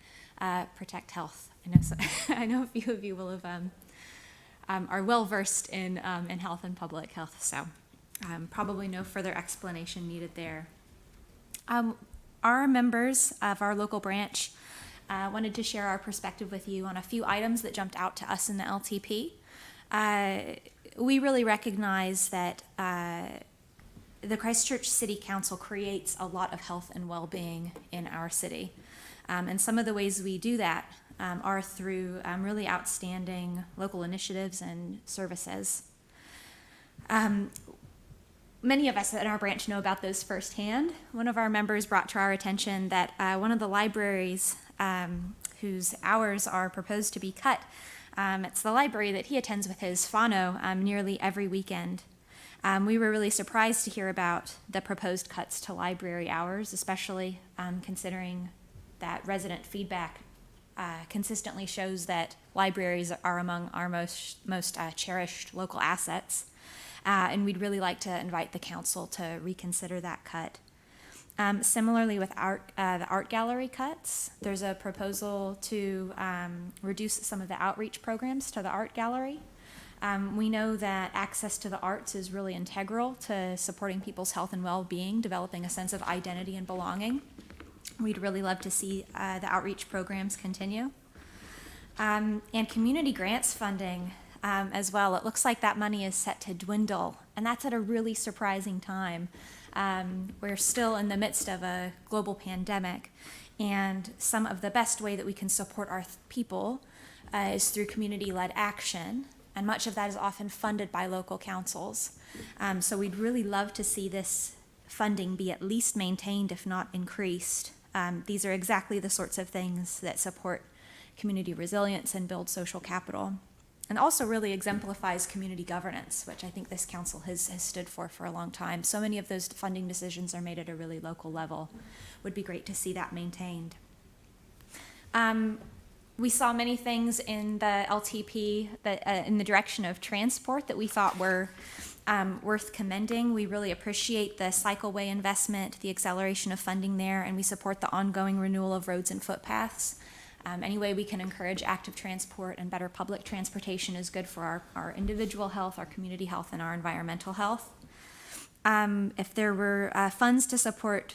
protect health. I know a few of you will have are well versed in health and public health, so probably no further explanation needed there. Our members of our local branch wanted to share our perspective with you on a few items that jumped out to us in the LTP. We really recognize that the Christchurch City Council creates a lot of health and well-being in our city. And some of the ways we do that are through really outstanding local initiatives and services. many of us in our branch know about those firsthand. One of our members brought to our attention that one of the libraries whose hours are proposed to be cut, it's the library that he attends with his whānau nearly every weekend. We were really surprised to hear about the proposed cuts to library hours, especially considering that resident feedback consistently shows that libraries are among our most cherished local assets. And we'd really like to invite the council to reconsider that cut. Similarly with the art gallery cuts, there's a proposal to reduce some of the outreach programs to the art gallery. We know that access to the arts is really integral to supporting people's health and well-being, developing a sense of identity and belonging. We'd really love to see the outreach programs continue. And community grants funding as well. It looks like that money is set to dwindle, and that's at a really surprising time. We're still in the midst of a global pandemic, and some of the best way that we can support our people is through community-led action, and much of that is often funded by local councils. So we'd really love to see this funding be at least maintained, if not increased. These are exactly the sorts of things that support community resilience and build social capital, and also really exemplifies community governance, which I think this council has stood for a long time. So many of those funding decisions are made at a really local level. Would be great to see that maintained. We saw many things in the LTP that in the direction of transport that we thought were worth commending. We really appreciate the cycleway investment, the acceleration of funding there, and we support the ongoing renewal of roads and footpaths. Any way we can encourage active transport and better public transportation is good for our individual health, our community health, and our environmental health. If there were funds to support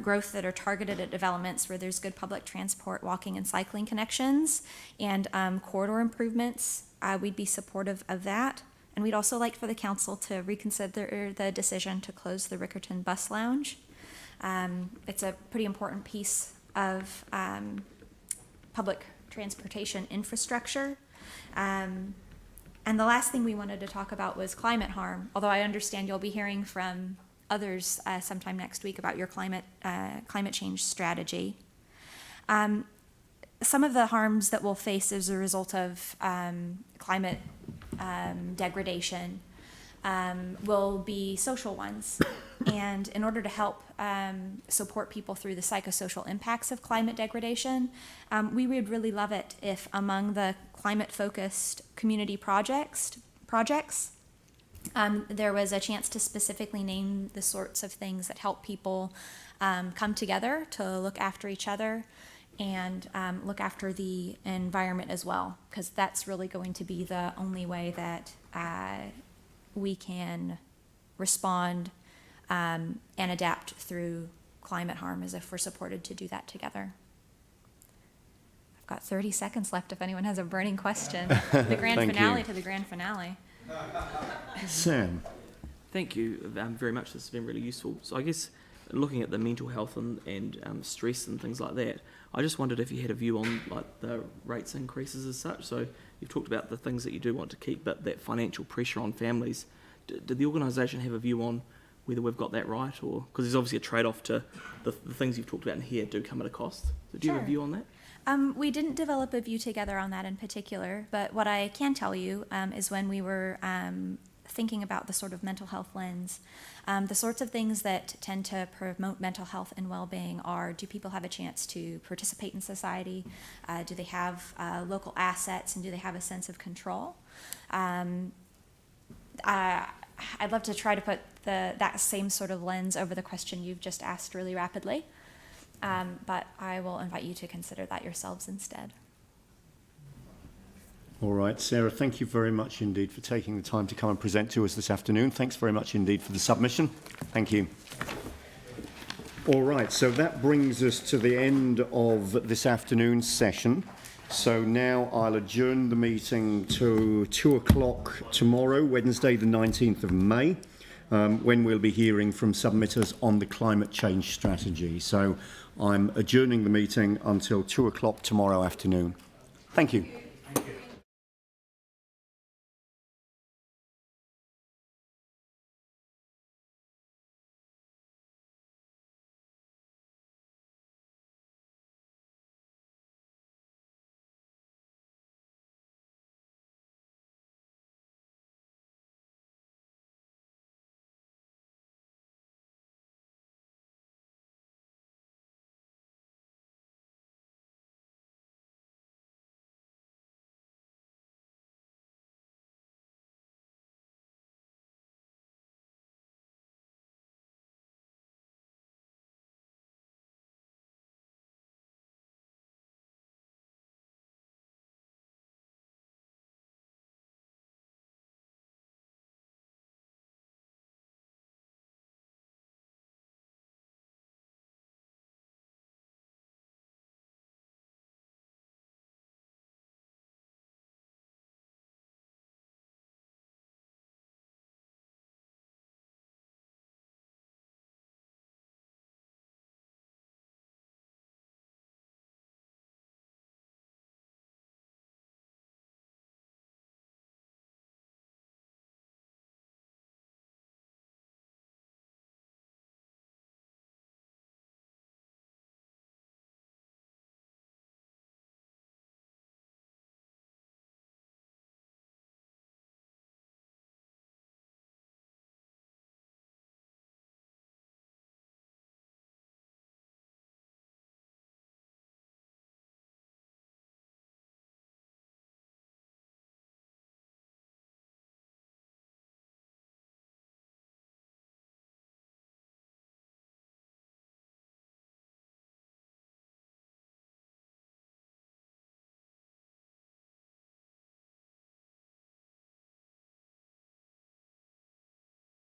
growth that are targeted at developments where there's good public transport, walking and cycling connections, and corridor improvements, we'd be supportive of that. And we'd also like for the council to reconsider the decision to close the Rickerton Bus Lounge. It's a pretty important piece of public transportation infrastructure. And the last thing we wanted to talk about was climate harm, although I understand you'll be hearing from others sometime next week about your climate change strategy. Some of the harms that we'll face as a result of climate degradation will be social ones. And in order to help support people through the psychosocial impacts of climate degradation, we would really love it if among the climate-focused community projects, there was a chance to specifically name the sorts of things that help people come together to look after each other and look after the environment as well, because that's really going to be the only way that we can respond and adapt through climate harm, as if we're supported to do that together. I've got 30 seconds left if anyone has a burning question. The grand finale to the grand finale. Sam. Thank you very much. This has been really useful. So I guess looking at the mental health and stress and things like that, I just wondered if you had a view on like the rates increases as such. So you've talked about the things that you do want to keep, but that financial pressure on families. Did the organisation have a view on whether we've got that right, or because there's obviously a trade-off to the things you've talked about in here do come at a cost. So do you have a view on that? We didn't develop a view together on that in particular, but what I can tell you is when we were thinking about the sort of mental health lens, the sorts of things that tend to promote mental health and well-being are, do people have a chance to participate in society? Do they have local assets, and do they have a sense of control? I'd love to try to put that same sort of lens over the question you've just asked really rapidly, but I will invite you to consider that yourselves instead. All right, Sarah, thank you very much indeed for taking the time to come and present to us this afternoon. Thanks very much indeed for the submission. Thank you. All right, so that brings us to the end of this afternoon's session. So now I'll adjourn the meeting to 2 o'clock tomorrow, Wednesday the 19th of May, when we'll be hearing from submitters on the climate change strategy. So I'm adjourning the meeting until 2 o'clock tomorrow afternoon. Thank you.